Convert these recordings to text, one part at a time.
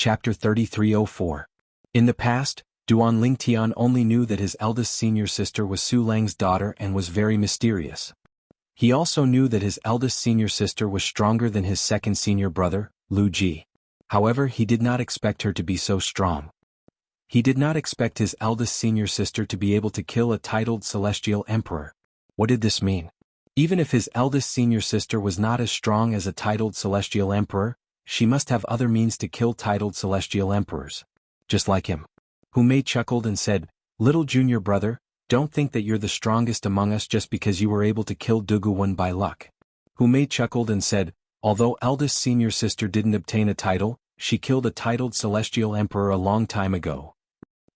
Chapter 3304. In the past, Duan Lingtian only knew that his eldest senior sister was Su Lang's daughter and was very mysterious. He also knew that his eldest senior sister was stronger than his second senior brother, Lu Ji. However, he did not expect her to be so strong. He did not expect his eldest senior sister to be able to kill a titled celestial emperor. What did this mean? Even if his eldest senior sister was not as strong as a titled celestial emperor, she must have other means to kill titled celestial emperors. Just like him. Hu Mei chuckled and said, "Little junior brother, don't think that you're the strongest among us just because you were able to kill Duguwan by luck." Hu Mei chuckled and said, "Although eldest senior sister didn't obtain a title, she killed a titled celestial emperor a long time ago.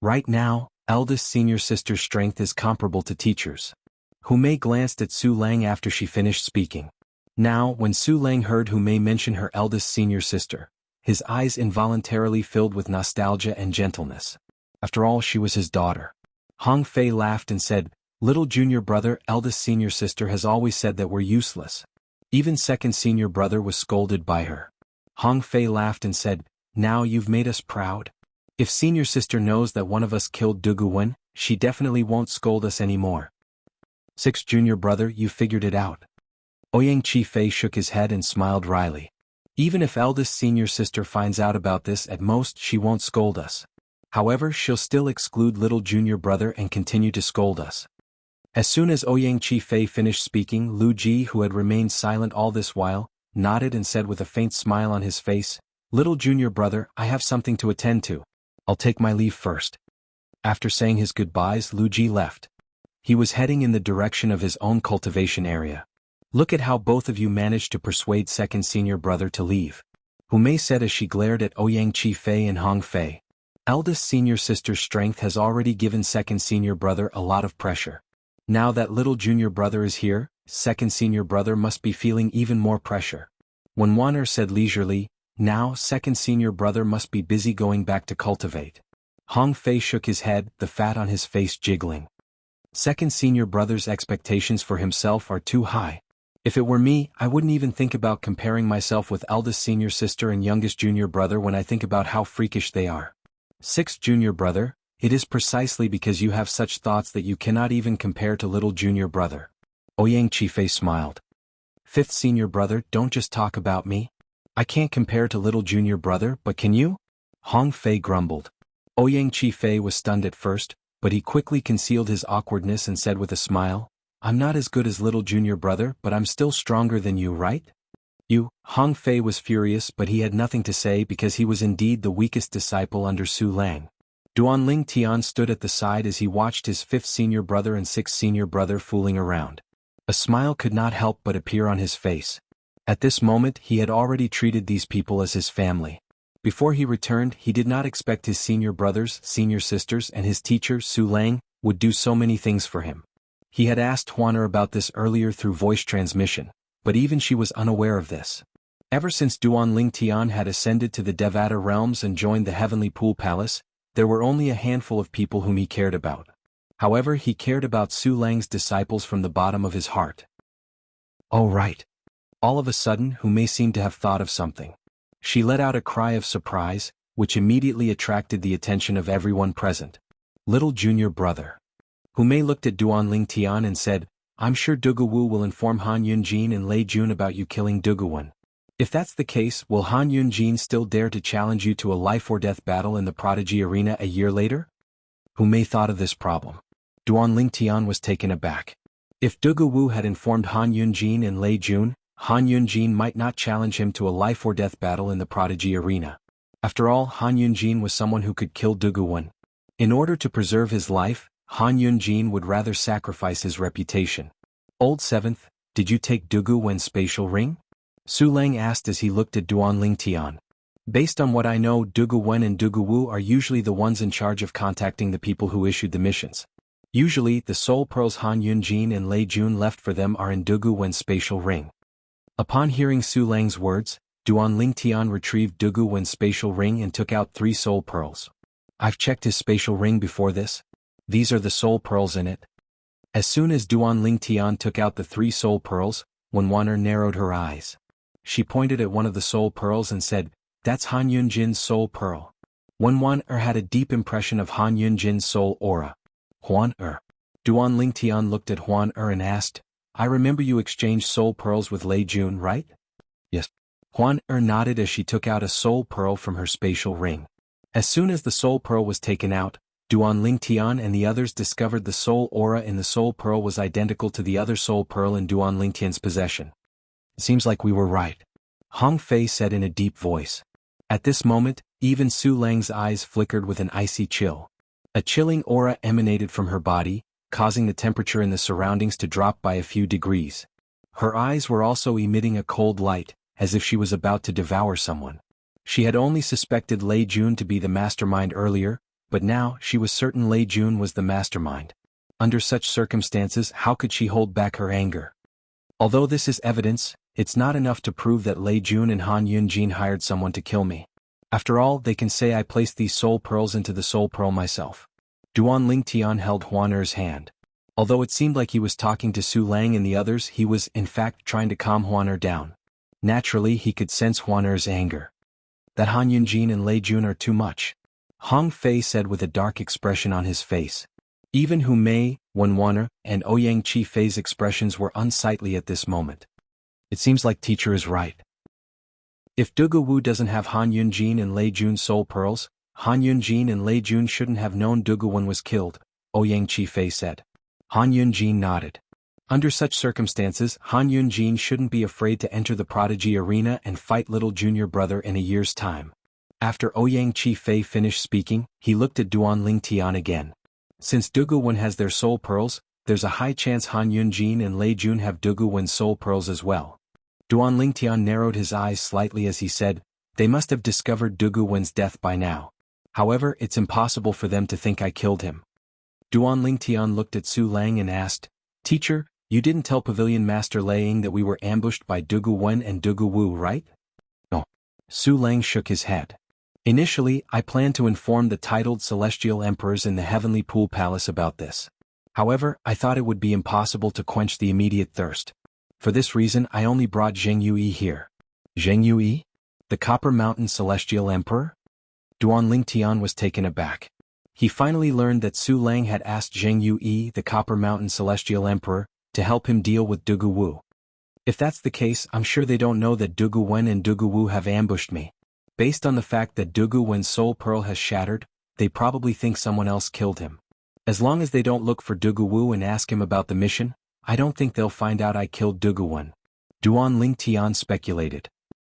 Right now, eldest senior sister's strength is comparable to teachers." Hu Mei glanced at Su Lang after she finished speaking. Now, when Su Lang heard Hu Mei mention her eldest senior sister, his eyes involuntarily filled with nostalgia and gentleness. After all, she was his daughter. Hong Fei laughed and said, "Little junior brother, eldest senior sister has always said that we're useless. Even second senior brother was scolded by her." Hong Fei laughed and said, "Now you've made us proud. If senior sister knows that one of us killed Duguwan, she definitely won't scold us anymore." "Sixth junior brother, you figured it out." Ouyang Chi Fei shook his head and smiled wryly. "Even if eldest senior sister finds out about this, at most she won't scold us. However, she'll still exclude little junior brother and continue to scold us." As soon as Ouyang Chi Fei finished speaking, Lu Ji, who had remained silent all this while, nodded and said with a faint smile on his face, "Little junior brother, I have something to attend to. I'll take my leave first." After saying his goodbyes, Lu Ji left. He was heading in the direction of his own cultivation area. "Look at how both of you managed to persuade second senior brother to leave," Hu Mei said as she glared at Ouyang Chi Fei and Hong Fei. Eldest senior sister's strength has already given second senior brother a lot of pressure. Now that little junior brother is here, second senior brother must be feeling even more pressure. When Wan'er said leisurely, "Now second senior brother must be busy going back to cultivate." Hong Fei shook his head, the fat on his face jiggling. Second senior brother's expectations for himself are too high. If it were me, I wouldn't even think about comparing myself with eldest senior sister and youngest junior brother when I think about how freakish they are. Sixth junior brother, it is precisely because you have such thoughts that you cannot even compare to little junior brother. Ouyang Chi Fei smiled. Fifth senior brother, don't just talk about me. I can't compare to little junior brother, but can you? Hong Fei grumbled. Ouyang Chi Fei was stunned at first, but he quickly concealed his awkwardness and said with a smile, "I'm not as good as little junior brother, but I'm still stronger than you, right?" "You?" Hong Fei was furious, but he had nothing to say because he was indeed the weakest disciple under Su Lang. Duan Ling Tian stood at the side as he watched his fifth senior brother and sixth senior brother fooling around. A smile could not help but appear on his face. At this moment he had already treated these people as his family. Before he returned, he did not expect his senior brothers, senior sisters and his teacher, Su Lang, would do so many things for him. He had asked Huaner about this earlier through voice transmission, but even she was unaware of this. Ever since Duan Ling Tian had ascended to the Devata realms and joined the Heavenly Pool Palace, there were only a handful of people whom he cared about. However, he cared about Su Lang's disciples from the bottom of his heart. "Oh right." All of a sudden, Hu Mei seemed to have thought of something. She let out a cry of surprise, which immediately attracted the attention of everyone present. "Little junior brother." Hu Mei looked at Duan Ling Tian and said, "I'm sure Duguwu will inform Han Yunjin and Lei Jun about you killing Duguwan. If that's the case, will Han Yunjin still dare to challenge you to a life-or-death battle in the Prodigy Arena a year later?" Hu Mei thought of this problem. Duan Ling Tian was taken aback. If Duguwu had informed Han Yunjin and Lei Jun, Han Yunjin might not challenge him to a life-or-death battle in the Prodigy Arena. After all, Han Yunjin was someone who could kill Duguwan. In order to preserve his life, Han Yunjin would rather sacrifice his reputation. "Old Seventh, did you take Duguwan's spatial ring?" Su Lang asked as he looked at Duan Ling Tian. "Based on what I know, Duguwan and Duguwu are usually the ones in charge of contacting the people who issued the missions. Usually, the soul pearls Han Yunjin and Lei Jun left for them are in Duguwan's spatial ring." Upon hearing Su Lang's words, Duan Ling Tian retrieved Duguwan's spatial ring and took out 3 soul pearls. "I've checked his spatial ring before this. These are the soul pearls in it." As soon as Duan Ling Tian took out the 3 soul pearls, Wan'er narrowed her eyes. She pointed at one of the soul pearls and said, That's Han Yunjin's soul pearl. Huan had a deep impression of Han Yunjin's soul aura. Huan Duan Lingtian looked at Huan and asked, I remember you exchanged soul pearls with Lei Jun, right? Yes. Huan nodded as she took out a soul pearl from her spatial ring. As soon as the soul pearl was taken out, Duan Lingtian and the others discovered the soul aura in the soul pearl was identical to the other soul pearl in Duan Lingtian's possession. It seems like we were right, Hong Fei said in a deep voice. At this moment, even Su Lang's eyes flickered with an icy chill. A chilling aura emanated from her body, causing the temperature in the surroundings to drop by a few degrees. Her eyes were also emitting a cold light, as if she was about to devour someone. She had only suspected Lei Jun to be the mastermind earlier, but now she was certain Lei Jun was the mastermind. Under such circumstances, how could she hold back her anger? Although this is evidence, it's not enough to prove that Lei Jun and Han Yunjin hired someone to kill me. After all, they can say I placed these soul pearls into the soul pearl myself. Duan Lingtian held Huan hand. Although it seemed like he was talking to Su Lang and the others, he was, in fact, trying to calm Huan down. Naturally, he could sense Huan's anger. That Han Yunjin and Lei Jun are too much, Hong Fei said with a dark expression on his face. Even Hu Mei, Wan and Ouyang Chi Fei's expressions were unsightly at this moment. It seems like teacher is right. If Dugu Wu doesn't have Han Yunjin and Lei Jun's soul pearls, Han Yunjin and Lei Jun shouldn't have known Dugu Wen was killed, Ouyang Chi Fei said. Han Yunjin nodded. Under such circumstances, Han Yunjin shouldn't be afraid to enter the prodigy arena and fight little junior brother in a year's time. After Ouyang Chi Fei finished speaking, he looked at Duan Lingtian again. Since Dugu Wen has their soul pearls, there's a high chance Han Yunjin and Lei Jun have Dugu Wen's soul pearls as well. Duan Lingtian narrowed his eyes slightly as he said, they must have discovered Dugu Wen's death by now. However, it's impossible for them to think I killed him. Duan Lingtian looked at Su Lang and asked, Teacher, you didn't tell Pavilion Master Lei Ying that we were ambushed by Dugu Wen and Dugu Wu, right? No. Su Lang shook his head. Initially, I planned to inform the titled celestial emperors in the Heavenly Pool Palace about this. However, I thought it would be impossible to quench the immediate thirst. For this reason, I only brought Zheng Yui here. Zheng Yui? The Copper Mountain Celestial Emperor? Duan Lingtian was taken aback. He finally learned that Su Lang had asked Zheng Yui, the Copper Mountain Celestial Emperor, to help him deal with Dugu Wu. If that's the case, I'm sure they don't know that Dugu Wen and Dugu Wu have ambushed me. Based on the fact that Dugu Wen's soul pearl has shattered, they probably think someone else killed him. As long as they don't look for Dugu Wu and ask him about the mission, I don't think they'll find out I killed Dugu Wen. Duan Lingtian speculated.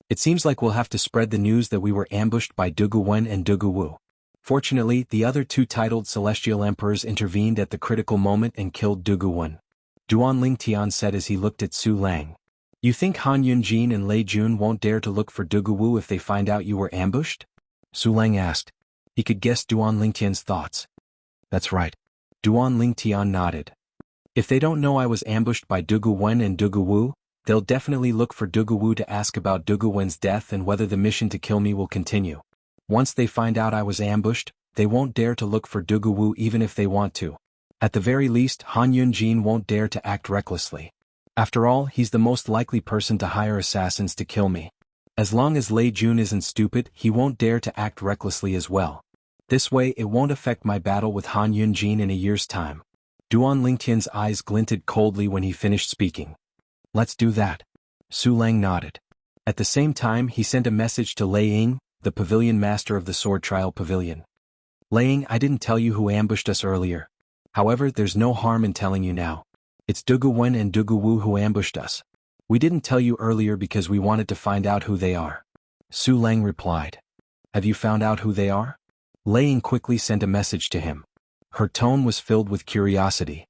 It seems like we'll have to spread the news that we were ambushed by Dugu Wen and Dugu Wu. Fortunately, the other two titled celestial emperors intervened at the critical moment and killed Dugu Wen. Duan Lingtian said as he looked at Su Lang. You think Han Yunjin and Lei Jun won't dare to look for Dugu Wu if they find out you were ambushed? Su Lang asked. He could guess Duan Lingtian's thoughts. That's right. Duan Lingtian nodded. If they don't know I was ambushed by Dugu Wen and Dugu Wu, they'll definitely look for Dugu Wu to ask about Dugu Wen's death and whether the mission to kill me will continue. Once they find out I was ambushed, they won't dare to look for Dugu Wu even if they want to. At the very least, Han Yunjin won't dare to act recklessly. After all, he's the most likely person to hire assassins to kill me. As long as Lei Jun isn't stupid, he won't dare to act recklessly as well. This way it won't affect my battle with Han Yunjin in a year's time. Duan Lingtian's eyes glinted coldly when he finished speaking. Let's do that. Su Lang nodded. At the same time, he sent a message to Lei Ying, the pavilion master of the sword trial pavilion. Lei Ying, I didn't tell you who ambushed us earlier. However, there's no harm in telling you now. It's Dugu Wen and Dugu Wu who ambushed us. We didn't tell you earlier because we wanted to find out who they are. Su Lang replied. Have you found out who they are? Lei Ying quickly sent a message to him. Her tone was filled with curiosity.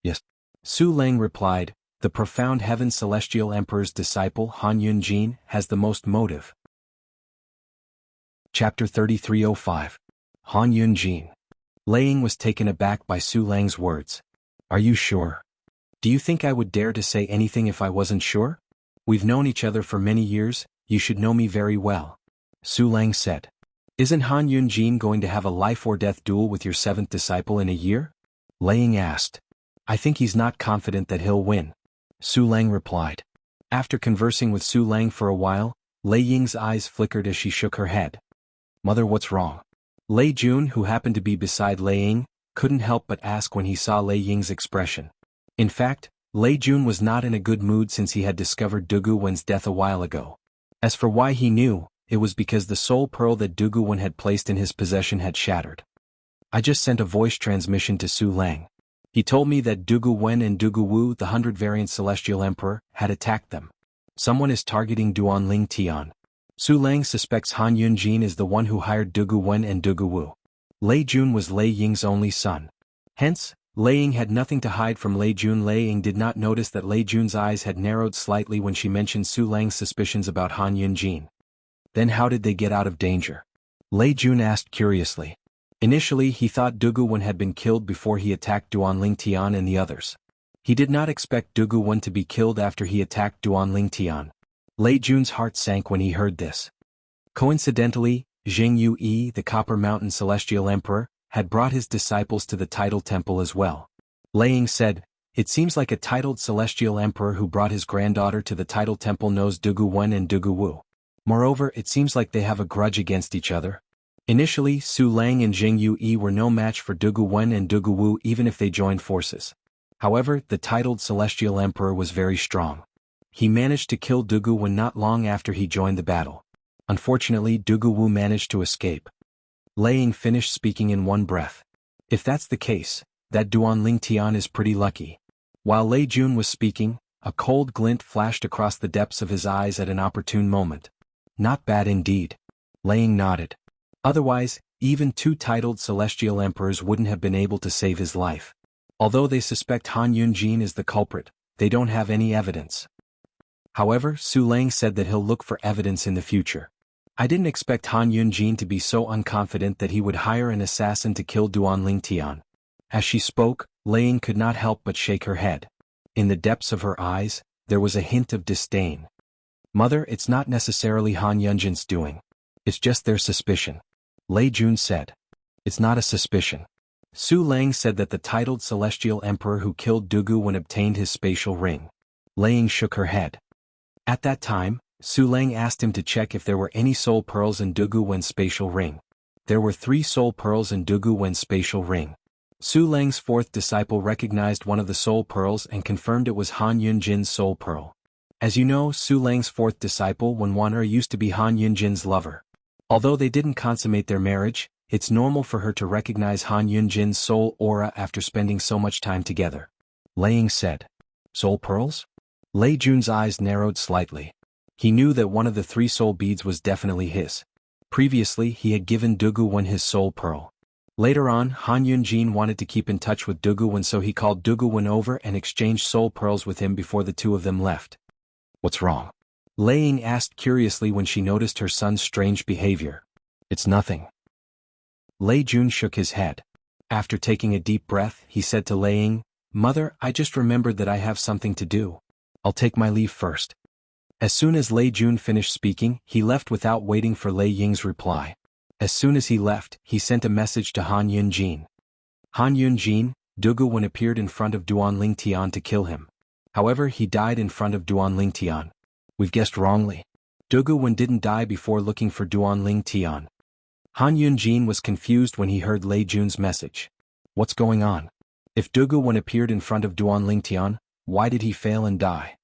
Yes. Su Lang replied, the profound heaven celestial emperor's disciple Han Yunjin has the most motive. Chapter 3305. Han Yunjin. Lei Ying was taken aback by Su Lang's words. Are you sure? Do you think I would dare to say anything if I wasn't sure? We've known each other for many years, you should know me very well. Su Lang said. Isn't Han Yunjin going to have a life-or-death duel with your seventh disciple in a year? Lei Ying asked. I think he's not confident that he'll win. Su Lang replied. After conversing with Su Lang for a while, Lei Ying's eyes flickered as she shook her head. Mother, what's wrong? Lei Jun, who happened to be beside Lei Ying, couldn't help but ask when he saw Lei Ying's expression. In fact, Lei Jun was not in a good mood since he had discovered Dugu Wen's death a while ago. As for why he knew, it was because the soul pearl that Dugu Wen had placed in his possession had shattered. I just sent a voice transmission to Su Lang. He told me that Dugu Wen and Dugu Wu, the 100-variant Celestial Emperor, had attacked them. Someone is targeting Duanling Tian. Su Lang suspects Han Yunjin is the one who hired Dugu Wen and Dugu Wu. Lei Jun was Lei Ying's only son. Hence, Lei Ying had nothing to hide from Lei Jun. Lei Ying did not notice that Lei Jun's eyes had narrowed slightly when she mentioned Su Lang's suspicions about Han Yunjin. Then how did they get out of danger? Lei Jun asked curiously. Initially he thought Dugu Wen had been killed before he attacked Duanling Tian and the others. He did not expect Dugu Wen to be killed after he attacked Duanling Tian. Lei Jun's heart sank when he heard this. Coincidentally, Jianghu, the Copper Mountain Celestial Emperor, had brought his disciples to the Tidal Temple as well. Lei Ying said, "It seems like a titled Celestial Emperor who brought his granddaughter to the Tidal Temple knows Dugu Wen and Dugu Wu. Moreover, it seems like they have a grudge against each other." Initially, Su Lang and Jianghu were no match for Dugu Wen and Dugu Wu even if they joined forces. However, the titled Celestial Emperor was very strong. He managed to kill Dugu Wen not long after he joined the battle. Unfortunately, Dugu Wu managed to escape. Lei Ying finished speaking in one breath. If that's the case, that Duanling Tian is pretty lucky. While Lei Jun was speaking, a cold glint flashed across the depths of his eyes at an opportune moment. Not bad indeed. Lei Ying nodded. Otherwise, even two titled Celestial Emperors wouldn't have been able to save his life. Although they suspect Han Yunjin is the culprit, they don't have any evidence. However, Su Lang said that he'll look for evidence in the future. I didn't expect Han Yunjin to be so unconfident that he would hire an assassin to kill Duanling Tian. As she spoke, Lei Ying could not help but shake her head. In the depths of her eyes, there was a hint of disdain. Mother, it's not necessarily Han Yunjin's doing. It's just their suspicion. Lei Jun said. It's not a suspicion. Su Lang said that the titled Celestial Emperor who killed Dugu Wen obtained his spatial ring. Lei Ying shook her head. At that time, Su Lang asked him to check if there were any soul pearls in Dugu Wen's spatial ring. There were 3 soul pearls in Dugu Wen's spatial ring. Su Lang's 4th disciple recognized one of the soul pearls and confirmed it was Han Yunjin's soul pearl. As you know, Su Lang's 4th disciple Wen Wan'er used to be Han Yunjin's lover. Although they didn't consummate their marriage, it's normal for her to recognize Han Yunjin's soul aura after spending so much time together. Lei Ying said. Soul pearls? Lei Jun's eyes narrowed slightly. He knew that one of the 3 soul beads was definitely his. Previously, he had given Dugu Wen his soul pearl. Later on, Han Yunjin wanted to keep in touch with Dugu Wen, so he called Dugu Wen over and exchanged soul pearls with him before the two of them left. What's wrong? Lei Ying asked curiously when she noticed her son's strange behavior. It's nothing. Lei Jun shook his head. After taking a deep breath, he said to Lei Ying, "Mother, I just remembered that I have something to do. I'll take my leave first." As soon as Lei Jun finished speaking, he left without waiting for Lei Ying's reply. As soon as he left, he sent a message to Han Yunjin. Han Yunjin, Dugu Wen appeared in front of Duanling Tian to kill him. However, he died in front of Duanling Tian. We've guessed wrongly. Dugu Wen didn't die before looking for Duanling Tian. Han Yunjin was confused when he heard Lei Jun's message. What's going on? If Dugu Wen appeared in front of Duanling Tian, why did he fail and die?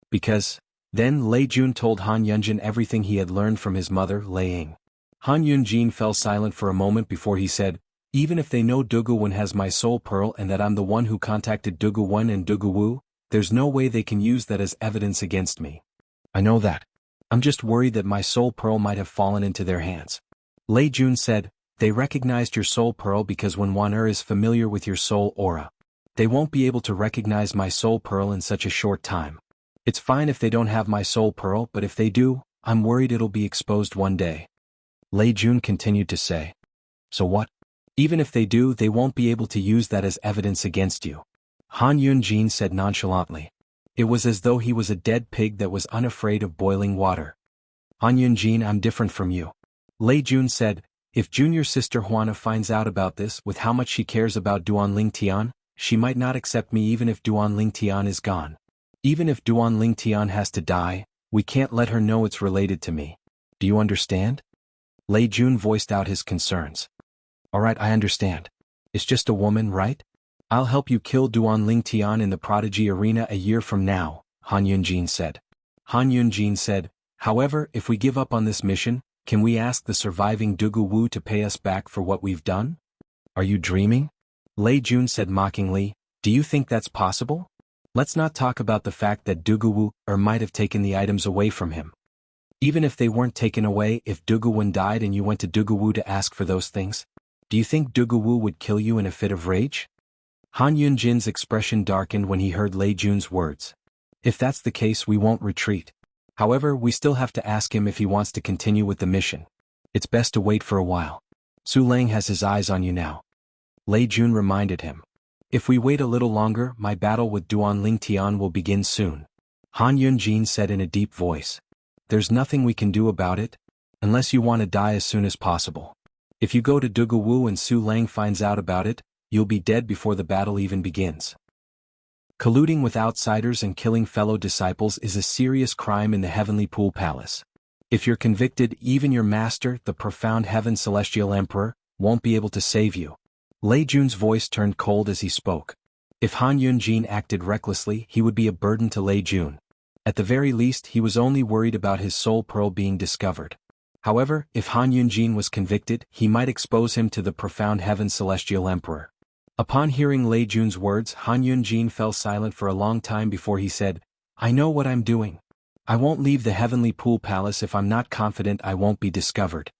Because... Then Lei Jun told Han Yunjin everything he had learned from his mother, Lei Ying. Han Yunjin fell silent for a moment before he said, "Even if they know Dugu Wen has my soul pearl and that I'm the one who contacted Dugu Wen and Dugu Wu, there's no way they can use that as evidence against me. I know that. I'm just worried that my soul pearl might have fallen into their hands." Lei Jun said, "They recognized your soul pearl because Wen Wan'er is familiar with your soul aura. They won't be able to recognize my soul pearl in such a short time. It's fine if they don't have my soul pearl, but if they do, I'm worried it'll be exposed one day." Lei Jun continued to say. "So what? Even if they do, they won't be able to use that as evidence against you." Han Yunjin said nonchalantly. It was as though he was a dead pig that was unafraid of boiling water. "Han Yunjin, I'm different from you." Lei Jun said, "If junior sister Huana finds out about this with how much she cares about Duanling Tian, she might not accept me even if Duanling Tian is gone. Even if Duanling Tian has to die, We can't let her know it's related to me. Do you understand? Lei Jun voiced out his concerns. Alright, I understand. It's just a woman, right? I'll help you kill Duan Lingtian in the Prodigy Arena a year from now, Han Yunjin said. Han Yunjin said, however, if we give up on this mission, can we ask the surviving Dugu Wu to pay us back for what we've done? Are you dreaming? Lei Jun said mockingly, do you think that's possible? Let's not talk about the fact that Dugu Wu might have taken the items away from him. Even if they weren't taken away, if Dugu Wu died and you went to Dugu Wu to ask for those things, do you think Dugu Wu would kill you in a fit of rage? Han Yunjin's expression darkened when he heard Lei Jun's words. If that's the case, we won't retreat. However, we still have to ask him if he wants to continue with the mission. It's best to wait for a while. Su Lang has his eyes on you now. Lei Jun reminded him. If we wait a little longer, my battle with Duan Lingtian will begin soon. Han Yunjin said in a deep voice. There's nothing we can do about it, unless you want to die as soon as possible. If you go to Dugu Wu and Su Lang finds out about it, you'll be dead before the battle even begins. Colluding with outsiders and killing fellow disciples is a serious crime in the Heavenly Pool Palace. If you're convicted, even your master, the profound Heaven Celestial Emperor, won't be able to save you. Lei Jun's voice turned cold as he spoke. If Han Yunjin acted recklessly, he would be a burden to Lei Jun. At the very least, he was only worried about his soul pearl being discovered. However, if Han Yunjin was convicted, he might expose him to the profound Heaven Celestial Emperor. Upon hearing Lei Jun's words, Han Yunjin fell silent for a long time before he said, I know what I'm doing. I won't leave the Heavenly Pool Palace if I'm not confident I won't be discovered.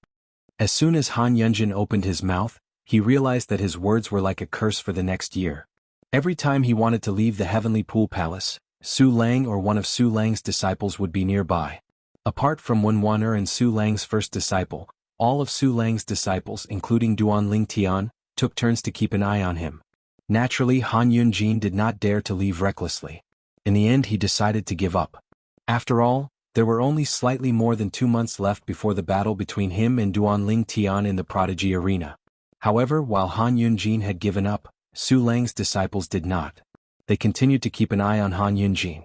As soon as Han Yunjin opened his mouth, he realized that his words were like a curse for the next year. Every time he wanted to leave the Heavenly Pool Palace, Su Lang or one of Su Lang's disciples would be nearby. Apart from Wenwaner and Su Lang's first disciple, all of Su Lang's disciples, including Duan Lingtian, took turns to keep an eye on him. Naturally, Han Yunjin did not dare to leave recklessly. In the end, he decided to give up. After all, there were only slightly more than 2 months left before the battle between him and Duan Lingtian in the Prodigy Arena. However, while Han Yunjin had given up, Su Lang's disciples did not. They continued to keep an eye on Han Yunjin.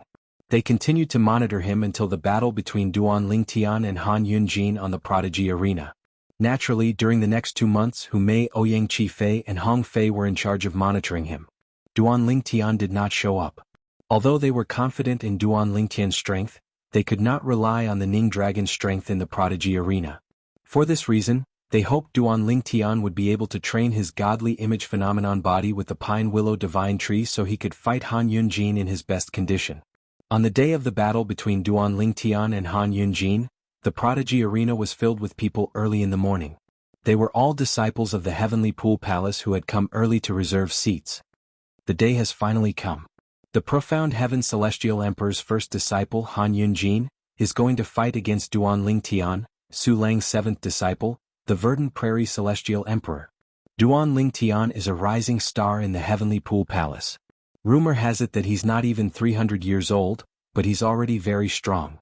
They continued to monitor him until the battle between Duan Lingtian and Han Yunjin on the Prodigy Arena. Naturally, during the next 2 months, Hu Mei, Ouyang Qifei and Hong Fei were in charge of monitoring him. Duan Lingtian did not show up. Although they were confident in Duan Lingtian's strength, they could not rely on the Ning Dragon's strength in the Prodigy Arena. For this reason, they hoped Duan Lingtian would be able to train his godly image phenomenon body with the Pine Willow Divine Tree so he could fight Han Yunjin in his best condition. On the day of the battle between Duan Lingtian and Han Yunjin, the Prodigy Arena was filled with people early in the morning. They were all disciples of the Heavenly Pool Palace who had come early to reserve seats. The day has finally come. The profound Heaven Celestial Emperor's first disciple, Han Yunjin, is going to fight against Duan Lingtian, Su Lang's seventh disciple, the Verdant Prairie Celestial Emperor. Duan Lingtian is a rising star in the Heavenly Pool Palace. Rumor has it that he's not even 300 years old, but he's already very strong.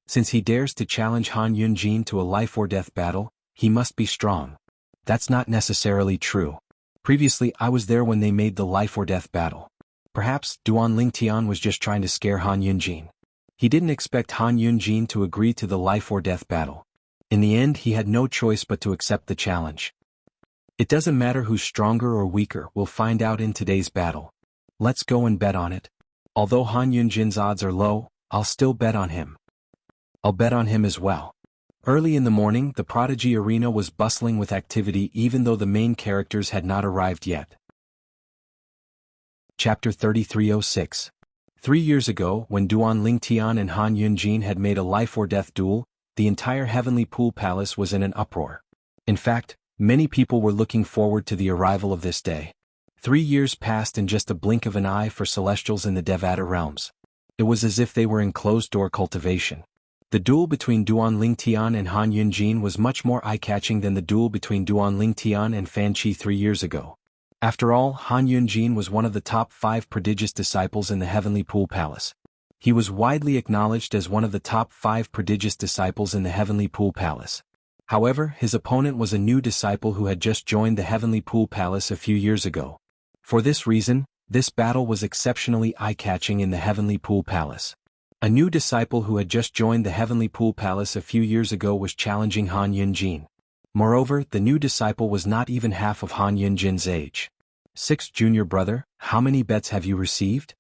Since he dares to challenge Han Yunjin to a life-or-death battle, he must be strong. That's not necessarily true. Previously, I was there when they made the life-or-death battle. Perhaps Duan Lingtian was just trying to scare Han Yunjin. He didn't expect Han Yunjin to agree to the life-or-death battle. In the end, he had no choice but to accept the challenge. It doesn't matter who's stronger or weaker, we'll find out in today's battle. Let's go and bet on it. Although Han Yunjin's odds are low, I'll still bet on him. I'll bet on him as well. Early in the morning, the Prodigy Arena was bustling with activity even though the main characters had not arrived yet. Chapter 3306. 3 years ago, when Duan Lingtian and Han Yunjin had made a life-or-death duel, the entire Heavenly Pool Palace was in an uproar. In fact, many people were looking forward to the arrival of this day. 3 years passed in just a blink of an eye for Celestials in the Devata realms. It was as if they were in closed-door cultivation. The duel between Duan Lingtian and Han Yunjin was much more eye-catching than the duel between Duan Lingtian and Fan Qi 3 years ago. After all, Han Yunjin was one of the top 5 prodigious disciples in the Heavenly Pool Palace. He was widely acknowledged as one of the top 5 prodigious disciples in the Heavenly Pool Palace. However, his opponent was a new disciple who had just joined the Heavenly Pool Palace a few years ago. For this reason, this battle was exceptionally eye-catching in the Heavenly Pool Palace. A new disciple who had just joined the Heavenly Pool Palace a few years ago was challenging Han Yunjin. Moreover, the new disciple was not even half of Han Yunjin's age. Sixth junior brother, how many bets have you received?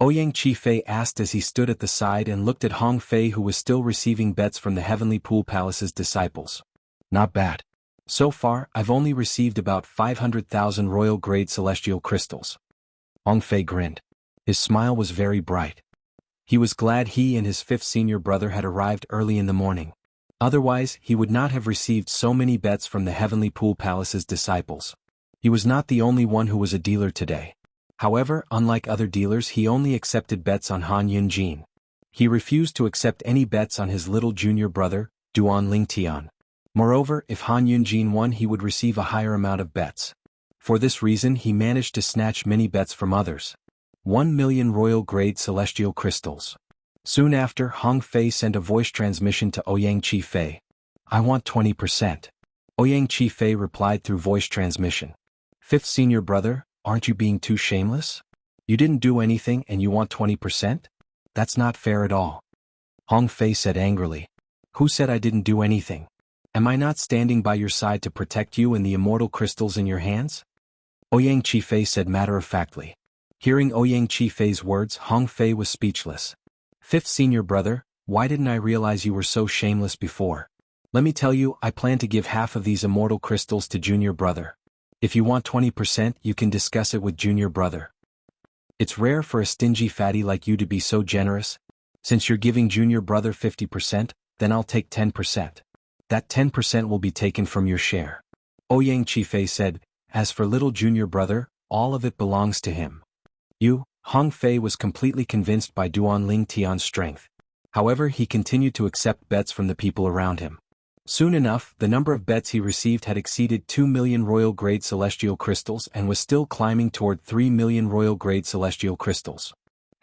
Ouyang Qifei asked as he stood at the side and looked at Hong Fei, who was still receiving bets from the Heavenly Pool Palace's disciples. Not bad. So far, I've only received about 500,000 royal-grade celestial crystals. Hong Fei grinned. His smile was very bright. He was glad he and his fifth senior brother had arrived early in the morning. Otherwise, he would not have received so many bets from the Heavenly Pool Palace's disciples. He was not the only one who was a dealer today. However, unlike other dealers, he only accepted bets on Han Yunjin. He refused to accept any bets on his little junior brother, Duan Lingtian. Moreover, if Han Yunjin won, he would receive a higher amount of bets. For this reason, he managed to snatch many bets from others. 1 million royal-grade celestial crystals. Soon after, Hong Fei sent a voice transmission to Ouyang Qifei. I want 20%. Ouyang Qifei replied through voice transmission. Fifth senior brother, aren't you being too shameless? You didn't do anything and you want 20%? That's not fair at all. Hong Fei said angrily. Who said I didn't do anything? Am I not standing by your side to protect you and the immortal crystals in your hands? Ouyang Qifei said matter-of-factly. Hearing Ouyang Qifei's words, Hong Fei was speechless. Fifth senior brother, why didn't I realize you were so shameless before? Let me tell you, I plan to give half of these immortal crystals to junior brother. If you want 20%, you can discuss it with junior brother. It's rare for a stingy fatty like you to be so generous. Since you're giving junior brother 50%, then I'll take 10%. That 10% will be taken from your share. Ouyang Qifei said, as for little junior brother, all of it belongs to him. Hong Fei was completely convinced by Duan Lingtian's strength. However, he continued to accept bets from the people around him. Soon enough, the number of bets he received had exceeded 2 million royal-grade celestial crystals and was still climbing toward 3 million royal-grade celestial crystals.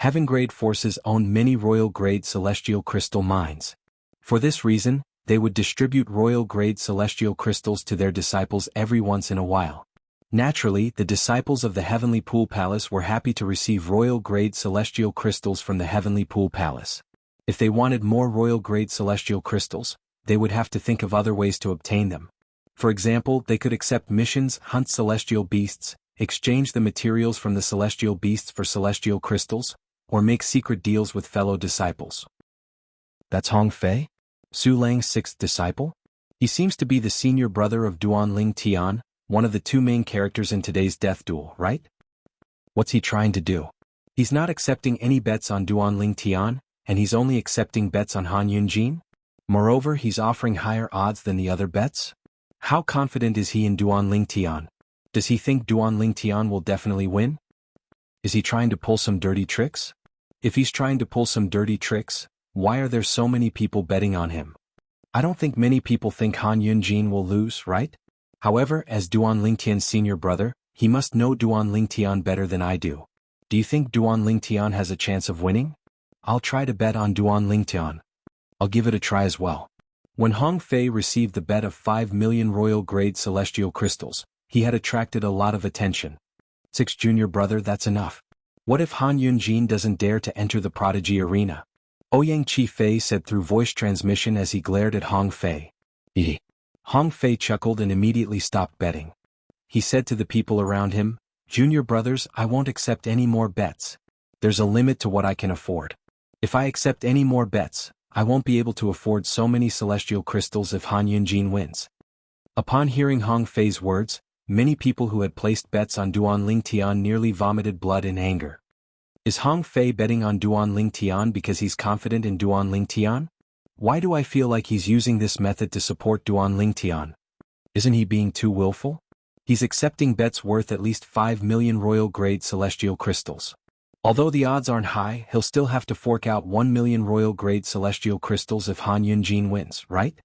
Heaven-grade forces owned many royal-grade celestial crystal mines. For this reason, they would distribute royal-grade celestial crystals to their disciples every once in a while. Naturally, the disciples of the Heavenly Pool Palace were happy to receive royal-grade celestial crystals from the Heavenly Pool Palace. If they wanted more royal-grade celestial crystals, they would have to think of other ways to obtain them. For example, they could accept missions, hunt celestial beasts, exchange the materials from the celestial beasts for celestial crystals, or make secret deals with fellow disciples. That's Hong Fei? Su Lang's sixth disciple? He seems to be the senior brother of Duan Lingtian, one of the two main characters in today's death duel, right? What's he trying to do? He's not accepting any bets on Duan Lingtian, and he's only accepting bets on Han Yunjin? Moreover, he's offering higher odds than the other bets? How confident is he in Duan Lingtian? Does he think Duan Lingtian will definitely win? Is he trying to pull some dirty tricks? If he's trying to pull some dirty tricks, why are there so many people betting on him? I don't think many people think Han Yunjin will lose, right? However, as Duan Lingtian's senior brother, he must know Duan Lingtian better than I do. Do you think Duan Lingtian has a chance of winning? I'll try to bet on Duan Lingtian. I'll give it a try as well. When Hong Fei received the bet of 5 million royal-grade celestial crystals, he had attracted a lot of attention. Sixth junior brother, that's enough. What if Han Yunjin doesn't dare to enter the prodigy arena? Ouyang Qifei said through voice transmission as he glared at Hong Fei. Hong Fei chuckled and immediately stopped betting. He said to the people around him, Junior brothers, I won't accept any more bets. There's a limit to what I can afford. If I accept any more bets, I won't be able to afford so many celestial crystals if Han Yunjin wins. Upon hearing Hong Fei's words, many people who had placed bets on Duan Lingtian nearly vomited blood in anger. Is Hong Fei betting on Duan Lingtian because he's confident in Duan Lingtian? Why do I feel like he's using this method to support Duan Lingtian? Isn't he being too willful? He's accepting bets worth at least 5 million royal-grade celestial crystals. Although the odds aren't high, he'll still have to fork out 1 million royal-grade celestial crystals if Han Yunjin wins, right?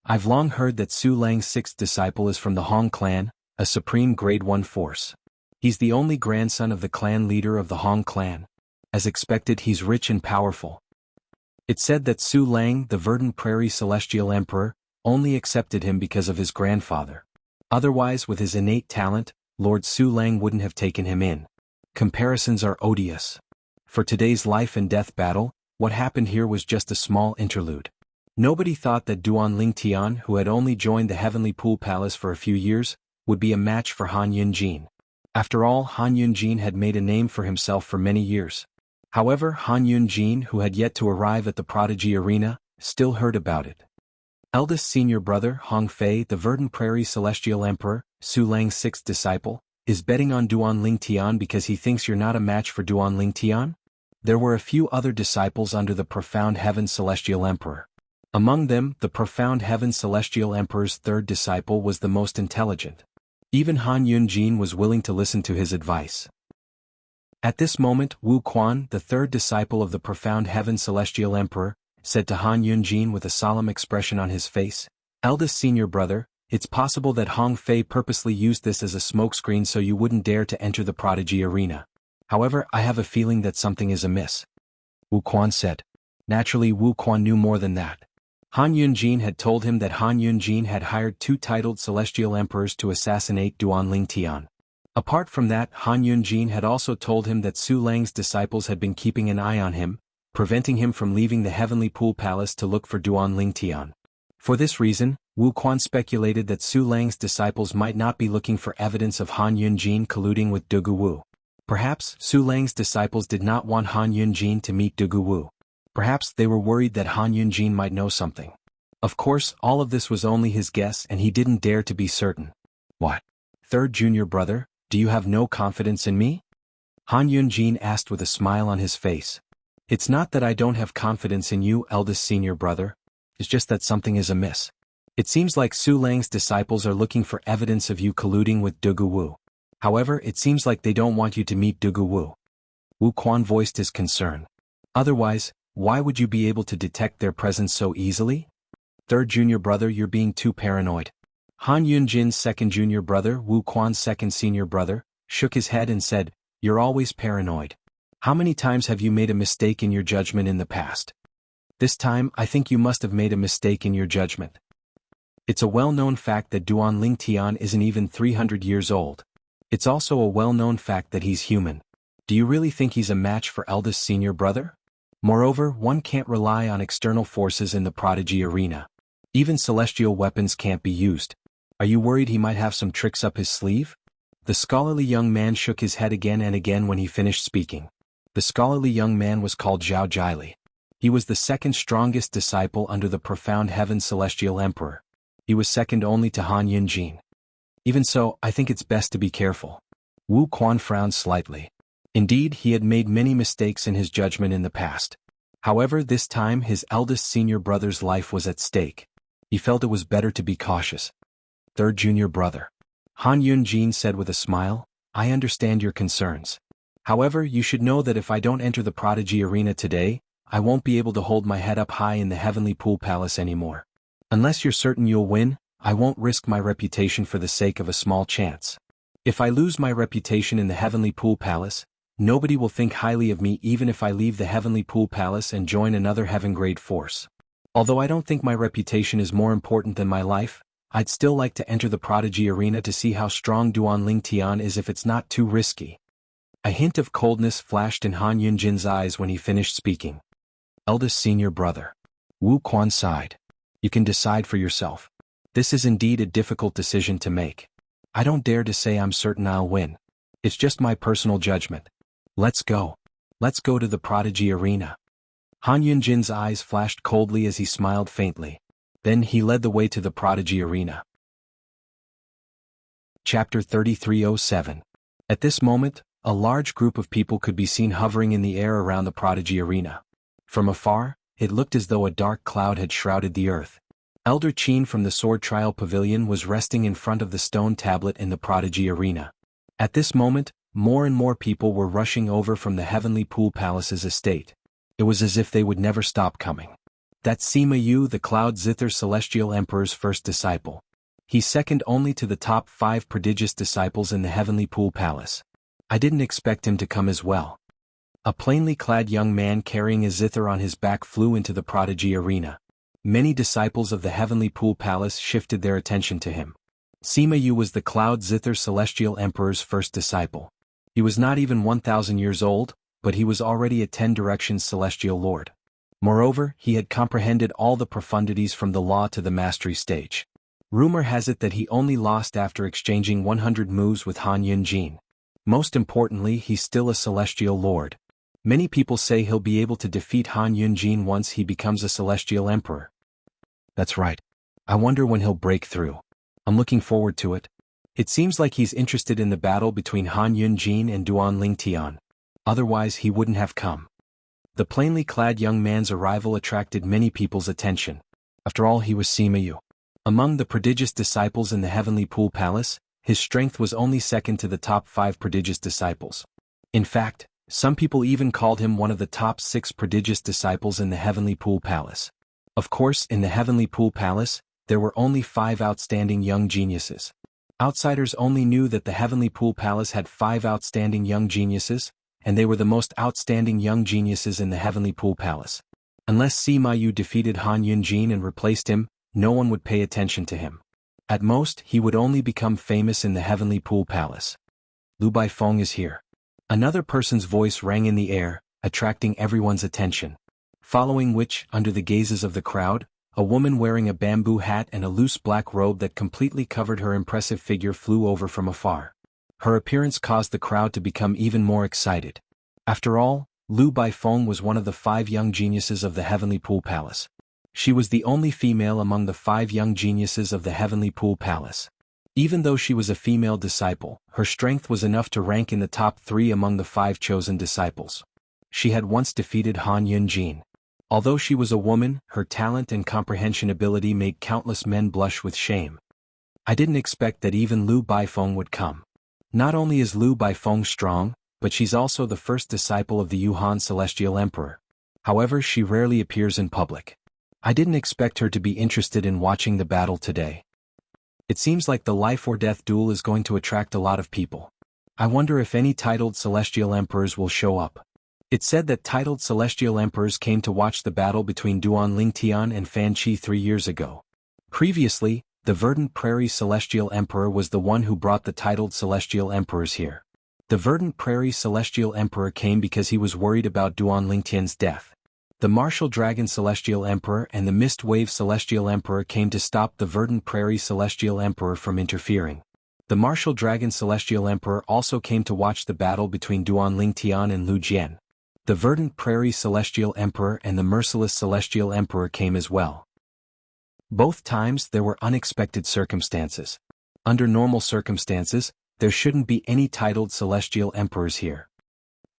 I've long heard that Su Lang's sixth disciple is from the Hong clan, a supreme grade 1 force. He's the only grandson of the clan leader of the Hong clan. As expected, he's rich and powerful. It's said that Su Lang, the Verdant Prairie Celestial Emperor, only accepted him because of his grandfather. Otherwise, with his innate talent, Lord Su Lang wouldn't have taken him in. Comparisons are odious. For today's life and death battle, what happened here was just a small interlude. Nobody thought that Duan Lingtian, who had only joined the Heavenly Pool Palace for a few years, would be a match for Han Yunjin. After all, Han Yunjin had made a name for himself for many years. However, Han Yunjin, who had yet to arrive at the Prodigy Arena, still heard about it. Eldest senior brother Hong Fei, the Verdant Prairie Celestial Emperor, Su Lang's sixth disciple, is betting on Duan Lingtian because he thinks you're not a match for Duan Lingtian? There were a few other disciples under the Profound Heaven Celestial Emperor. Among them, the Profound Heaven Celestial Emperor's third disciple was the most intelligent. Even Han Yunjin was willing to listen to his advice. At this moment, Wu Quan, the third disciple of the Profound Heaven Celestial Emperor, said to Han Yunjin with a solemn expression on his face, "Eldest senior brother, it's possible that Hong Fei purposely used this as a smokescreen so you wouldn't dare to enter the Prodigy Arena. However, I have a feeling that something is amiss." Wu Quan said. Naturally, Wu Quan knew more than that. Han Yunjin had told him that Han Yunjin had hired two titled Celestial Emperors to assassinate Duan Lingtian. Apart from that, Han Yunjin had also told him that Su Lang's disciples had been keeping an eye on him, preventing him from leaving the Heavenly Pool Palace to look for Duan Lingtian. For this reason, Wu Quan speculated that Su Lang's disciples might not be looking for evidence of Han Yunjin colluding with Dugu Wu. Perhaps Su Lang's disciples did not want Han Yunjin to meet Dugu Wu. Perhaps they were worried that Han Yunjin might know something. Of course, all of this was only his guess and he didn't dare to be certain. "What? Third junior brother, do you have no confidence in me?" Han Yunjin asked with a smile on his face. "It's not that I don't have confidence in you, eldest senior brother. It's just that something is amiss. It seems like Su Lang's disciples are looking for evidence of you colluding with Dugu Wu. However, it seems like they don't want you to meet Dugu Wu." Wu Quan voiced his concern. "Otherwise, why would you be able to detect their presence so easily? Third junior brother, you're being too paranoid." Han Yunjin's second junior brother, Wu Quan's second senior brother, shook his head and said, "You're always paranoid. How many times have you made a mistake in your judgment in the past? This time, I think you must have made a mistake in your judgment. It's a well-known fact that Duan Lingtian isn't even 300 years old. It's also a well-known fact that he's human. Do you really think he's a match for eldest senior brother? Moreover, one can't rely on external forces in the Prodigy Arena. Even celestial weapons can't be used. Are you worried he might have some tricks up his sleeve?" The scholarly young man shook his head again and again when he finished speaking. The scholarly young man was called Zhao Jiali. He was the second strongest disciple under the Profound Heaven Celestial Emperor. He was second only to Han Yunjin. "Even so, I think it's best to be careful." Wu Quan frowned slightly. Indeed, he had made many mistakes in his judgment in the past. However, this time his eldest senior brother's life was at stake. He felt it was better to be cautious. "Third junior brother," Han Yunjin said with a smile, "I understand your concerns. However, you should know that if I don't enter the Prodigy Arena today, I won't be able to hold my head up high in the Heavenly Pool Palace anymore. Unless you're certain you'll win, I won't risk my reputation for the sake of a small chance. If I lose my reputation in the Heavenly Pool Palace, nobody will think highly of me even if I leave the Heavenly Pool Palace and join another heaven-grade force. Although I don't think my reputation is more important than my life, I'd still like to enter the Prodigy Arena to see how strong Duan Lingtian is if it's not too risky." A hint of coldness flashed in Han Yunjin's eyes when he finished speaking. "Eldest senior brother." Wu Quan sighed. "You can decide for yourself. This is indeed a difficult decision to make. I don't dare to say I'm certain I'll win. It's just my personal judgment. Let's go. Let's go to the Prodigy Arena." Han Yunjin's eyes flashed coldly as he smiled faintly. Then he led the way to the Prodigy Arena. Chapter 3307. At this moment, a large group of people could be seen hovering in the air around the Prodigy Arena. From afar, it looked as though a dark cloud had shrouded the earth. Elder Qin from the Sword Trial Pavilion was resting in front of the stone tablet in the Prodigy Arena. At this moment, more and more people were rushing over from the Heavenly Pool Palace's estate. It was as if they would never stop coming. That's Sima Yu, the Cloud Zither Celestial Emperor's first disciple. He's second only to the top 5 prodigious disciples in the Heavenly Pool Palace. I didn't expect him to come as well. A plainly clad young man carrying a zither on his back flew into the Prodigy Arena. Many disciples of the Heavenly Pool Palace shifted their attention to him. Sima Yu was the Cloud Zither Celestial Emperor's first disciple. He was not even 1,000 years old, but he was already a 10 Directions Celestial Lord. Moreover, he had comprehended all the profundities from the law to the mastery stage. Rumor has it that he only lost after exchanging 100 moves with Han Yunjin. Most importantly, he's still a celestial lord. Many people say he'll be able to defeat Han Yunjin once he becomes a celestial emperor. That's right. I wonder when he'll break through. I'm looking forward to it. It seems like he's interested in the battle between Han Yunjin and Duan Lingtian. Otherwise he wouldn't have come. The plainly clad young man's arrival attracted many people's attention. After all, he was Sima Yu. Among the prodigious disciples in the Heavenly Pool Palace, his strength was only second to the top 5 prodigious disciples. In fact, some people even called him one of the top 6 prodigious disciples in the Heavenly Pool Palace. Of course, in the Heavenly Pool Palace, there were only 5 outstanding young geniuses. Outsiders only knew that the Heavenly Pool Palace had 5 outstanding young geniuses, and they were the most outstanding young geniuses in the Heavenly Pool Palace. Unless Sima Yu defeated Han Yunjin and replaced him, no one would pay attention to him. At most, he would only become famous in the Heavenly Pool Palace. Lu Baifeng is here. Another person's voice rang in the air, attracting everyone's attention. Following which, under the gazes of the crowd, a woman wearing a bamboo hat and a loose black robe that completely covered her impressive figure flew over from afar. Her appearance caused the crowd to become even more excited. After all, Lu Baifeng was one of the 5 young geniuses of the Heavenly Pool Palace. She was the only female among the 5 young geniuses of the Heavenly Pool Palace. Even though she was a female disciple, her strength was enough to rank in the top 3 among the 5 chosen disciples. She had once defeated Han Yunjin. Although she was a woman, her talent and comprehension ability made countless men blush with shame. I didn't expect that even Lu Baifeng would come. Not only is Lu Baifeng strong, but she's also the first disciple of the Yuan Celestial Emperor. However, she rarely appears in public. I didn't expect her to be interested in watching the battle today. It seems like the life or death duel is going to attract a lot of people. I wonder if any titled celestial emperors will show up. It's said that titled celestial emperors came to watch the battle between Duan Lingtian and Fan Qi 3 years ago. Previously, the Verdant Prairie Celestial Emperor was the one who brought the titled celestial emperors here. The Verdant Prairie Celestial Emperor came because he was worried about Duan Lingtian's death. The Martial Dragon Celestial Emperor and the Mist Wave Celestial Emperor came to stop the Verdant Prairie Celestial Emperor from interfering. The Martial Dragon Celestial Emperor also came to watch the battle between Duan Lingtian and Lu Jian. The Verdant Prairie Celestial Emperor and the Merciless Celestial Emperor came as well. Both times there were unexpected circumstances. Under normal circumstances, there shouldn't be any titled celestial emperors here.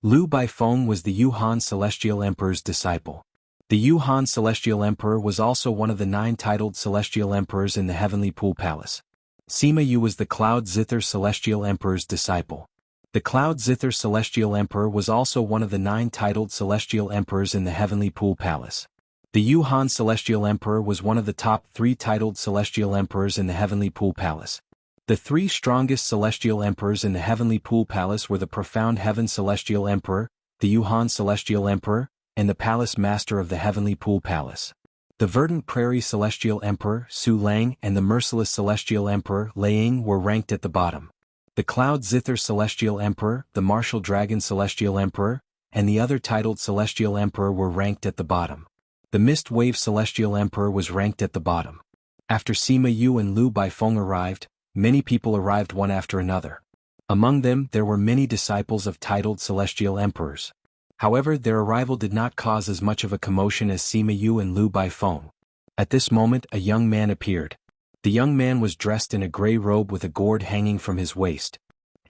Lu Baifeng was the Yuan Celestial Emperor's disciple. The Yuan Celestial Emperor was also one of the 9 titled celestial emperors in the Heavenly Pool Palace. Sima Yu was the Cloud Zither Celestial Emperor's disciple. The Cloud Zither Celestial Emperor was also one of the 9 titled celestial emperors in the Heavenly Pool Palace. The Yuan Celestial Emperor was one of the top 3 titled celestial emperors in the Heavenly Pool Palace. The 3 strongest celestial emperors in the Heavenly Pool Palace were the Profound Heaven Celestial Emperor, the Yuan Celestial Emperor, and the Palace Master of the Heavenly Pool Palace. The Verdant Prairie Celestial Emperor, Su Lang, and the Merciless Celestial Emperor, Liang, were ranked at the bottom. The Cloud Zither Celestial Emperor, the Martial Dragon Celestial Emperor, and the other titled Celestial Emperor were ranked at the bottom. The Mist Wave Celestial Emperor was ranked at the bottom. After Sima Yu and Lu Baifeng arrived, many people arrived one after another. Among them there were many disciples of titled celestial emperors. However, their arrival did not cause as much of a commotion as Sima Yu and Lu Baifeng. At this moment a young man appeared. The young man was dressed in a gray robe with a gourd hanging from his waist.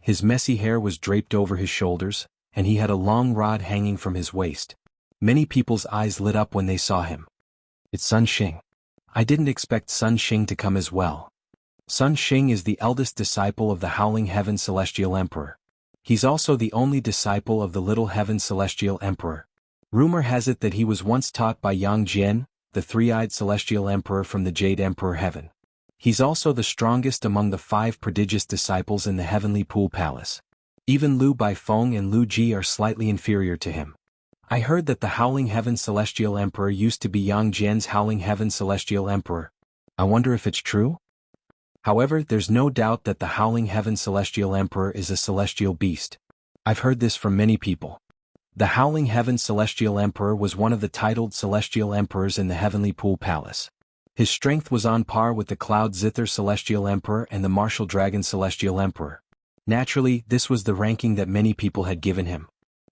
His messy hair was draped over his shoulders, and he had a long rod hanging from his waist. Many people's eyes lit up when they saw him. It's Sun Xing. I didn't expect Sun Xing to come as well. Sun Xing is the eldest disciple of the Howling Heaven Celestial Emperor. He's also the only disciple of the Little Heaven Celestial Emperor. Rumor has it that he was once taught by Yang Jian, the three-eyed Celestial Emperor from the Jade Emperor Heaven. He's also the strongest among the 5 prodigious disciples in the Heavenly Pool Palace. Even Lu Baifeng and Lu Ji are slightly inferior to him. I heard that the Howling Heaven Celestial Emperor used to be Yang Jian's Howling Heaven Celestial Emperor. I wonder if it's true? However, there's no doubt that the Howling Heaven Celestial Emperor is a celestial beast. I've heard this from many people. The Howling Heaven Celestial Emperor was one of the titled Celestial Emperors in the Heavenly Pool Palace. His strength was on par with the Cloud Zither Celestial Emperor and the Martial Dragon Celestial Emperor. Naturally, this was the ranking that many people had given him.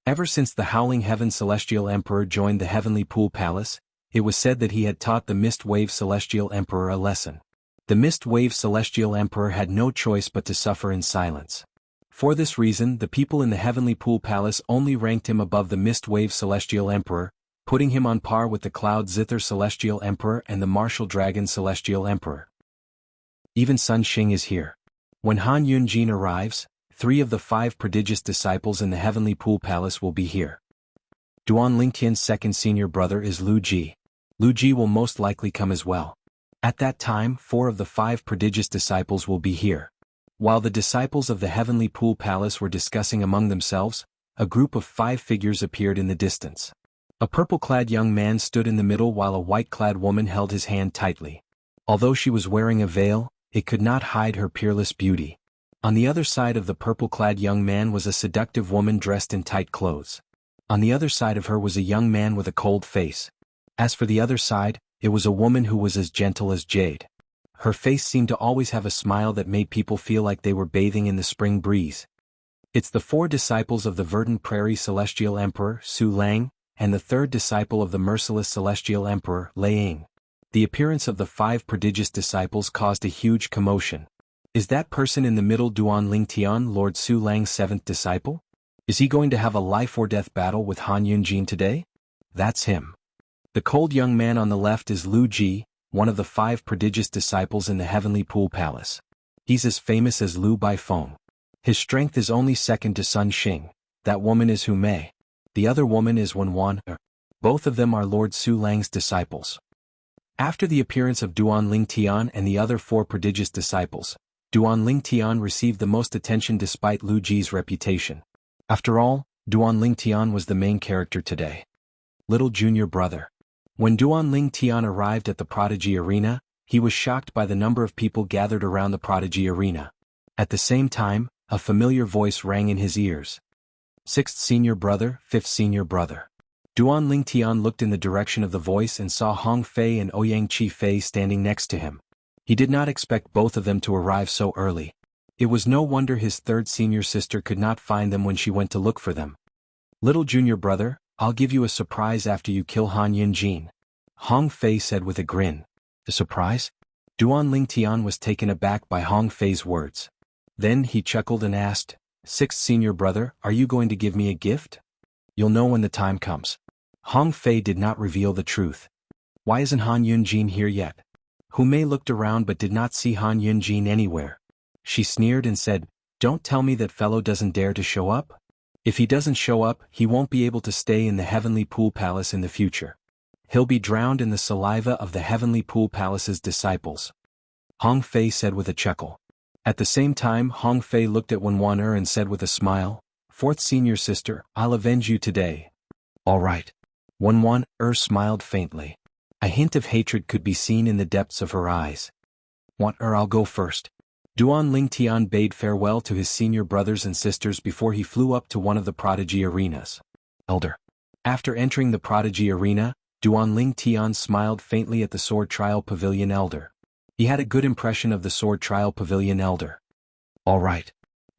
Ever since the Howling Heaven Celestial Emperor joined the Heavenly Pool Palace, it was said that he had taught the Mist Wave Celestial Emperor a lesson. The Mist Wave Celestial Emperor had no choice but to suffer in silence. For this reason, the people in the Heavenly Pool Palace only ranked him above the Mist Wave Celestial Emperor, putting him on par with the Cloud Zither Celestial Emperor and the Martial Dragon Celestial Emperor. Even Sun Xing is here. When Han Yunjin arrives, 3 of the 5 prodigious disciples in the Heavenly Pool Palace will be here. Duan Lingtian's second senior brother is Lu Ji. Lu Ji will most likely come as well. At that time, 4 of the 5 prodigious disciples will be here. While the disciples of the Heavenly Pool Palace were discussing among themselves, a group of 5 figures appeared in the distance. A purple-clad young man stood in the middle while a white-clad woman held his hand tightly. Although she was wearing a veil, it could not hide her peerless beauty. On the other side of the purple-clad young man was a seductive woman dressed in tight clothes. On the other side of her was a young man with a cold face. As for the other side, it was a woman who was as gentle as jade. Her face seemed to always have a smile that made people feel like they were bathing in the spring breeze. It's the 4 disciples of the Verdant Prairie Celestial Emperor, Su Lang, and the 3rd disciple of the Merciless Celestial Emperor, Lei Ying. The appearance of the 5 prodigious disciples caused a huge commotion. Is that person in the middle Duan Lingtian Lord Su Lang's 7th disciple? Is he going to have a life-or-death battle with Han Yunjin today? That's him. The cold young man on the left is Lu Ji, one of the 5 prodigious disciples in the Heavenly Pool Palace. He's as famous as Lu Baifeng. His strength is only second to Sun Xing. That woman is Hu Mei. The other woman is Wen Wan. Both of them are Lord Su Lang's disciples. After the appearance of Duan Lingtian and the other 4 prodigious disciples, Duan Lingtian received the most attention despite Lu Ji's reputation. After all, Duan Lingtian was the main character today. Little junior brother. When Duan Lingtian arrived at the Prodigy Arena, he was shocked by the number of people gathered around the Prodigy Arena. At the same time, a familiar voice rang in his ears. 6th senior brother, 5th senior brother. Duan Lingtian looked in the direction of the voice and saw Hong Fei and Ouyang Chi Fei standing next to him. He did not expect both of them to arrive so early. It was no wonder his 3rd senior sister could not find them when she went to look for them. Little junior brother, I'll give you a surprise after you kill Han Yunjin. Hong Fei said with a grin. A surprise? Duan Lingtian was taken aback by Hong Fei's words. Then he chuckled and asked, 6th senior brother, are you going to give me a gift? You'll know when the time comes. Hong Fei did not reveal the truth. Why isn't Han Yunjin here yet? Hu Mei looked around but did not see Han Yunjin anywhere. She sneered and said, don't tell me that fellow doesn't dare to show up? If he doesn't show up, he won't be able to stay in the Heavenly Pool Palace in the future. He'll be drowned in the saliva of the Heavenly Pool Palace's disciples. Hong Fei said with a chuckle. At the same time, Hong Fei looked at Wen Wan and said with a smile, 4th senior sister, I'll avenge you today. All right. Wen Wan smiled faintly. A hint of hatred could be seen in the depths of her eyes. I'll go first. Duan Lingtian bade farewell to his senior brothers and sisters before he flew up to one of the Prodigy Arenas. Elder. After entering the Prodigy Arena, Duan Lingtian smiled faintly at the Sword Trial Pavilion Elder. He had a good impression of the Sword Trial Pavilion Elder. All right.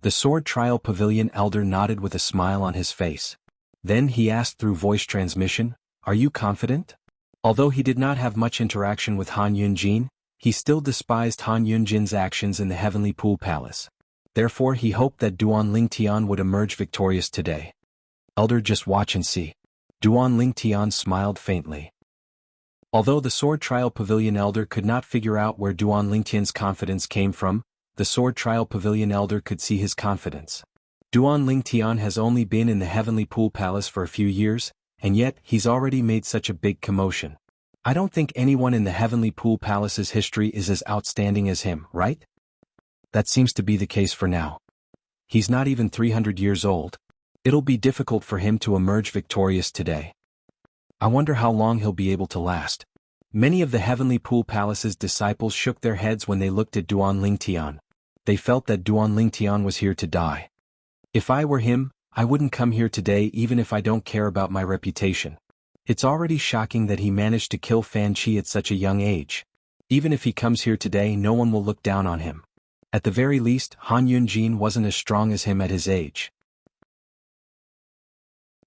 The Sword Trial Pavilion Elder nodded with a smile on his face. Then he asked through voice transmission, are you confident? Although he did not have much interaction with Han Yunjin, he still despised Han Yunjin's actions in the Heavenly Pool Palace. Therefore he hoped that Duan Lingtian would emerge victorious today. Elder, just watch and see. Duan Lingtian smiled faintly. Although the Sword Trial Pavilion Elder could not figure out where Duan Lingtian's confidence came from, the Sword Trial Pavilion Elder could see his confidence. Duan Lingtian has only been in the Heavenly Pool Palace for a few years, and yet he's already made such a big commotion. I don't think anyone in the Heavenly Pool Palace's history is as outstanding as him, right? That seems to be the case for now. He's not even 300 years old. It'll be difficult for him to emerge victorious today. I wonder how long he'll be able to last. Many of the Heavenly Pool Palace's disciples shook their heads when they looked at Duan Lingtian. They felt that Duan Lingtian was here to die. If I were him, I wouldn't come here today even if I don't care about my reputation. It's already shocking that he managed to kill Fan Chi at such a young age. Even if he comes here today, no one will look down on him. At the very least, Han Yunjin wasn't as strong as him at his age.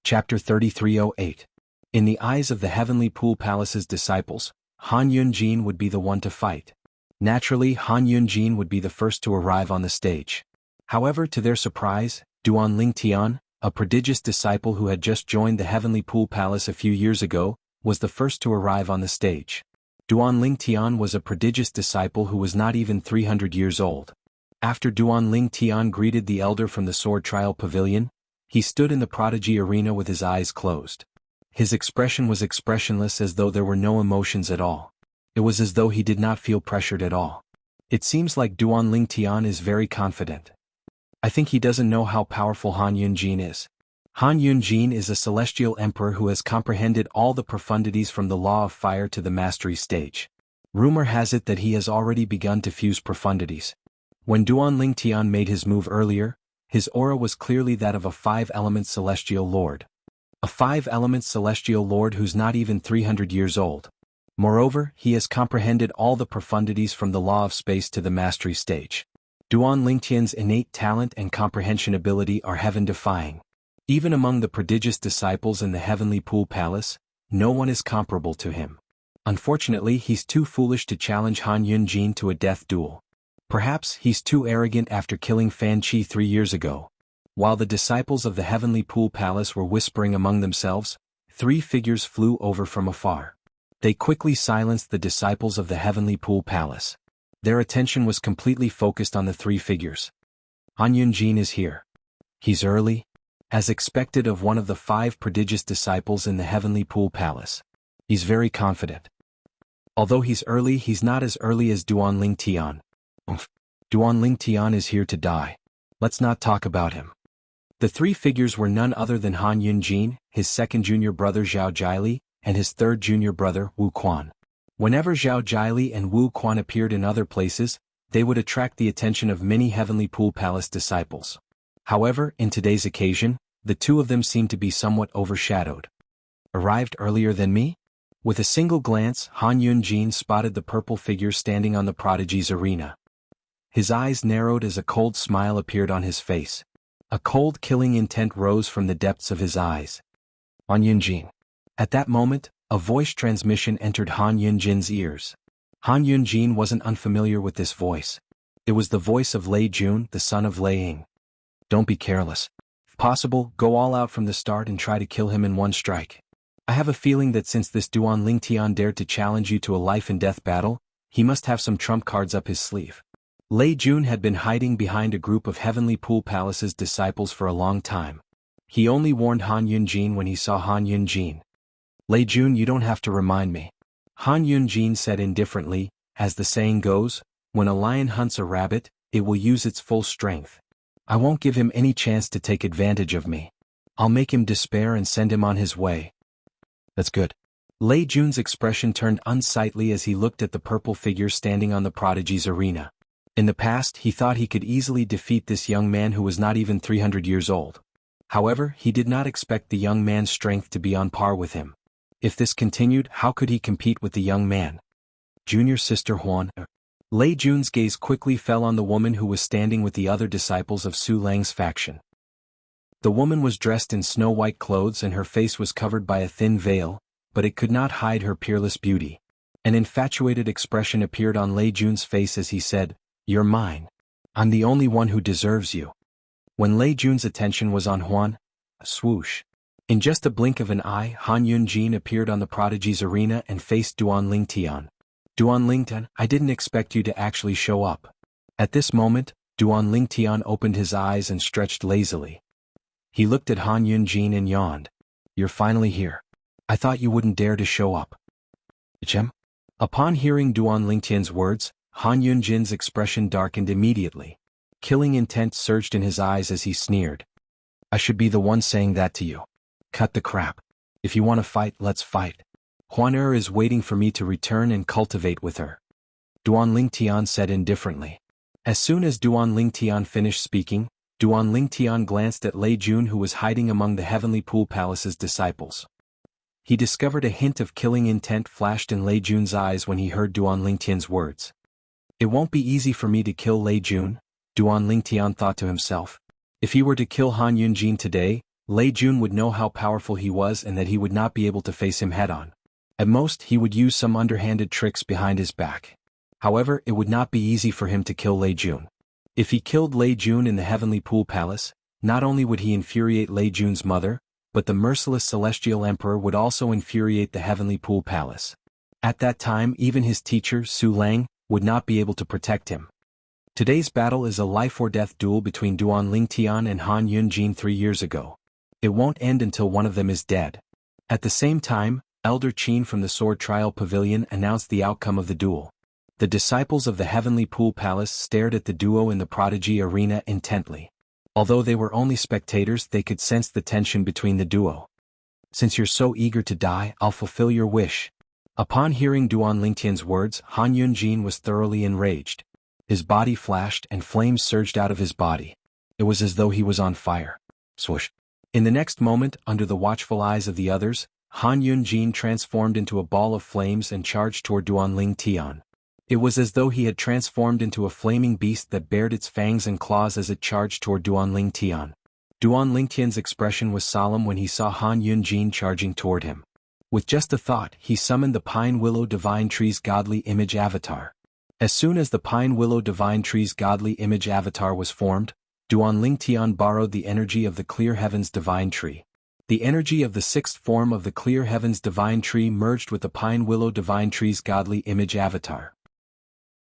Chapter 3308. In the eyes of the Heavenly Pool Palace's disciples, Han Yunjin would be the one to fight. Naturally, Han Yunjin would be the first to arrive on the stage. However, to their surprise, Duan Lingtian, a prodigious disciple who had just joined the Heavenly Pool Palace a few years ago, was the first to arrive on the stage. Duan Lingtian was a prodigious disciple who was not even 300 years old. After Duan Lingtian greeted the elder from the Sword Trial Pavilion, he stood in the prodigy arena with his eyes closed. His expression was expressionless, as though there were no emotions at all. It was as though he did not feel pressured at all. It seems like Duan Lingtian is very confident. I think he doesn't know how powerful Han Yunjin is. Han Yunjin is a celestial emperor who has comprehended all the profundities from the law of fire to the mastery stage. Rumor has it that he has already begun to fuse profundities. When Duan Lingtian made his move earlier, his aura was clearly that of a 5-element celestial lord. A 5-element celestial lord who's not even 300 years old. Moreover, he has comprehended all the profundities from the law of space to the mastery stage. Duan Lingtian's innate talent and comprehension ability are heaven-defying. Even among the prodigious disciples in the Heavenly Pool Palace, no one is comparable to him. Unfortunately, he's too foolish to challenge Han Yunjin to a death duel. Perhaps he's too arrogant after killing Fan Chi 3 years ago. While the disciples of the Heavenly Pool Palace were whispering among themselves, 3 figures flew over from afar. They quickly silenced the disciples of the Heavenly Pool Palace. Their attention was completely focused on the 3 figures. Han Yunjin is here. He's early, as expected of one of the 5 prodigious disciples in the Heavenly Pool Palace. He's very confident. Although he's early, he's not as early as Duan Lingtian. Duan Lingtian is here to die. Let's not talk about him. The 3 figures were none other than Han Yunjin, his second junior brother Zhao Jiali, and his third junior brother Wu Quan. Whenever Zhao Jiali and Wu Quan appeared in other places, they would attract the attention of many Heavenly Pool Palace disciples. However, in today's occasion, the 2 of them seemed to be somewhat overshadowed. Arrived earlier than me? With a single glance, Han Yunjin spotted the purple figure standing on the prodigy's arena. His eyes narrowed as a cold smile appeared on his face. A cold, killing intent rose from the depths of his eyes. Han Yunjin. At that moment, a voice transmission entered Han Yunjin's ears. Han Yunjin wasn't unfamiliar with this voice. It was the voice of Lei Jun, the son of Lei Ying. Don't be careless. If possible, go all out from the start and try to kill him in one strike. I have a feeling that since this Duan Lingtian dared to challenge you to a life-and-death battle, he must have some trump cards up his sleeve. Lei Jun had been hiding behind a group of Heavenly Pool Palace's disciples for a long time. He only warned Han Yunjin when he saw Han Yunjin. Lei Jun, you don't have to remind me. Han Yunjin said indifferently, as the saying goes, when a lion hunts a rabbit, it will use its full strength. I won't give him any chance to take advantage of me. I'll make him despair and send him on his way. That's good. Lei Jun's expression turned unsightly as he looked at the purple figure standing on the prodigy's arena. In the past, he thought he could easily defeat this young man who was not even 300 years old. However, he did not expect the young man's strength to be on par with him. If this continued, how could he compete with the young man? Junior sister Huan. Lei Jun's gaze quickly fell on the woman who was standing with the other disciples of Su Lang's faction. The woman was dressed in snow-white clothes and her face was covered by a thin veil, but it could not hide her peerless beauty. An infatuated expression appeared on Lei Jun's face as he said, "You're mine. I'm the only one who deserves you." When Lei Jun's attention was on Huan, swoosh. In just a blink of an eye, Han Yunjin appeared on the prodigy's arena and faced Duan Lingtian. Duan Lingtian, I didn't expect you to actually show up. At this moment, Duan Lingtian opened his eyes and stretched lazily. He looked at Han Yunjin and yawned. You're finally here. I thought you wouldn't dare to show up. Chem? Upon hearing Duan Lingtian's words, Han Yunjin's expression darkened immediately. Killing intent surged in his eyes as he sneered. I should be the one saying that to you. Cut the crap. If you want to fight, let's fight. Huan is waiting for me to return and cultivate with her. Duan Lingtian said indifferently. As soon as Duan Lingtian finished speaking, Duan Lingtian glanced at Lei Jun, who was hiding among the Heavenly Pool Palace's disciples. He discovered a hint of killing intent flashed in Lei Jun's eyes when he heard Duan Lingtian's words. It won't be easy for me to kill Lei Jun, Duan Lingtian thought to himself. If he were to kill Han Yunjin today, Lei Jun would know how powerful he was and that he would not be able to face him head-on. At most, he would use some underhanded tricks behind his back. However, it would not be easy for him to kill Lei Jun. If he killed Lei Jun in the Heavenly Pool Palace, not only would he infuriate Lei Jun's mother, but the merciless Celestial Emperor would also infuriate the Heavenly Pool Palace. At that time, even his teacher, Su Lang, would not be able to protect him. Today's battle is a life-or-death duel between Duan Lingtian and Han Yunjin 3 years ago. It won't end until one of them is dead. At the same time, Elder Qin from the Sword Trial Pavilion announced the outcome of the duel. The disciples of the Heavenly Pool Palace stared at the duo in the Prodigy Arena intently. Although they were only spectators, they could sense the tension between the duo. Since you're so eager to die, I'll fulfill your wish. Upon hearing Duan Lingtian's words, Han Yunjin was thoroughly enraged. His body flashed and flames surged out of his body. It was as though he was on fire. Swoosh. In the next moment, under the watchful eyes of the others, Han Yunjin transformed into a ball of flames and charged toward Duan Lingtian. It was as though he had transformed into a flaming beast that bared its fangs and claws as it charged toward Duan Lingtian. Duan Lingtian's expression was solemn when he saw Han Yunjin charging toward him. With just a thought, he summoned the Pine Willow Divine Tree's godly image avatar. As soon as the Pine Willow Divine Tree's godly image avatar was formed, Duan Lingtian borrowed the energy of the Clear Heavens Divine Tree. The energy of the sixth form of the Clear Heavens Divine Tree merged with the Pine Willow Divine Tree's godly image avatar.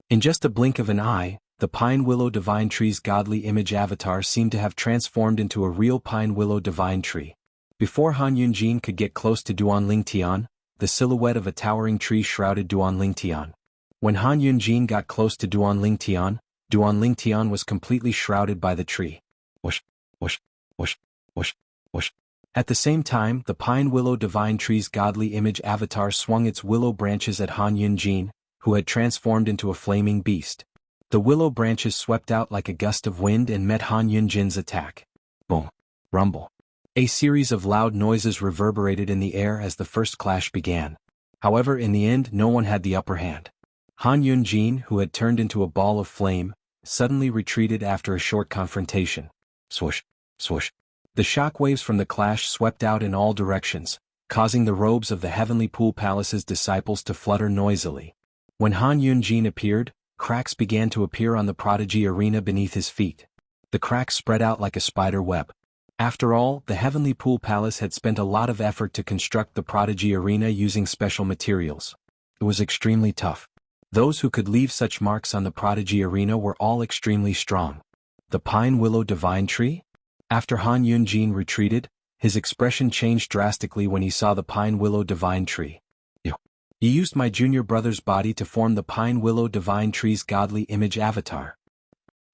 In just a blink of an eye, the Pine Willow Divine Tree's godly image avatar seemed to have transformed into a real Pine Willow Divine Tree. Before Han Yunjin could get close to Duan Lingtian, the silhouette of a towering tree shrouded Duan Lingtian. When Han Yunjin got close to Duan Lingtian was completely shrouded by the tree. Whoosh, whoosh, whoosh, whoosh, whoosh. At the same time, the Pine Willow Divine Tree's godly image avatar swung its willow branches at Han Yunjin, who had transformed into a flaming beast. The willow branches swept out like a gust of wind and met Han Yunjin's attack. Boom. Rumble. A series of loud noises reverberated in the air as the first clash began. However, in the end, no one had the upper hand. Han Yunjin, who had turned into a ball of flame, suddenly retreated after a short confrontation. Swoosh, swoosh. The shockwaves from the clash swept out in all directions, causing the robes of the Heavenly Pool Palace's disciples to flutter noisily. When Han Yunjin appeared, cracks began to appear on the Prodigy Arena beneath his feet. The cracks spread out like a spider web. After all, the Heavenly Pool Palace had spent a lot of effort to construct the Prodigy Arena using special materials. It was extremely tough. Those who could leave such marks on the Prodigy Arena were all extremely strong. The Pine Willow Divine Tree? After Han Yunjin retreated, his expression changed drastically when he saw the Pine Willow Divine Tree. You used my junior brother's body to form the Pine Willow Divine Tree's godly image avatar.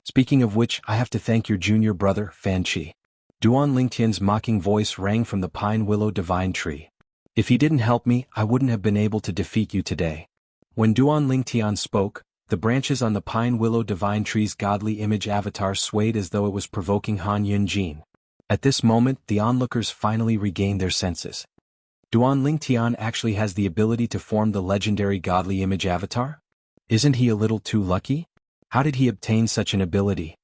Speaking of which, I have to thank your junior brother, Fan Chi. Duan Lingtian's mocking voice rang from the Pine Willow Divine Tree. If he didn't help me, I wouldn't have been able to defeat you today. When Duan Lingtian spoke, the branches on the Pine Willow Divine Tree's godly image avatar swayed as though it was provoking Han Yunjin. At this moment, the onlookers finally regained their senses. Duan Lingtian actually has the ability to form the legendary godly image avatar? Isn't he a little too lucky? How did he obtain such an ability?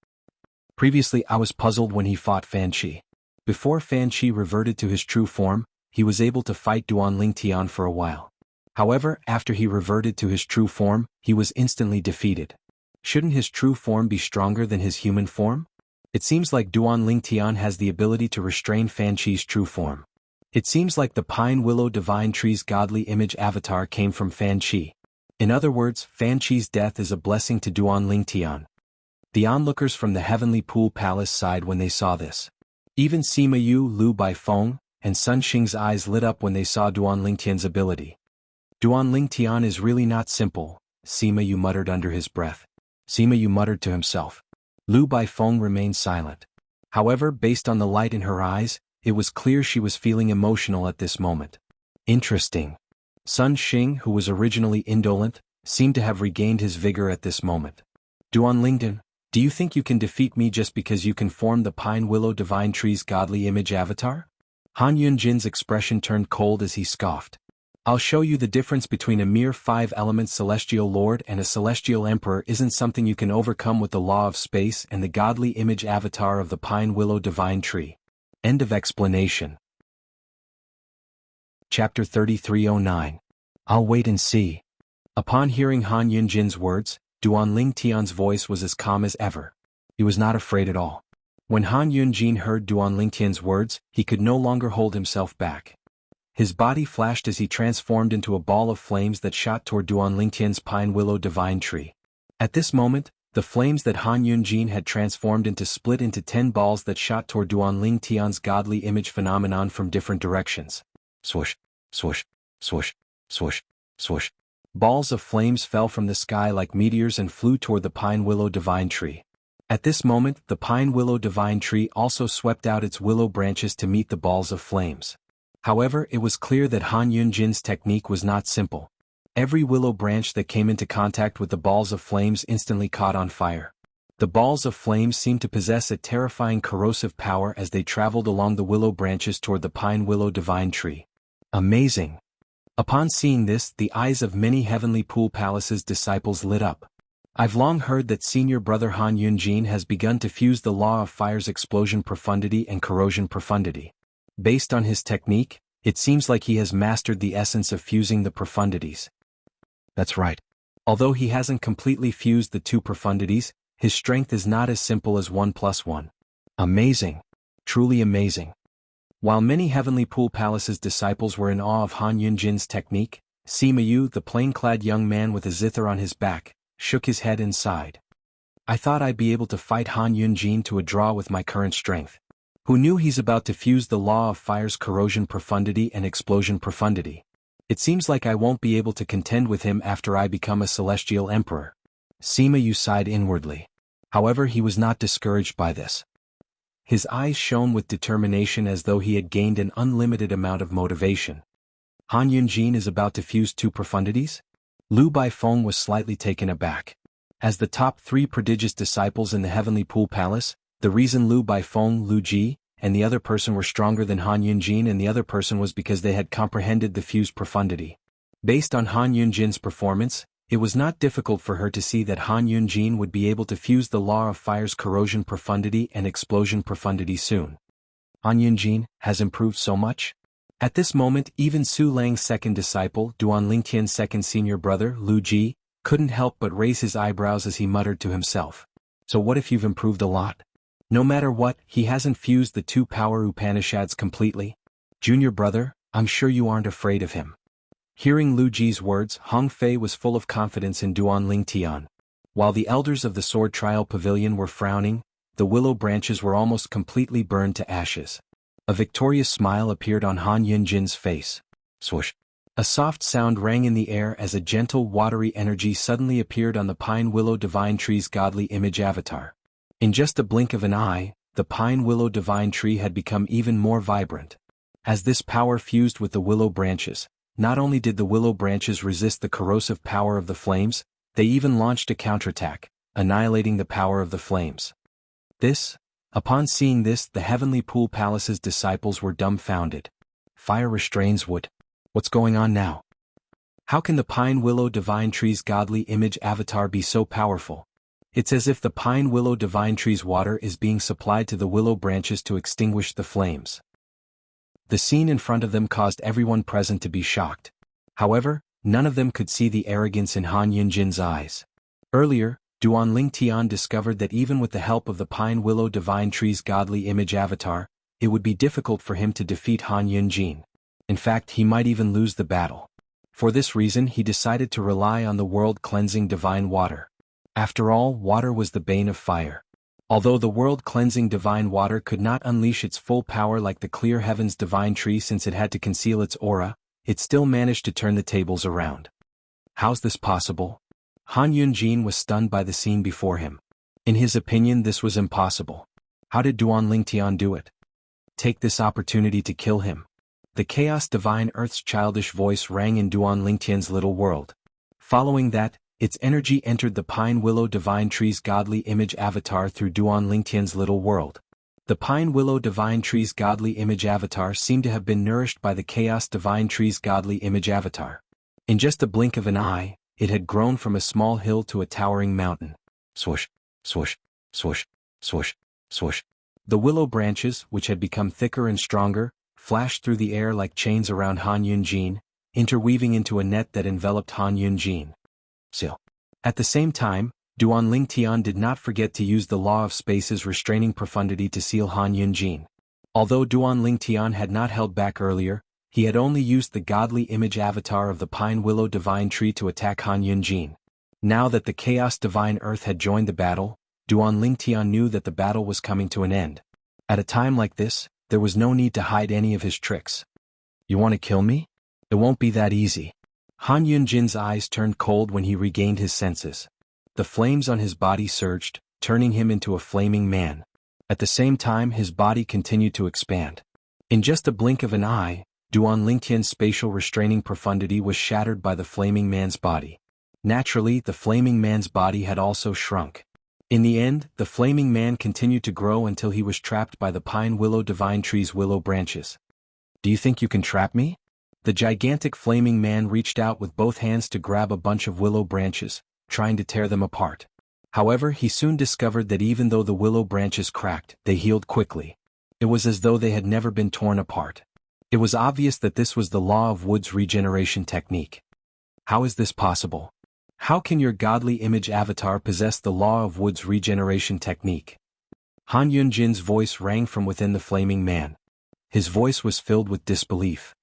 Previously, I was puzzled when he fought Fan Chi. Before Fan Chi reverted to his true form, he was able to fight Duan Lingtian for a while. However, after he reverted to his true form, he was instantly defeated. Shouldn't his true form be stronger than his human form? It seems like Duan Lingtian has the ability to restrain Fan Chi's true form. It seems like the Pine Willow Divine Tree's godly image avatar came from Fan Chi. In other words, Fan Chi's death is a blessing to Duan Lingtian. The onlookers from the Heavenly Pool Palace sighed when they saw this. Even Sima Yu, Lu Baifeng, and Sun Xing's eyes lit up when they saw Duan Lingtian's ability. Duan Lingtian is really not simple, Sima Yu muttered under his breath. Sima Yu muttered to himself. Lu Baifeng remained silent. However, based on the light in her eyes, it was clear she was feeling emotional at this moment. Interesting. Sun Xing, who was originally indolent, seemed to have regained his vigor at this moment. Duan Lingtian, Do you think you can defeat me just because you can form the Pine Willow Divine Tree's godly image avatar? Han Yunjin's expression turned cold as he scoffed. I'll show you the difference between a mere 5-element celestial lord and a celestial emperor isn't something you can overcome with the law of space and the godly image avatar of the Pine Willow Divine Tree. End of explanation. Chapter 3309. I'll wait and see. Upon hearing Han Yunjin's words, Duanling Tian's voice was as calm as ever. He was not afraid at all. When Han Yunjin heard Duanling Tian's words, he could no longer hold himself back. His body flashed as he transformed into a ball of flames that shot toward Duanling Tian's Pine Willow Divine Tree. At this moment, the flames that Han Yunjin had transformed into split into 10 balls that shot toward Duanling Tian's godly image phenomenon from different directions. Swoosh, swoosh, swoosh, swoosh, swoosh. Balls of flames fell from the sky like meteors and flew toward the Pine Willow Divine Tree. At this moment, the Pine Willow Divine Tree also swept out its willow branches to meet the balls of flames. However, it was clear that Han Yunjin's technique was not simple. Every willow branch that came into contact with the balls of flames instantly caught on fire. The balls of flames seemed to possess a terrifying corrosive power as they traveled along the willow branches toward the Pine Willow Divine Tree. Amazing! Upon seeing this, the eyes of many Heavenly Pool Palace's disciples lit up. I've long heard that senior brother Han Yunjin has begun to fuse the law of fire's explosion profundity and corrosion profundity. Based on his technique, it seems like he has mastered the essence of fusing the profundities. That's right. Although he hasn't completely fused the two profundities, his strength is not as simple as 1 + 1. Amazing. Truly amazing. While many Heavenly Pool Palace's disciples were in awe of Han Yunjin's technique, Sima Yu, the plain-clad young man with a zither on his back, shook his head and sighed. I thought I'd be able to fight Han Yunjin to a draw with my current strength. Who knew he's about to fuse the law of fire's corrosion profundity and explosion profundity? It seems like I won't be able to contend with him after I become a celestial emperor. Sima Yu sighed inwardly. However, he was not discouraged by this. His eyes shone with determination as though he had gained an unlimited amount of motivation. Han Yunjin is about to fuse two profundities? Lu Baifeng was slightly taken aback. As the top 3 prodigious disciples in the Heavenly Pool Palace, the reason Lu Baifeng, Lu Ji, and the other person were stronger than Han Yunjin and the other person was because they had comprehended the fused profundity. Based on Han Yunjin's performance, it was not difficult for her to see that Han Yunjin would be able to fuse the law of fire's corrosion profundity and explosion profundity soon. Han Yunjin has improved so much? At this moment, even Su Lang's second disciple, Duanling Tian's second senior brother, Lu Ji, couldn't help but raise his eyebrows as he muttered to himself. So what if you've improved a lot? No matter what, he hasn't fused the 2 power Upanishads completely. Junior brother, I'm sure you aren't afraid of him. Hearing Lu Ji's words, Hong Fei was full of confidence in Duanling Tian. While the elders of the Sword Trial Pavilion were frowning, the willow branches were almost completely burned to ashes. A victorious smile appeared on Han Yunjin's face. Swoosh. A soft sound rang in the air as a gentle watery energy suddenly appeared on the Pine Willow Divine Tree's godly image avatar. In just a blink of an eye, the Pine Willow Divine Tree had become even more vibrant. As this power fused with the willow branches, not only did the willow branches resist the corrosive power of the flames, they even launched a counterattack, annihilating the power of the flames. Upon seeing this, the Heavenly Pool Palace's disciples were dumbfounded. Fire restrains wood. What's going on now? How can the Pine Willow Divine Tree's godly image avatar be so powerful? It's as if the Pine Willow Divine Tree's water is being supplied to the willow branches to extinguish the flames. The scene in front of them caused everyone present to be shocked. However, none of them could see the arrogance in Han Yunjin's eyes. Earlier, Duanling Tian discovered that even with the help of the Pine Willow Divine Tree's godly image avatar, it would be difficult for him to defeat Han Yunjin. In fact, he might even lose the battle. For this reason, he decided to rely on the world-cleansing divine water. After all, water was the bane of fire. Although the world-cleansing divine water could not unleash its full power like the clear heaven's divine tree since it had to conceal its aura, it still managed to turn the tables around. How's this possible? Han Yunjin was stunned by the scene before him. In his opinion, this was impossible. How did Duanling Tian do it? Take this opportunity to kill him. The Chaos Divine Earth's childish voice rang in Duanling Tian's little world. Following that, its energy entered the pine willow divine tree's godly image avatar through Duan Lingtian's little world. The pine willow divine tree's godly image avatar seemed to have been nourished by the chaos divine tree's godly image avatar. In just a blink of an eye, it had grown from a small hill to a towering mountain. Swoosh, swoosh, swoosh, swoosh, swoosh. The willow branches, which had become thicker and stronger, flashed through the air like chains around Han Yunjin, interweaving into a net that enveloped Han Yunjin. Still. At the same time, Duan Lingtian did not forget to use the law of space's restraining profundity to seal Han Yunjin. Although Duan Lingtian had not held back earlier, he had only used the godly image avatar of the pine willow divine tree to attack Han Yunjin. Now that the chaos divine earth had joined the battle, Duan Lingtian knew that the battle was coming to an end. At a time like this, there was no need to hide any of his tricks. You want to kill me? It won't be that easy. Han Yunjin's eyes turned cold when he regained his senses. The flames on his body surged, turning him into a flaming man. At the same time, his body continued to expand. In just a blink of an eye, Duan Lingtian's spatial restraining profundity was shattered by the flaming man's body. Naturally, the flaming man's body had also shrunk. In the end, the flaming man continued to grow until he was trapped by the pine willow divine tree's willow branches. Do you think you can trap me? The gigantic flaming man reached out with both hands to grab a bunch of willow branches, trying to tear them apart. However, he soon discovered that even though the willow branches cracked, they healed quickly. It was as though they had never been torn apart. It was obvious that this was the law of wood's regeneration technique. How is this possible? How can your godly image avatar possess the law of wood's regeneration technique? Han Yunjin's voice rang from within the flaming man. His voice was filled with disbelief.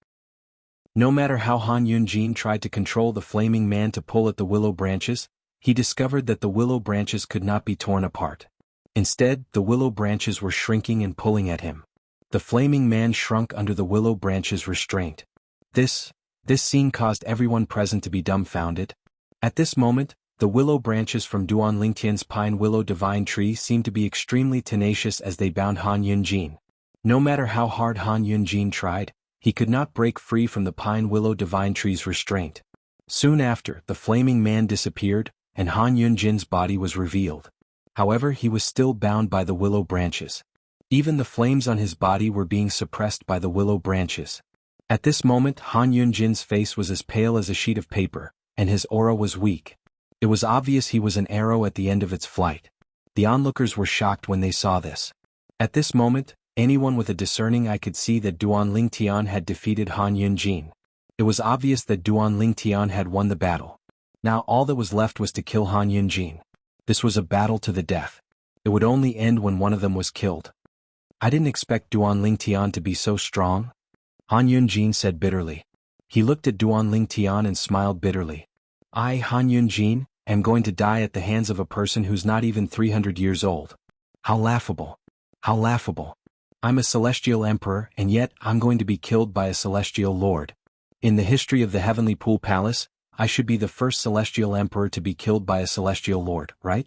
No matter how Han Yunjin tried to control the flaming man to pull at the willow branches, he discovered that the willow branches could not be torn apart. Instead, the willow branches were shrinking and pulling at him. The flaming man shrunk under the willow branches' restraint. This scene caused everyone present to be dumbfounded. At this moment, the willow branches from Duan Lingtian's pine willow divine tree seemed to be extremely tenacious as they bound Han Yunjin. No matter how hard Han Yunjin tried, he could not break free from the pine willow divine tree's restraint. Soon after, the flaming man disappeared, and Han Yunjin's body was revealed. However, he was still bound by the willow branches. Even the flames on his body were being suppressed by the willow branches. At this moment, Han Yunjin's face was as pale as a sheet of paper, and his aura was weak. It was obvious he was an arrow at the end of its flight. The onlookers were shocked when they saw this. At this moment, anyone with a discerning eye could see that Duan Lingtian had defeated Han Yunjin. It was obvious that Duan Lingtian had won the battle. Now all that was left was to kill Han Yunjin. This was a battle to the death. It would only end when one of them was killed. I didn't expect Duan Lingtian to be so strong, Han Yunjin said bitterly. He looked at Duan Lingtian and smiled bitterly. I, Han Yunjin, am going to die at the hands of a person who's not even 300 years old. How laughable. How laughable. I'm a celestial emperor, and yet I'm going to be killed by a celestial lord. In the history of the Heavenly Pool Palace, I should be the first celestial emperor to be killed by a celestial lord, right?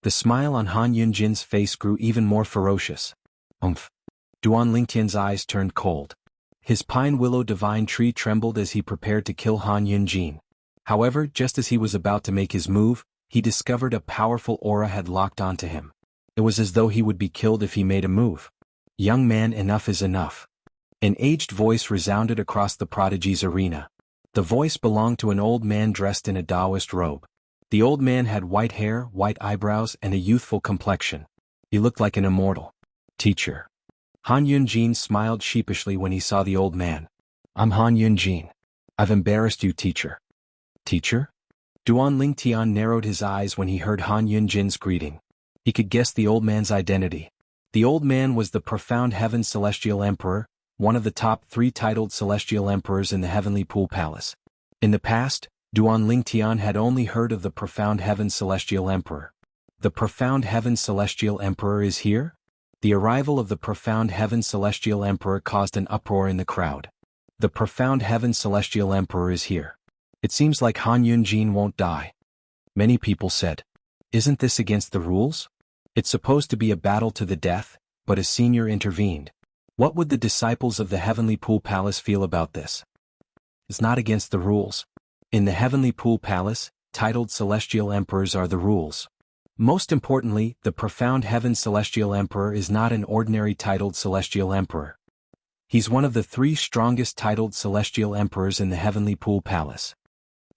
The smile on Han Yunjin's face grew even more ferocious. Duan Lingtian's eyes turned cold. His pine willow divine tree trembled as he prepared to kill Han Yunjin. However, just as he was about to make his move, he discovered a powerful aura had locked onto him. It was as though he would be killed if he made a move. Young man, enough is enough. An aged voice resounded across the prodigy's arena. The voice belonged to an old man dressed in a Taoist robe. The old man had white hair, white eyebrows, and a youthful complexion. He looked like an immortal. Teacher. Han Yunjin smiled sheepishly when he saw the old man. I'm Han Yunjin. I've embarrassed you, teacher. Teacher? Duan Lingtian narrowed his eyes when he heard Han Yunjin's greeting. He could guess the old man's identity. The old man was the Profound Heaven Celestial Emperor, one of the top 3 titled Celestial Emperors in the Heavenly Pool Palace. In the past, Duan Lingtian had only heard of the Profound Heaven Celestial Emperor. The Profound Heaven Celestial Emperor is here? The arrival of the Profound Heaven Celestial Emperor caused an uproar in the crowd. The Profound Heaven Celestial Emperor is here. It seems like Han Yunjin won't die. Many people said. Isn't this against the rules? It's supposed to be a battle to the death, but a senior intervened. What would the disciples of the Heavenly Pool Palace feel about this? It's not against the rules. In the Heavenly Pool Palace, titled celestial emperors are the rules. Most importantly, the profound heaven's celestial emperor is not an ordinary titled celestial emperor. He's one of the 3 strongest titled celestial emperors in the heavenly pool palace.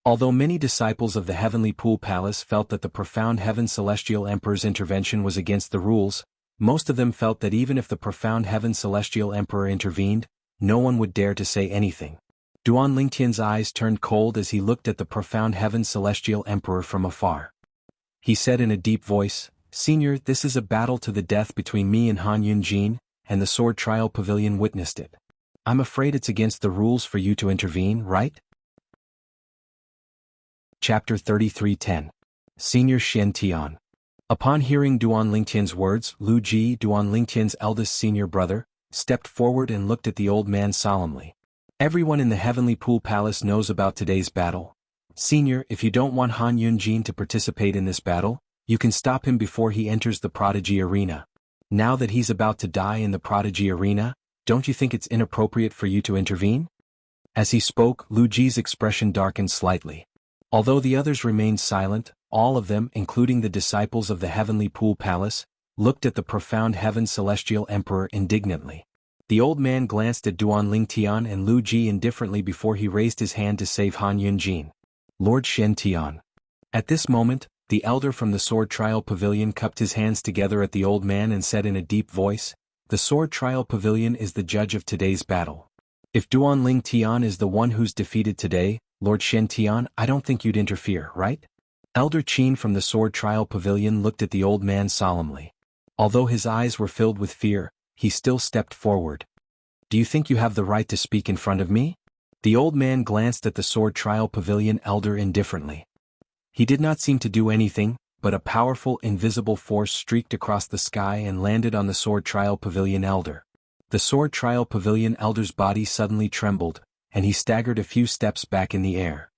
Although many disciples of the heavenly pool palace felt that the profound heaven celestial emperor's intervention was against the rules, most of them felt that even if the profound heaven celestial emperor intervened, no one would dare to say anything. Duan Lingtian's eyes turned cold as he looked at the profound heaven celestial emperor from afar. He said in a deep voice, "Senior, this is a battle to the death between me and Han Yunjin, and the sword trial pavilion witnessed it. I'm afraid it's against the rules for you to intervene, right?" Chapter 33:10. Senior Xian Tian. Upon hearing Duan Lingtian's words, Lu Ji, Duan Lingtian's eldest senior brother, stepped forward and looked at the old man solemnly. "Everyone in the heavenly pool palace knows about today's battle. Senior, if you don't want Han Yunjin to participate in this battle, you can stop him before he enters the prodigy arena. Now that he's about to die in the prodigy arena, don't you think it's inappropriate for you to intervene?" As he spoke, Lu Ji's expression darkened slightly. Although the others remained silent, all of them, including the disciples of the heavenly pool palace, looked at the profound heaven celestial emperor indignantly. The old man glanced at Duan Lingtian and Lu Ji indifferently before he raised his hand to save Han Yunjin. "Lord Xian Tian." At this moment, the elder from the sword trial pavilion cupped his hands together at the old man and said in a deep voice, "The sword trial pavilion is the judge of today's battle. If Duan Lingtian is the one who's defeated today, Lord Xian Tian, I don't think you'd interfere, right?" Elder Qin from the sword trial pavilion looked at the old man solemnly. Although his eyes were filled with fear, he still stepped forward. "Do you think you have the right to speak in front of me?" The old man glanced at the sword trial pavilion elder indifferently. He did not seem to do anything, but a powerful invisible force streaked across the sky and landed on the sword trial pavilion elder. The sword trial pavilion elder's body suddenly trembled, and he staggered a few steps back in the air.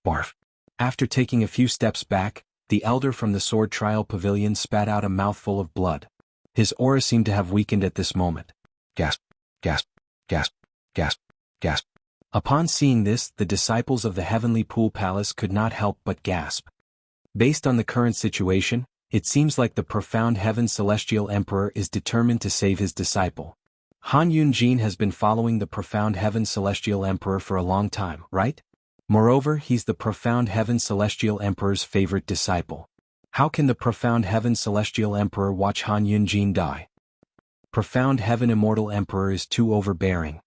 Barf! After taking a few steps back, the elder from the sword trial pavilion spat out a mouthful of blood. His aura seemed to have weakened at this moment. Gasp! Gasp! Gasp! Gasp! Gasp! Upon seeing this, the disciples of the heavenly pool palace could not help but gasp. Based on the current situation, it seems like the profound heaven celestial emperor is determined to save his disciple. Han Yunjin has been following the profound heaven celestial emperor for a long time, right? Moreover, he's the profound heaven celestial emperor's favorite disciple. How can the profound heaven celestial emperor watch Han Yunjin die? Profound heaven immortal emperor is too overbearing.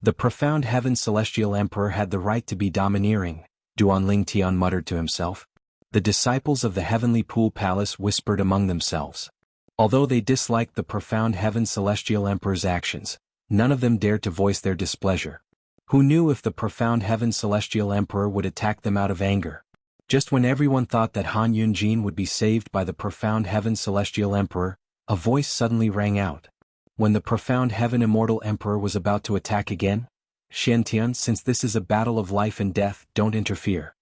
The profound heaven celestial emperor had the right to be domineering, Duan Lingtian muttered to himself. The disciples of the heavenly pool palace whispered among themselves. Although they disliked the profound heaven celestial emperor's actions, none of them dared to voice their displeasure. Who knew if the profound heaven celestial emperor would attack them out of anger? Just when everyone thought that Han Yunjin would be saved by the profound heaven celestial emperor, a voice suddenly rang out. When the profound heaven immortal emperor was about to attack again, "Xian Tian, since this is a battle of life and death, don't interfere."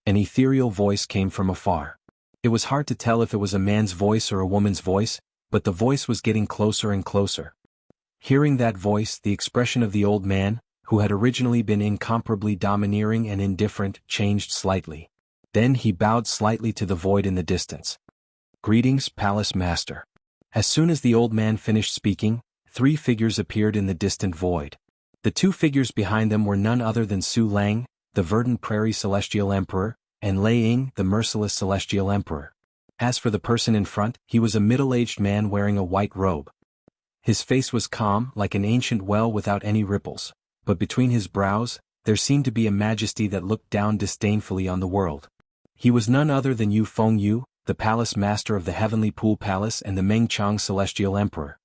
An ethereal voice came from afar. It was hard to tell if it was a man's voice or a woman's voice, but the voice was getting closer and closer. Hearing that voice, the expression of the old man, who had originally been incomparably domineering and indifferent, changed slightly. Then he bowed slightly to the void in the distance. "Greetings, Palace Master." As soon as the old man finished speaking, 3 figures appeared in the distant void. The 2 figures behind them were none other than Su Lang, the verdant prairie celestial emperor, and Lei Ying, the merciless celestial emperor. As for the person in front, he was a middle-aged man wearing a white robe. His face was calm, like an ancient well without any ripples, but between his brows, there seemed to be a majesty that looked down disdainfully on the world. He was none other than Yu Fengyu, the palace master of the heavenly pool palace and the Mengchang celestial emperor.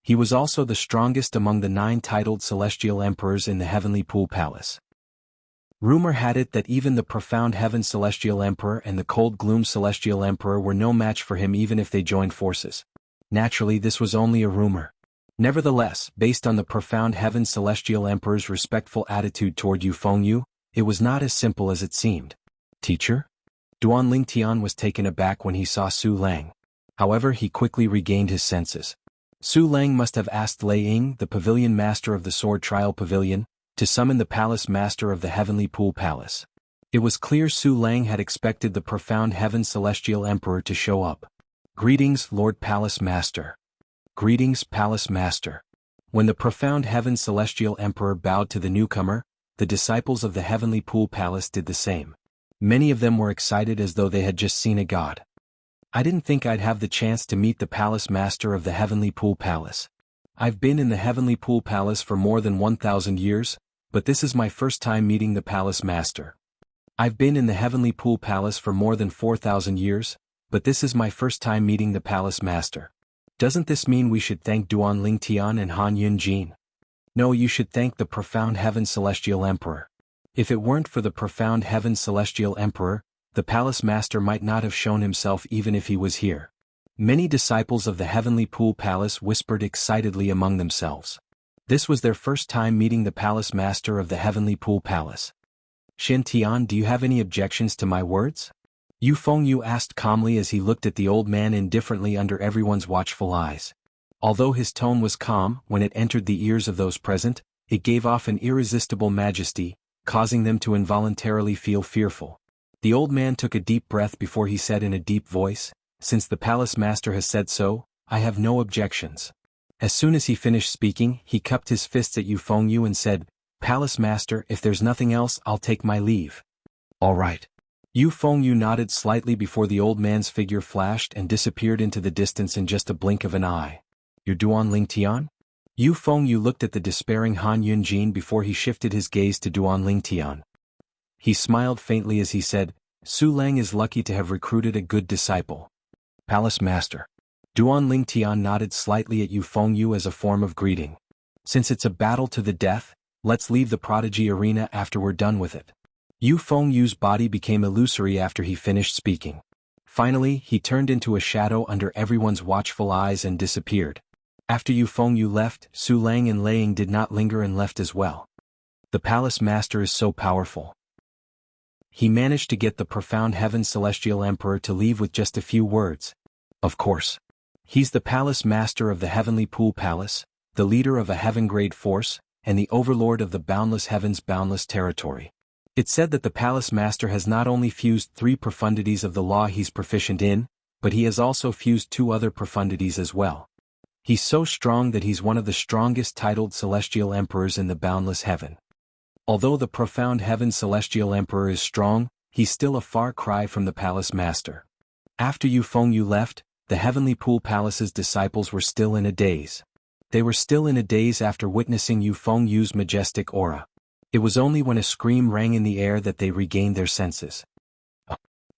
He was also the strongest among the 9 titled celestial emperors in the heavenly pool palace. Rumor had it that even the profound heaven celestial emperor and the cold gloom celestial emperor were no match for him even if they joined forces. Naturally, this was only a rumor. Nevertheless, based on the profound heaven celestial emperor's respectful attitude toward Yu Fengyu, it was not as simple as it seemed. "Teacher?" Duan Lingtian was taken aback when he saw Su Lang. However, he quickly regained his senses. Su Lang must have asked Lei Ying, the pavilion master of the sword trial pavilion, to summon the palace master of the heavenly pool palace. It was clear Su Lang had expected the profound Heaven Celestial Emperor to show up. "Greetings, Lord Palace Master." "Greetings, Palace Master." When the profound Heaven Celestial Emperor bowed to the newcomer, the disciples of the Heavenly Pool Palace did the same. Many of them were excited as though they had just seen a god. "I didn't think I'd have the chance to meet the Palace Master of the Heavenly Pool Palace. I've been in the Heavenly Pool Palace for more than 1,000 years, but this is my first time meeting the Palace Master. I've been in the Heavenly Pool Palace for more than 4,000 years, but this is my first time meeting the Palace Master. Doesn't this mean we should thank Duan Lingtian and Han Yunjin? No, you should thank the profound Heaven Celestial Emperor. If it weren't for the profound Heaven Celestial Emperor, the Palace Master might not have shown himself even if he was here." Many disciples of the Heavenly Pool Palace whispered excitedly among themselves. This was their first time meeting the Palace Master of the Heavenly Pool Palace. "Shen Tian, do you have any objections to my words?" Yu Fengyu asked calmly as he looked at the old man indifferently under everyone's watchful eyes. Although his tone was calm, when it entered the ears of those present, it gave off an irresistible majesty, causing them to involuntarily feel fearful. The old man took a deep breath before he said in a deep voice, "Since the Palace Master has said so, I have no objections." As soon as he finished speaking, he cupped his fists at Yu Fengyu and said, "Palace Master, if there's nothing else, I'll take my leave." "All right." Yu Fengyu nodded slightly before the old man's figure flashed and disappeared into the distance in just a blink of an eye. "You're Duan Lingtian?" Yu Fengyu looked at the despairing Han Yunjin before he shifted his gaze to Duan Lingtian. He smiled faintly as he said, "Su Lang is lucky to have recruited a good disciple." "Palace Master." Duan Lingtian nodded slightly at Yu Fengyu as a form of greeting. "Since it's a battle to the death, let's leave the prodigy arena after we're done with it." Yu Fengyu's body became illusory after he finished speaking. Finally, he turned into a shadow under everyone's watchful eyes and disappeared. After Yu Fengyu left, Su Lang and Laying did not linger and left as well. The Palace Master is so powerful. He managed to get the profound Heaven Celestial Emperor to leave with just a few words. Of course. He's the Palace Master of the Heavenly Pool Palace, the leader of a heaven-grade force, and the overlord of the boundless heaven's boundless territory. It's said that the Palace Master has not only fused 3 profundities of the law he's proficient in, but he has also fused 2 other profundities as well. He's so strong that he's one of the strongest titled celestial emperors in the boundless heaven. Although the profound Heaven Celestial Emperor is strong, he's still a far cry from the Palace Master. After Yu Fengyu left, the Heavenly Pool Palace's disciples were still in a daze. They were still in a daze after witnessing Yu Fengyu's majestic aura. It was only when a scream rang in the air that they regained their senses.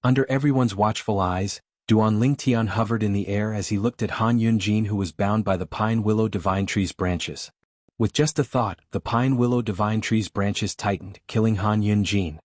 Under everyone's watchful eyes, Duan Lingtian hovered in the air as he looked at Han Yunjin, who was bound by the pine willow divine tree's branches. With just a thought, the pine willow divine tree's branches tightened, killing Han Yunjin.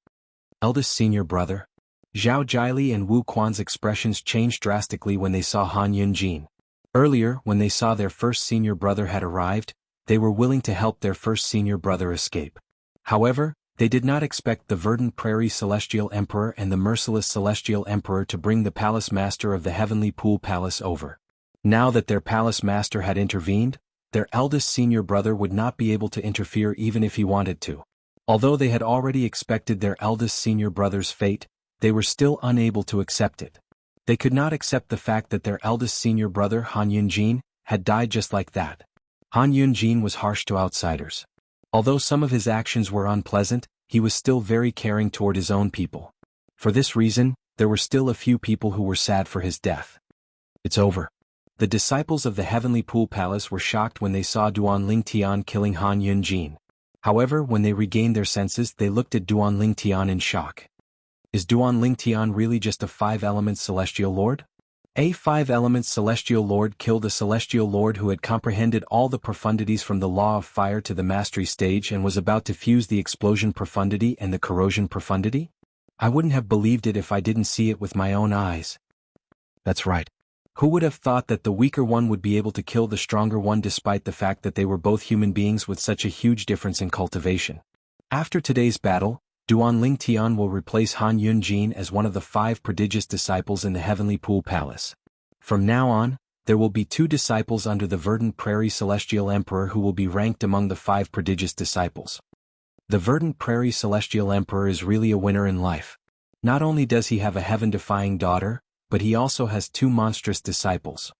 Eldest senior brother? Zhao Jiali and Wu Quan's expressions changed drastically when they saw Han Yunjin. Earlier, when they saw their first senior brother had arrived, they were willing to help their first senior brother escape. However, they did not expect the verdant prairie celestial emperor and the merciless celestial emperor to bring the Palace Master of the Heavenly Pool Palace over. Now that their Palace Master had intervened, their eldest senior brother would not be able to interfere even if he wanted to. Although they had already expected their eldest senior brother's fate, they were still unable to accept it. They could not accept the fact that their eldest senior brother Han Yunjin had died just like that. Han Yunjin was harsh to outsiders. Although some of his actions were unpleasant, he was still very caring toward his own people. For this reason, there were still a few people who were sad for his death. It's over. The disciples of the Heavenly Pool Palace were shocked when they saw Duan Lingtian killing Han Yunjin. However, when they regained their senses, they looked at Duan Lingtian in shock. Is Duan Lingtian really just a 5-element celestial lord? A 5-element celestial lord killed a celestial lord who had comprehended all the profundities from the law of fire to the mastery stage and was about to fuse the explosion profundity and the corrosion profundity? I wouldn't have believed it if I didn't see it with my own eyes. That's right. Who would have thought that the weaker one would be able to kill the stronger one despite the fact that they were both human beings with such a huge difference in cultivation? After today's battle, Duan Lingtian will replace Han Yunjin as one of the 5 prodigious disciples in the Heavenly Pool Palace. From now on, there will be 2 disciples under the verdant prairie celestial emperor who will be ranked among the 5 prodigious disciples. The verdant prairie celestial emperor is really a winner in life. Not only does he have a heaven-defying daughter, but he also has two monstrous disciples.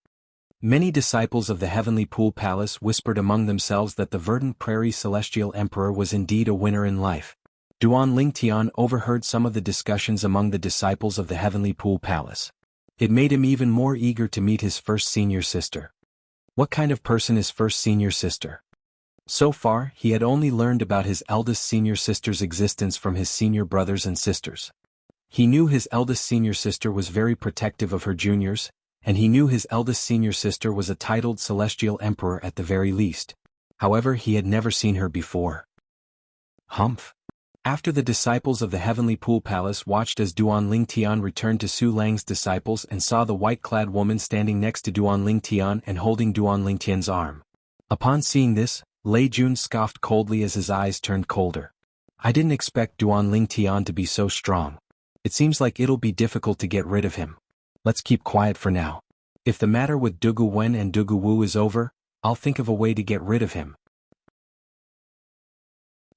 Many disciples of the heavenly pool palace whispered among themselves that the verdant prairie celestial emperor was indeed a winner in life. Duan Lingtian overheard some of the discussions among the disciples of the heavenly pool palace. It made him even more eager to meet his first senior sister. What kind of person is first senior sister? So far, he had only learned about his eldest senior sister's existence from his senior brothers and sisters. He knew his eldest senior sister was very protective of her juniors, and he knew his eldest senior sister was a titled celestial emperor at the very least. However, he had never seen her before. Humph. After the disciples of the heavenly pool palace watched as Duan Lingtian returned to Su Lang's disciples and saw the white-clad woman standing next to Duan Lingtian and holding Duan Lingtian's arm. Upon seeing this, Lei Jun scoffed coldly as his eyes turned colder. I didn't expect Duan Lingtian to be so strong. It seems like it'll be difficult to get rid of him. Let's keep quiet for now. If the matter with Dugu Wen and Dugu Wu is over, I'll think of a way to get rid of him.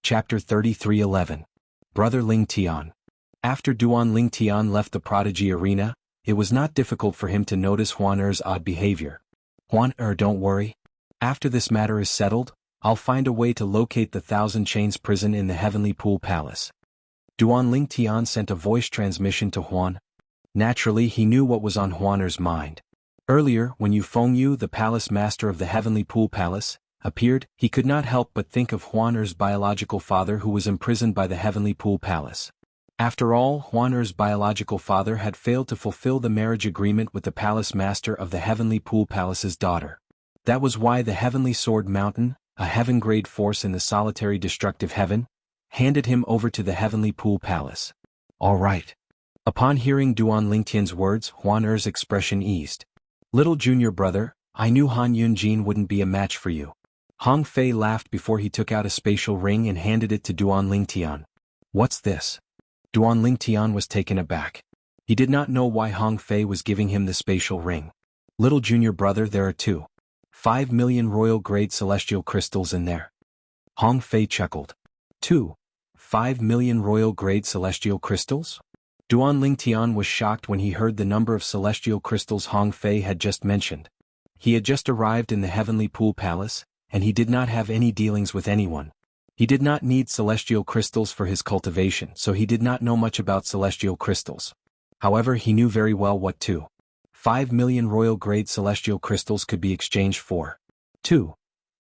Chapter 33:11. Brother Lingtian. After Duan Lingtian left the prodigy arena, it was not difficult for him to notice Huan Er's odd behavior. Huan Er, don't worry. After this matter is settled, I'll find a way to locate the Thousand Chains prison in the Heavenly Pool Palace. Duan Lingtian sent a voice transmission to Huan. Naturally, he knew what was on Huan Er's mind. Earlier, when Yu Fengyu, the palace master of the Heavenly Pool Palace, appeared, he could not help but think of Huan Er's biological father who was imprisoned by the Heavenly Pool Palace. After all, Huan Er's biological father had failed to fulfill the marriage agreement with the palace master of the Heavenly Pool Palace's daughter. That was why the Heavenly Sword Mountain, a heaven-grade force in the solitary destructive heaven, handed him over to the Heavenly Pool Palace. All right. Upon hearing Duan Lingtian's words, Huan Er's expression eased. Little junior brother, I knew Han Yunjin wouldn't be a match for you. Hong Fei laughed before he took out a spatial ring and handed it to Duan Lingtian. What's this? Duan Lingtian was taken aback. He did not know why Hong Fei was giving him the spatial ring. Little junior brother, there are 5 million royal-grade celestial crystals in there. Hong Fei chuckled. 5 million royal-grade celestial crystals? Duan Lingtian was shocked when he heard the number of celestial crystals Hong Fei had just mentioned. He had just arrived in the Heavenly Pool Palace, and he did not have any dealings with anyone. He did not need celestial crystals for his cultivation, so he did not know much about celestial crystals. However, he knew very well what 5 million royal-grade celestial crystals could be exchanged for.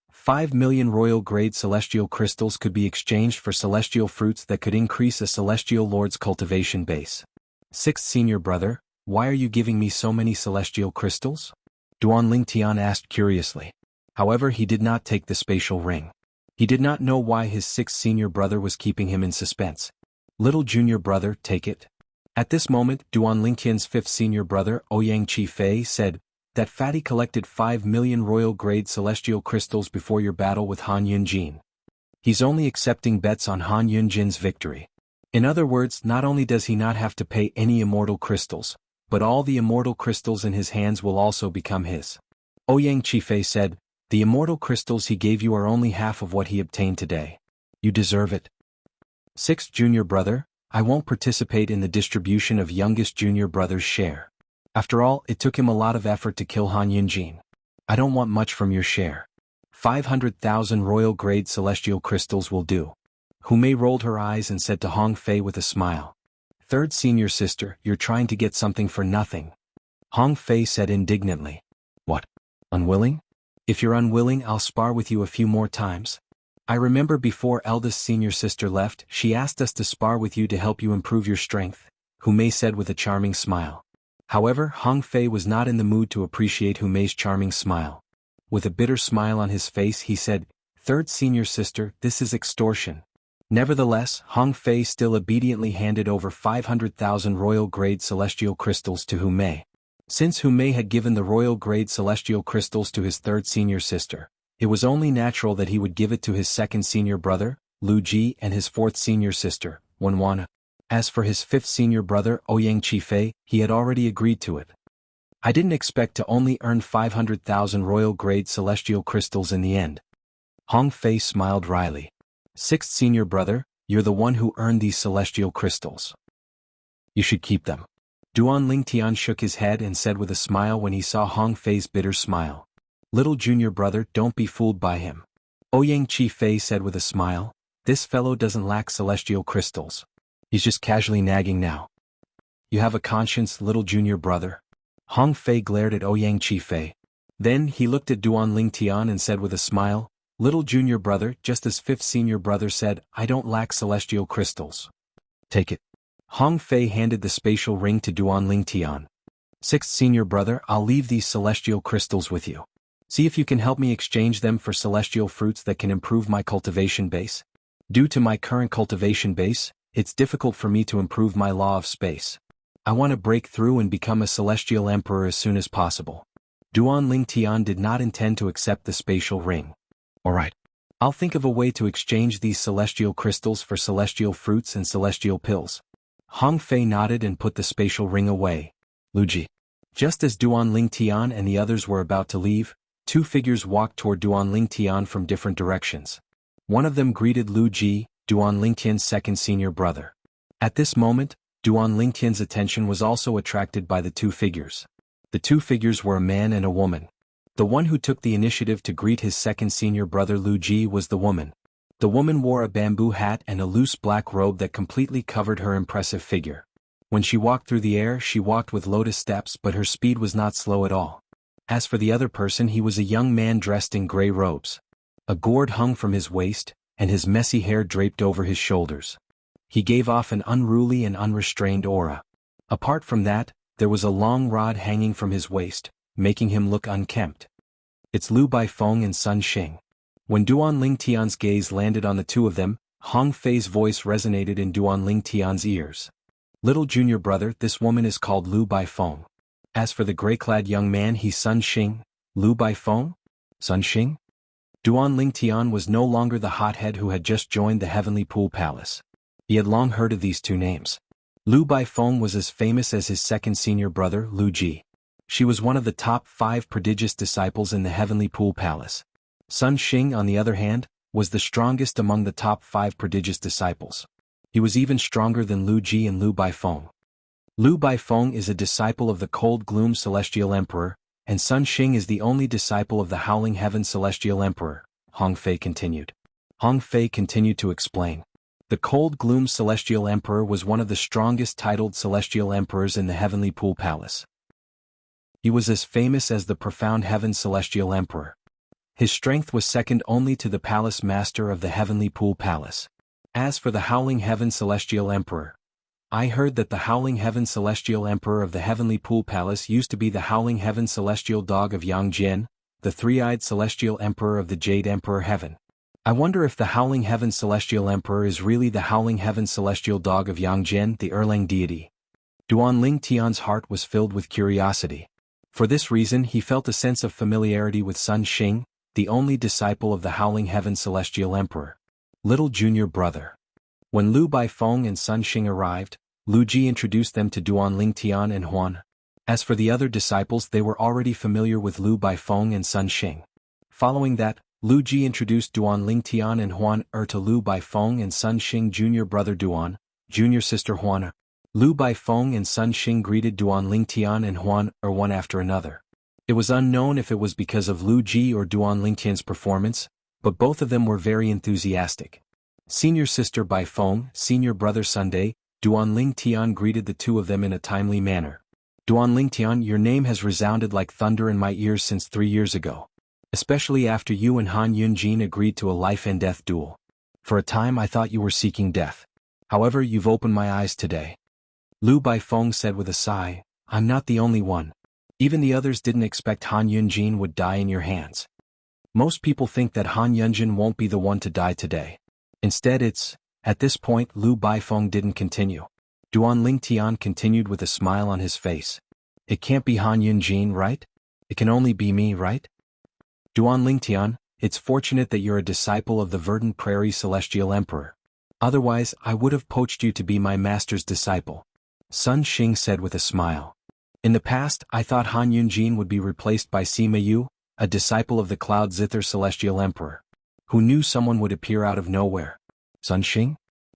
5 million royal-grade celestial crystals could be exchanged for celestial fruits that could increase a celestial lord's cultivation base. Sixth senior brother, why are you giving me so many celestial crystals? Duan Lingtian asked curiously. However, he did not take the spatial ring. He did not know why his sixth senior brother was keeping him in suspense. Little junior brother, take it. At this moment, Duan Lingtian's fifth senior brother, Ouyang Qifei, said, that fatty collected 5 million royal-grade celestial crystals before your battle with Han Yunjin. He's only accepting bets on Han Yunjin's victory. In other words, not only does he not have to pay any immortal crystals, but all the immortal crystals in his hands will also become his. Ouyang Qifei said, the immortal crystals he gave you are only half of what he obtained today. You deserve it. Sixth junior brother, I won't participate in the distribution of youngest junior brother's share. After all, it took him a lot of effort to kill Han Yunjin. I don't want much from your share. 500,000 royal-grade celestial crystals will do. Humei rolled her eyes and said to Hong Fei with a smile. Third senior sister, you're trying to get something for nothing. Hong Fei said indignantly. What? Unwilling? If you're unwilling, I'll spar with you a few more times. I remember before eldest senior sister left, she asked us to spar with you to help you improve your strength, Humei said with a charming smile. However, Hong Fei was not in the mood to appreciate Humei's charming smile. With a bitter smile on his face, he said, Third senior sister, this is extortion. Nevertheless, Hong Fei still obediently handed over 500,000 royal-grade celestial crystals to Humei. Since Humei had given the royal-grade celestial crystals to his third senior sister, it was only natural that he would give it to his second senior brother, Lu Ji, and his fourth senior sister, Wenwana. As for his fifth senior brother, Ouyang Qifei, he had already agreed to it. I didn't expect to only earn 500,000 royal-grade celestial crystals in the end. Hong Fei smiled wryly. Sixth senior brother, you're the one who earned these celestial crystals. You should keep them. Duan Lingtian shook his head and said with a smile when he saw Hong Fei's bitter smile. Little junior brother, don't be fooled by him. Ouyang Chi Fei said with a smile, this fellow doesn't lack celestial crystals. He's just casually nagging now. You have a conscience, little junior brother. Hong Fei glared at Ouyang Chi Fei. Then he looked at Duan Lingtian and said with a smile, little junior brother, just as fifth senior brother said, I don't lack celestial crystals. Take it. Hong Fei handed the spatial ring to Duan Lingtian. Sixth senior brother, I'll leave these celestial crystals with you. See if you can help me exchange them for celestial fruits that can improve my cultivation base. Due to my current cultivation base, it's difficult for me to improve my law of space. I want to break through and become a celestial emperor as soon as possible. Duan Lingtian did not intend to accept the spatial ring. Alright. I'll think of a way to exchange these celestial crystals for celestial fruits and celestial pills. Hong Fei nodded and put the spatial ring away. Luji. Just as Duan Lingtian and the others were about to leave, two figures walked toward Duan Lingtian from different directions. One of them greeted Lu Ji, Duan Lingtian's second senior brother. At this moment, Duan Lingtian's attention was also attracted by the two figures. The two figures were a man and a woman. The one who took the initiative to greet his second senior brother Lu Ji was the woman. The woman wore a bamboo hat and a loose black robe that completely covered her impressive figure. When she walked through the air, she walked with lotus steps, but her speed was not slow at all. As for the other person, he was a young man dressed in gray robes. A gourd hung from his waist, and his messy hair draped over his shoulders. He gave off an unruly and unrestrained aura. Apart from that, there was a long rod hanging from his waist, making him look unkempt. It's Lu Baifeng and Sun Xing. When Duan Lingtian's gaze landed on the two of them, Hong Fei's voice resonated in Duan Lingtian's ears. Little junior brother, this woman is called Lu Baifeng. As for the gray-clad young man, he's Sun Xing. Lu Baifeng? Sun Xing? Duan Lingtian was no longer the hothead who had just joined the Heavenly Pool Palace. He had long heard of these two names. Lu Baifeng was as famous as his second senior brother, Lu Ji. She was one of the top 5 prodigious disciples in the Heavenly Pool Palace. Sun Xing, on the other hand, was the strongest among the top 5 prodigious disciples. He was even stronger than Lu Ji and Lu Baifeng. Lu Baifeng is a disciple of the Cold Gloom Celestial Emperor, and Sun Xing is the only disciple of the Howling Heaven Celestial Emperor, Hong Fei continued. Hong Fei continued to explain. The Cold Gloom Celestial Emperor was one of the strongest titled celestial emperors in the Heavenly Pool Palace. He was as famous as the Profound Heaven Celestial Emperor. His strength was second only to the Palace Master of the Heavenly Pool Palace. As for the Howling Heaven Celestial Emperor, I heard that the Howling Heaven Celestial Emperor of the Heavenly Pool Palace used to be the Howling Heaven Celestial Dog of Yangjian, the three-eyed Celestial Emperor of the Jade Emperor Heaven. I wonder if the Howling Heaven Celestial Emperor is really the Howling Heaven Celestial Dog of Yangjian, the Erlang deity. Duan Lingtian's heart was filled with curiosity. For this reason he felt a sense of familiarity with Sun Xing, the only disciple of the Howling Heaven Celestial Emperor. Little junior brother. When Lu Baifeng and Sun Xing arrived, Lu Ji introduced them to Duan Lingtian and Huan. As for the other disciples, they were already familiar with Lu Baifeng and Sun Xing. Following that, Lu Ji introduced Duan Lingtian and Huan to Lu Baifeng and Sun Xing, junior brother Duan, junior sister Huan. Lu Baifeng and Sun Xing greeted Duan Lingtian and Huan one after another. It was unknown if it was because of Lu Ji or Duan Lingtian's performance, but both of them were very enthusiastic. Senior sister Baifeng, senior brother Sunday, Duan Lingtian greeted the two of them in a timely manner. Duan Lingtian, your name has resounded like thunder in my ears since 3 years ago. Especially after you and Han Yunjin agreed to a life-and-death duel. For a time I thought you were seeking death. However, you've opened my eyes today. Lu Baifeng said with a sigh, I'm not the only one. Even the others didn't expect Han Yunjin would die in your hands. Most people think that Han Yunjin won't be the one to die today. Instead it's, at this point Lu Baifeng didn't continue. Duan Lingtian continued with a smile on his face. It can't be Han Yunjin, right? It can only be me, right? Duan Lingtian, it's fortunate that you're a disciple of the Verdant Prairie Celestial Emperor. Otherwise, I would have poached you to be my master's disciple. Sun Xing said with a smile. In the past, I thought Han Yunjin would be replaced by Sima Yu, a disciple of the Cloud Zither Celestial Emperor. Who knew someone would appear out of nowhere? Sun Xing?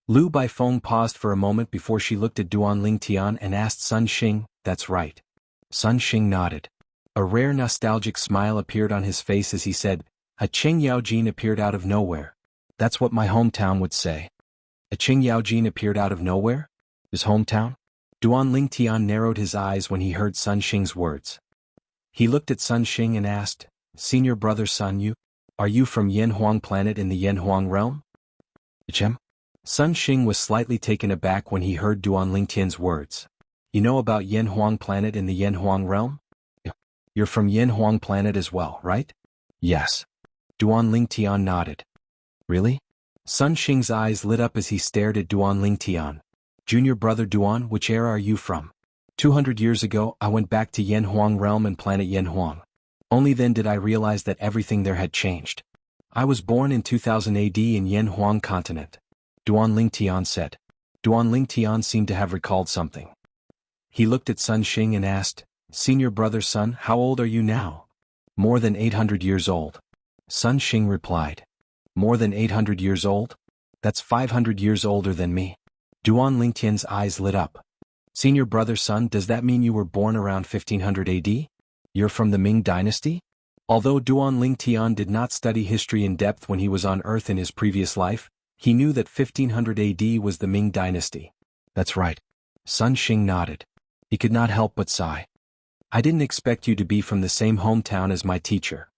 Lu Baifeng paused for a moment before she looked at Duan Lingtian and asked Sun Xing, "That's right." Sun Xing nodded. A rare nostalgic smile appeared on his face as he said, "A Qing Yaojin appeared out of nowhere. That's what my hometown would say." A Qing Yaojin appeared out of nowhere? His hometown? Duan Lingtian narrowed his eyes when he heard Sun Xing's words. He looked at Sun Xing and asked, "Senior brother Sun, are you from Yanhuang planet in the Yanhuang realm?" Chem? Sun Xing was slightly taken aback when he heard Duan Lingtian's words. "You know about Yanhuang planet in the Yanhuang realm? You're from Yanhuang planet as well, right?" "Yes." Duan Lingtian nodded. "Really?" Sun Xing's eyes lit up as he stared at Duan Lingtian. "Junior brother Duan, which era are you from?" 200 years ago, I went back to Yanhuang realm and planet Yanhuang. Only then did I realize that everything there had changed. I was born in 2000 AD in Yanhuang continent," Duan Lingtian said. Duan Lingtian seemed to have recalled something. He looked at Sun Xing and asked, "Senior brother Sun, how old are you now?" "More than 800 years old." Sun Xing replied. "More than 800 years old? That's 500 years older than me." Duan Lingtian's eyes lit up. "Senior brother Sun, does that mean you were born around 1500 AD? You're from the Ming dynasty?" Although Duan Lingtian did not study history in depth when he was on Earth in his previous life, he knew that 1500 AD was the Ming dynasty. "That's right." Sun Xing nodded. He could not help but sigh. "I didn't expect you to be from the same hometown as my teacher."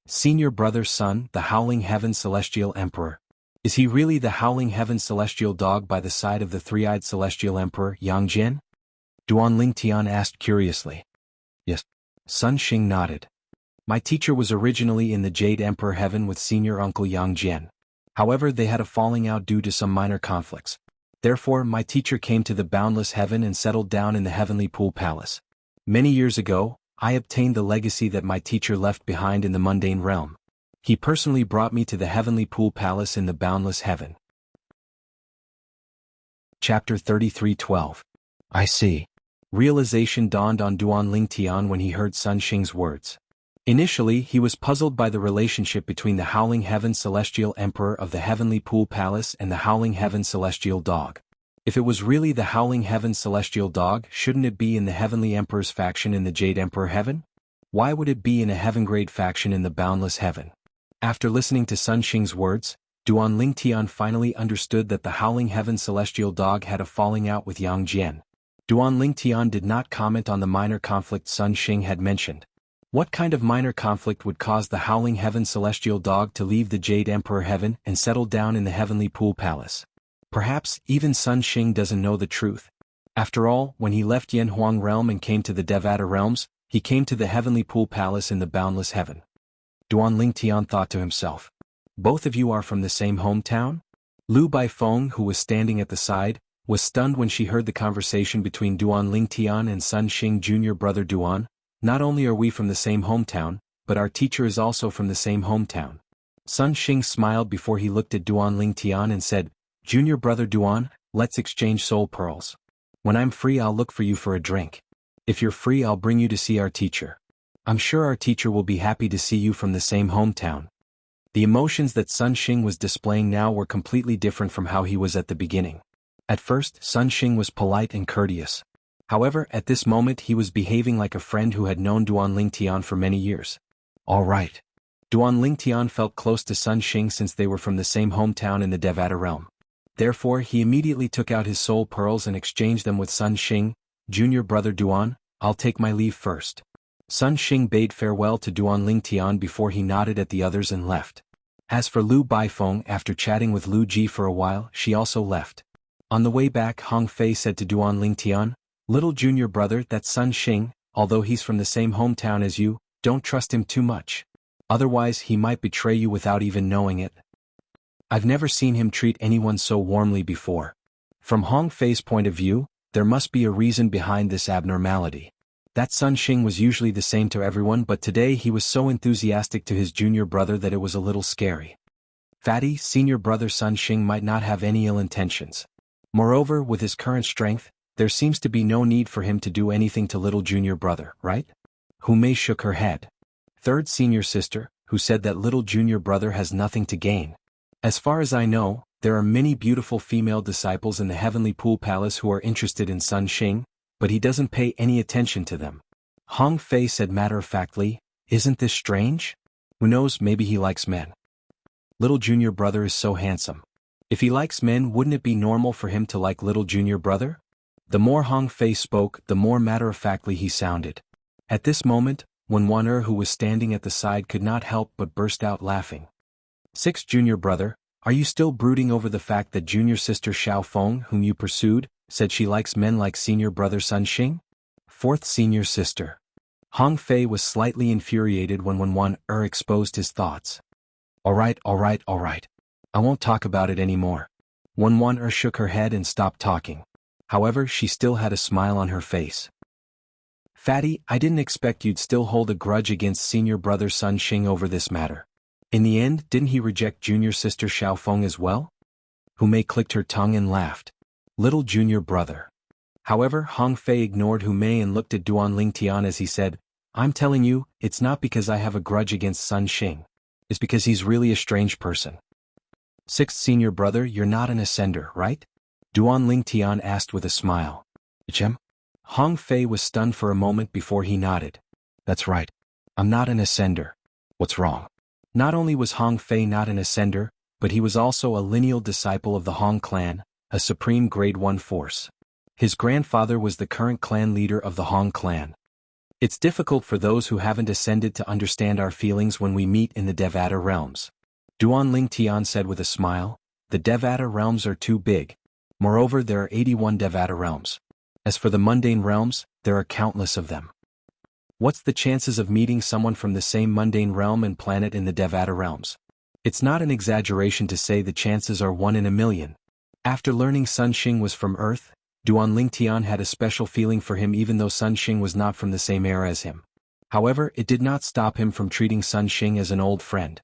"Senior brother Sun, the Howling Heaven Celestial Emperor. Is he really the Howling Heaven Celestial Dog by the side of the three-eyed Celestial Emperor, Yang Jian?" Duan Lingtian asked curiously. "Yes." Sun Xing nodded. "My teacher was originally in the Jade Emperor Heaven with senior uncle Yang Jian. However, they had a falling out due to some minor conflicts. Therefore, my teacher came to the Boundless Heaven and settled down in the Heavenly Pool Palace. Many years ago, I obtained the legacy that my teacher left behind in the mundane realm. He personally brought me to the Heavenly Pool Palace in the Boundless Heaven." Chapter 33:12. "I see." Realization dawned on Duan Lingtian when he heard Sun Xing's words. Initially, he was puzzled by the relationship between the Howling Heaven Celestial Emperor of the Heavenly Pool Palace and the Howling Heaven Celestial Dog. If it was really the Howling Heaven Celestial Dog, shouldn't it be in the Heavenly Emperor's faction in the Jade Emperor Heaven? Why would it be in a Heaven-grade faction in the Boundless Heaven? After listening to Sun Xing's words, Duan Lingtian finally understood that the Howling Heaven Celestial Dog had a falling out with Yang Jian. Duan Lingtian did not comment on the minor conflict Sun Xing had mentioned. What kind of minor conflict would cause the Howling Heaven Celestial Dog to leave the Jade Emperor Heaven and settle down in the Heavenly Pool Palace? Perhaps even Sun Xing doesn't know the truth. After all, when he left Yanhuang Realm and came to the Devata Realms, he came to the Heavenly Pool Palace in the Boundless Heaven. Duan Lingtian thought to himself. "Both of you are from the same hometown?" Lu Baifeng, who was standing at the side, was stunned when she heard the conversation between Duan Lingtian and Sun Xing. "Junior brother Duan, not only are we from the same hometown, but our teacher is also from the same hometown." Sun Xing smiled before he looked at Duan Lingtian and said, "Junior brother Duan, let's exchange soul pearls. When I'm free I'll look for you for a drink. If you're free I'll bring you to see our teacher. I'm sure our teacher will be happy to see you from the same hometown." The emotions that Sun Xing was displaying now were completely different from how he was at the beginning. At first, Sun Xing was polite and courteous. However, at this moment he was behaving like a friend who had known Duan Lingtian for many years. All right. Duan Lingtian felt close to Sun Xing since they were from the same hometown in the Devata realm. Therefore, he immediately took out his soul pearls and exchanged them with Sun Xing. "Junior brother Duan, I'll take my leave first." Sun Xing bade farewell to Duan Lingtian before he nodded at the others and left. As for Lu Baifeng, after chatting with Lu Ji for a while, she also left. On the way back, Hong Fei said to Duan Lingtian, "Little junior brother, that's Sun Xing, although he's from the same hometown as you, don't trust him too much. Otherwise he might betray you without even knowing it. I've never seen him treat anyone so warmly before." From Hong Fei's point of view, there must be a reason behind this abnormality. That Sun Xing was usually the same to everyone, but today he was so enthusiastic to his junior brother that it was a little scary. Fatty, senior brother Sun Xing might not have any ill intentions. Moreover, with his current strength, there seems to be no need for him to do anything to little junior brother, right? Hu Mei shook her head. Third senior sister, who said that little junior brother has nothing to gain. As far as I know, there are many beautiful female disciples in the Heavenly Pool Palace who are interested in Sun Xing, but he doesn't pay any attention to them. Hong Fei said matter-of-factly, "Isn't this strange? Who knows, maybe he likes men. Little junior brother is so handsome. If he likes men, wouldn't it be normal for him to like little junior brother?" The more Hong Fei spoke, the more matter-of-factly he sounded. At this moment, Wan who was standing at the side could not help but burst out laughing. "Sixth junior brother, are you still brooding over the fact that junior sister Xiao Feng, whom you pursued, said she likes men like senior brother Sun Xing?" Fourth senior sister. Hong Fei was slightly infuriated when Wan exposed his thoughts. Alright. I won't talk about it anymore." Wan shook her head and stopped talking. However, she still had a smile on her face. "Fatty, I didn't expect you'd still hold a grudge against senior brother Sun Xing over this matter. In the end, didn't he reject junior sister Xiao Feng as well?" Hu Mei clicked her tongue and laughed. "Little junior brother." However, Hong Fei ignored Hu Mei and looked at Duan Lingtian as he said, "I'm telling you, it's not because I have a grudge against Sun Xing. It's because he's really a strange person." "Sixth senior brother, you're not an ascender, right?" Duan Lingtian asked with a smile. "Chem?" Hong Fei was stunned for a moment before he nodded. "That's right. I'm not an ascender. What's wrong?" Not only was Hong Fei not an ascender, but he was also a lineal disciple of the Hong clan, a supreme grade 1 force. His grandfather was the current clan leader of the Hong clan. It's difficult for those who haven't ascended to understand our feelings when we meet in the Devata realms. Duan Lingtian said with a smile, "The Devata realms are too big. Moreover, there are 81 Devata realms. As for the mundane realms, there are countless of them. What's the chances of meeting someone from the same mundane realm and planet in the Devata realms? It's not an exaggeration to say the chances are 1 in a million." After learning Sun Xing was from Earth, Duan Lingtian had a special feeling for him even though Sun Xing was not from the same era as him. However, it did not stop him from treating Sun Xing as an old friend.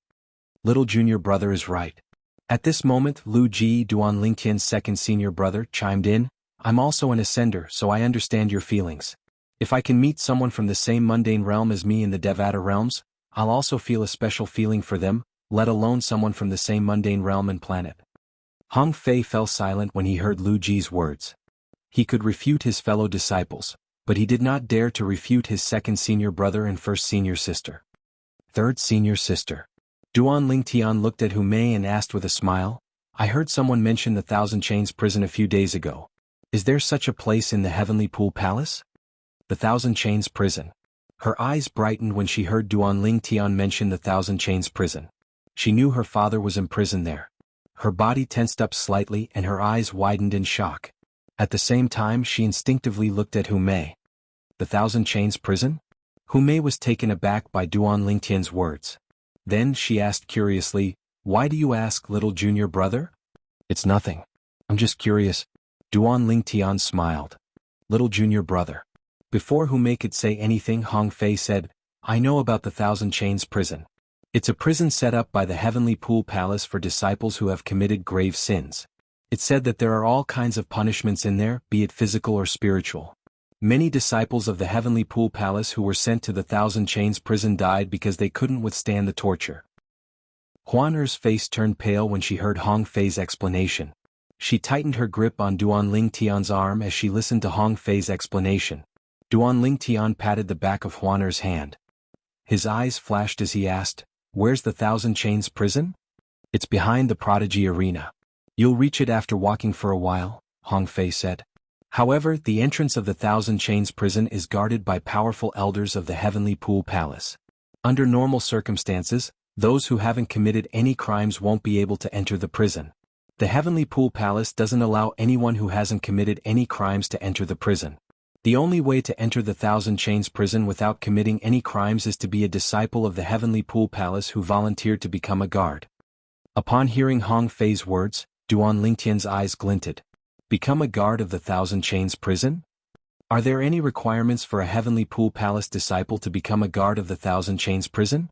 Little junior brother is right. At this moment, Lu Ji, Duan Lingtian's second senior brother, chimed in, "I'm also an ascender, so I understand your feelings. If I can meet someone from the same mundane realm as me in the Devata realms, I'll also feel a special feeling for them, let alone someone from the same mundane realm and planet." Hong Fei fell silent when he heard Lu Ji's words. He could refute his fellow disciples, but he did not dare to refute his second senior brother and first senior sister. Third senior sister. Duan Lingtian looked at Hu Mei and asked with a smile, "I heard someone mention the Thousand Chains prison a few days ago. Is there such a place in the Heavenly Pool Palace?" The Thousand Chains prison. Her eyes brightened when she heard Duan Lingtian mention the Thousand Chains prison. She knew her father was imprisoned there. Her body tensed up slightly and her eyes widened in shock. At the same time, she instinctively looked at Hu Mei. The Thousand Chains prison? Hu Mei was taken aback by Duan Lingtian's words. Then she asked curiously, "Why do you ask, little junior brother?" "It's nothing. I'm just curious." Duan Lingtian smiled. "Little junior brother." Before Hu Mei could say anything, Hong Fei said, "I know about the Thousand Chains prison. It's a prison set up by the Heavenly Pool Palace for disciples who have committed grave sins. It's said that there are all kinds of punishments in there, be it physical or spiritual. Many disciples of the Heavenly Pool Palace who were sent to the Thousand Chains prison died because they couldn't withstand the torture." Huan Er's face turned pale when she heard Hong Fei's explanation. She tightened her grip on Duan Lingtian's arm as she listened to Hong Fei's explanation. Duan Lingtian patted the back of Huan Er's hand. His eyes flashed as he asked, "Where's the Thousand Chains prison?" "It's behind the Prodigy Arena. You'll reach it after walking for a while," Hong Fei said. However, the entrance of the Thousand Chains prison is guarded by powerful elders of the Heavenly Pool Palace. Under normal circumstances, those who haven't committed any crimes won't be able to enter the prison. The Heavenly Pool Palace doesn't allow anyone who hasn't committed any crimes to enter the prison. The only way to enter the Thousand Chains prison without committing any crimes is to be a disciple of the Heavenly Pool Palace who volunteered to become a guard. Upon hearing Hong Fei's words, Duan Lingtian's eyes glinted. Become a guard of the Thousand Chains prison? Are there any requirements for a Heavenly Pool Palace disciple to become a guard of the Thousand Chains prison?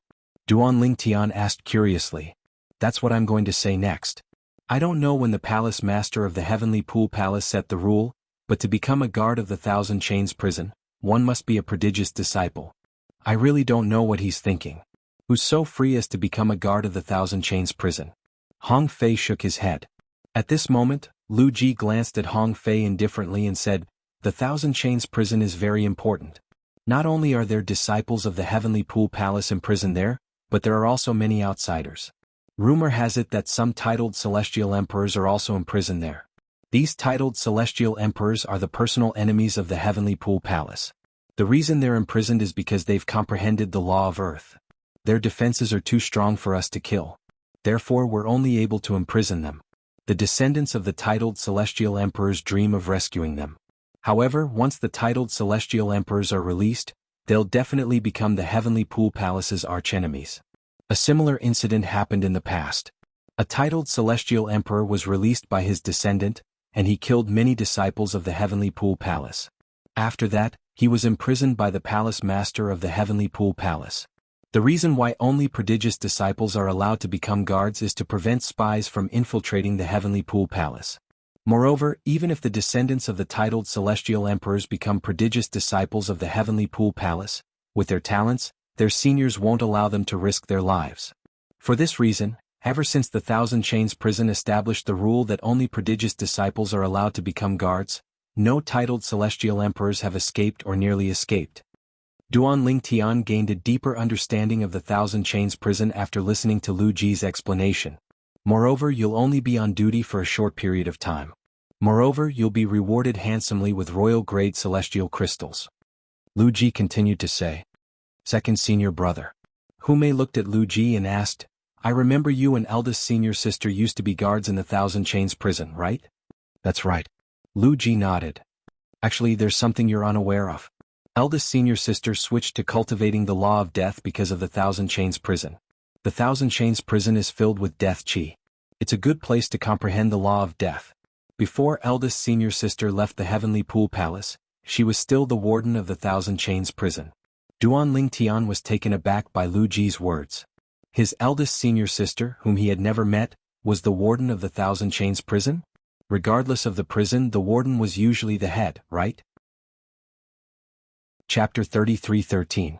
Duan Lingtian asked curiously. That's what I'm going to say next. I don't know when the palace master of the Heavenly Pool Palace set the rule, but to become a guard of the Thousand Chains prison, one must be a prodigious disciple. I really don't know what he's thinking. Who's so free as to become a guard of the Thousand Chains prison? Hong Fei shook his head. At this moment, Lu Ji glanced at Hong Fei indifferently and said, "The Thousand Chains prison is very important. Not only are there disciples of the Heavenly Pool Palace imprisoned there, but there are also many outsiders. Rumor has it that some titled celestial emperors are also imprisoned there. These titled celestial emperors are the personal enemies of the Heavenly Pool Palace. The reason they're imprisoned is because they've comprehended the law of Earth. Their defenses are too strong for us to kill. Therefore we're only able to imprison them. The descendants of the titled celestial emperors dream of rescuing them. However, once the titled celestial emperors are released, they'll definitely become the Heavenly Pool Palace's archenemies. A similar incident happened in the past. A titled celestial emperor was released by his descendant, and he killed many disciples of the Heavenly Pool Palace. After that, he was imprisoned by the palace master of the Heavenly Pool Palace. The reason why only prodigious disciples are allowed to become guards is to prevent spies from infiltrating the Heavenly Pool Palace. Moreover, even if the descendants of the titled celestial emperors become prodigious disciples of the Heavenly Pool Palace, with their talents, their seniors won't allow them to risk their lives. For this reason, ever since the Thousand Chains prison established the rule that only prodigious disciples are allowed to become guards, no titled celestial emperors have escaped or nearly escaped. Duan Lingtian gained a deeper understanding of the Thousand Chains prison after listening to Lu Ji's explanation. Moreover, you'll only be on duty for a short period of time. Moreover, you'll be rewarded handsomely with royal-grade celestial crystals. Lu Ji continued to say. Second senior brother. Hu Mei looked at Lu Ji and asked, "I remember you and eldest senior sister used to be guards in the Thousand Chains prison, right?" "That's right." Lu Ji nodded. "Actually, there's something you're unaware of. Eldest senior sister switched to cultivating the law of death because of the Thousand Chains prison. The Thousand Chains prison is filled with death chi. It's a good place to comprehend the law of death. Before eldest senior sister left the Heavenly Pool Palace, she was still the warden of the Thousand Chains prison." Duan Lingtian was taken aback by Lu Ji's words. His eldest senior sister, whom he had never met, was the warden of the Thousand Chains prison? Regardless of the prison, the warden was usually the head, right? Chapter 33:13.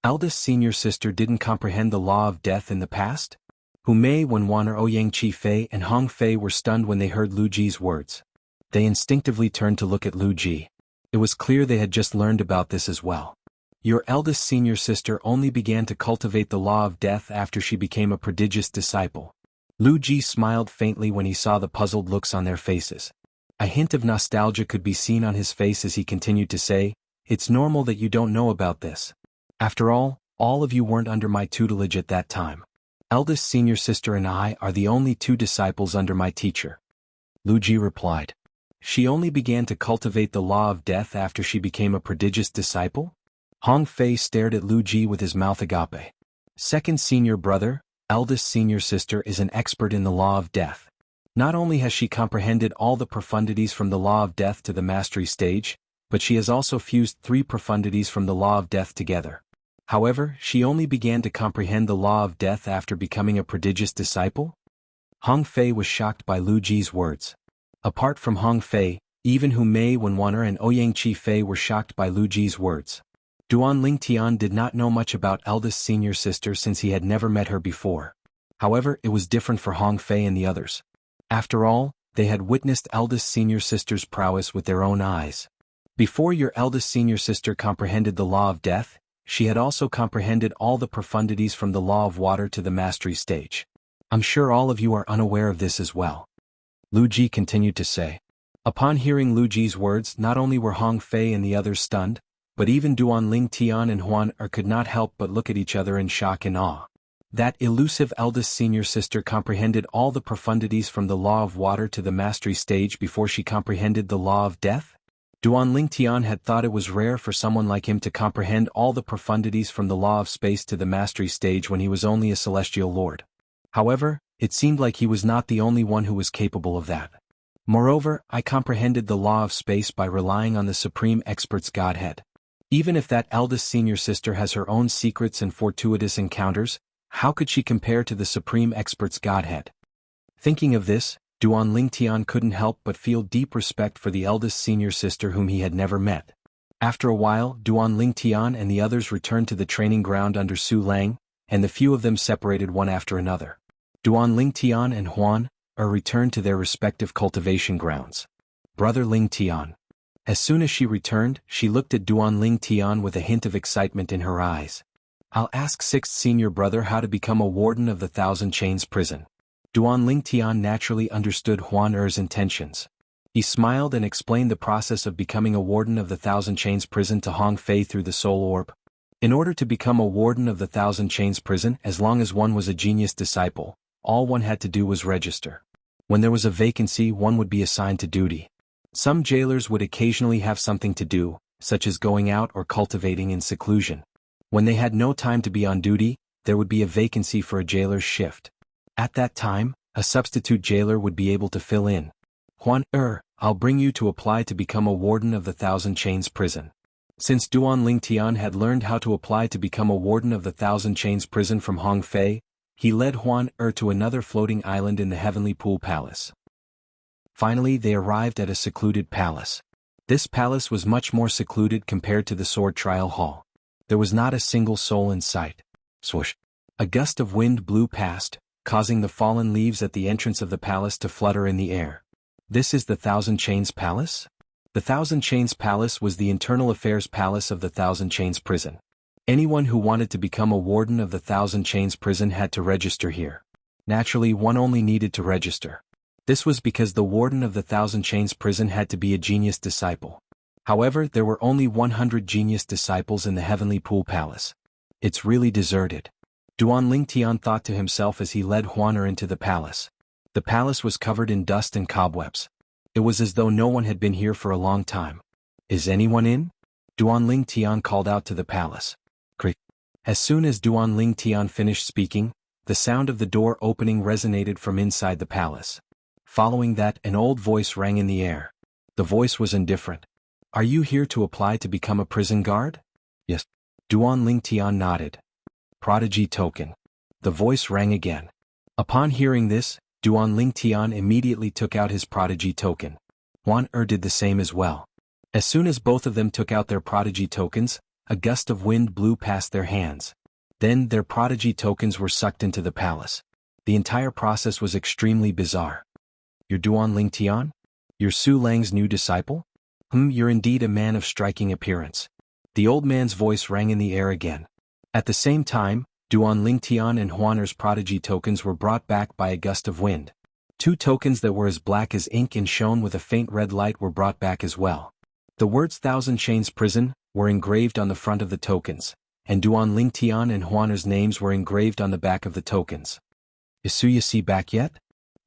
Eldest senior sister didn't comprehend the law of death in the past? Hu Mei, Wenwan, Ouyang Chi Fei and Hong Fei were stunned when they heard Lu Ji's words. They instinctively turned to look at Lu Ji. It was clear they had just learned about this as well. Your eldest senior sister only began to cultivate the law of death after she became a prodigious disciple. Lu Ji smiled faintly when he saw the puzzled looks on their faces. A hint of nostalgia could be seen on his face as he continued to say, "It's normal that you don't know about this. After all of you weren't under my tutelage at that time. Eldest senior sister and I are the only two disciples under my teacher." Lu Ji replied. She only began to cultivate the law of death after she became a prodigious disciple? Hong Fei stared at Lu Ji with his mouth agape. Second senior brother, eldest senior sister is an expert in the law of death. Not only has she comprehended all the profundities from the law of death to the mastery stage, but she has also fused 3 profundities from the law of death together. However, she only began to comprehend the law of death after becoming a prodigious disciple? Hong Fei was shocked by Lu Ji's words. Apart from Hong Fei, even Hu Mei, Wenwaner and Ouyang Chi Fei were shocked by Lu Ji's words. Duan Lingtian did not know much about eldest senior sister since he had never met her before. However, it was different for Hong Fei and the others. After all, they had witnessed eldest senior sister's prowess with their own eyes. Before your eldest senior sister comprehended the law of death, she had also comprehended all the profundities from the law of water to the mastery stage. I'm sure all of you are unaware of this as well. Lu Ji continued to say. Upon hearing Lu Ji's words, not only were Hong Fei and the others stunned, but even Duan Lingtian and Huan could not help but look at each other in shock and awe. That elusive eldest senior sister comprehended all the profundities from the law of water to the mastery stage before she comprehended the law of death? Duan Lingtian had thought it was rare for someone like him to comprehend all the profundities from the law of space to the mastery stage when he was only a celestial lord. However, it seemed like he was not the only one who was capable of that. Moreover, I comprehended the law of space by relying on the Supreme Expert's Godhead. Even if that eldest senior sister has her own secrets and fortuitous encounters, how could she compare to the Supreme Expert's Godhead? Thinking of this, Duan Lingtian couldn't help but feel deep respect for the eldest senior sister whom he had never met. After a while, Duan Lingtian and the others returned to the training ground under Su Lang, and the few of them separated one after another. Duan Lingtian and Huan, returned to their respective cultivation grounds. Brother Ling Tian. As soon as she returned, she looked at Duan Ling Tian with a hint of excitement in her eyes. I'll ask 6th senior brother how to become a warden of the Thousand Chains prison. Duan Ling Tian naturally understood Huan Er's intentions. He smiled and explained the process of becoming a warden of the Thousand Chains prison to Hong Fei through the soul orb. In order to become a warden of the Thousand Chains prison, as long as one was a genius disciple, all one had to do was register. When there was a vacancy, one would be assigned to duty. Some jailers would occasionally have something to do, such as going out or cultivating in seclusion. When they had no time to be on duty, there would be a vacancy for a jailer's shift. At that time, a substitute jailer would be able to fill in. Huan I'll bring you to apply to become a warden of the Thousand Chains prison. Since Duan Ling Tian had learned how to apply to become a warden of the Thousand Chains prison from Hong Fei, he led Huan to another floating island in the Heavenly Pool Palace. Finally, they arrived at a secluded palace. This palace was much more secluded compared to the sword trial hall. There was not a single soul in sight. Swoosh! A gust of wind blew past, causing the fallen leaves at the entrance of the palace to flutter in the air. This is the Thousand Chains Palace? The Thousand Chains Palace was the internal affairs palace of the Thousand Chains prison. Anyone who wanted to become a warden of the Thousand Chains prison had to register here. Naturally, one only needed to register. This was because the warden of the Thousand Chains prison had to be a genius disciple. However, there were only 100 genius disciples in the Heavenly Pool Palace. It's really deserted. Duan Ling Tian thought to himself as he led Huan into the palace. The palace was covered in dust and cobwebs. It was as though no one had been here for a long time. Is anyone in? Duan Ling Tian called out to the palace. Crick. As soon as Duan Ling Tian finished speaking, the sound of the door opening resonated from inside the palace. Following that, an old voice rang in the air. The voice was indifferent. Are you here to apply to become a prison guard? Yes. Duan Ling Tian nodded. Prodigy token. The voice rang again. Upon hearing this, Duan Ling Tian immediately took out his prodigy token. Huan did the same as well. As soon as both of them took out their prodigy tokens, a gust of wind blew past their hands. Then their prodigy tokens were sucked into the palace. The entire process was extremely bizarre. You're Duan Ling Tian? You're Su Lang's new disciple? You're indeed a man of striking appearance. The old man's voice rang in the air again. At the same time, Duan Ling Tian and Huaner's prodigy tokens were brought back by a gust of wind. 2 tokens that were as black as ink and shone with a faint red light were brought back as well. The words Thousand Chains Prison were engraved on the front of the tokens, and Duan Ling Tian and Huaner's names were engraved on the back of the tokens. Is Su Yasi back yet?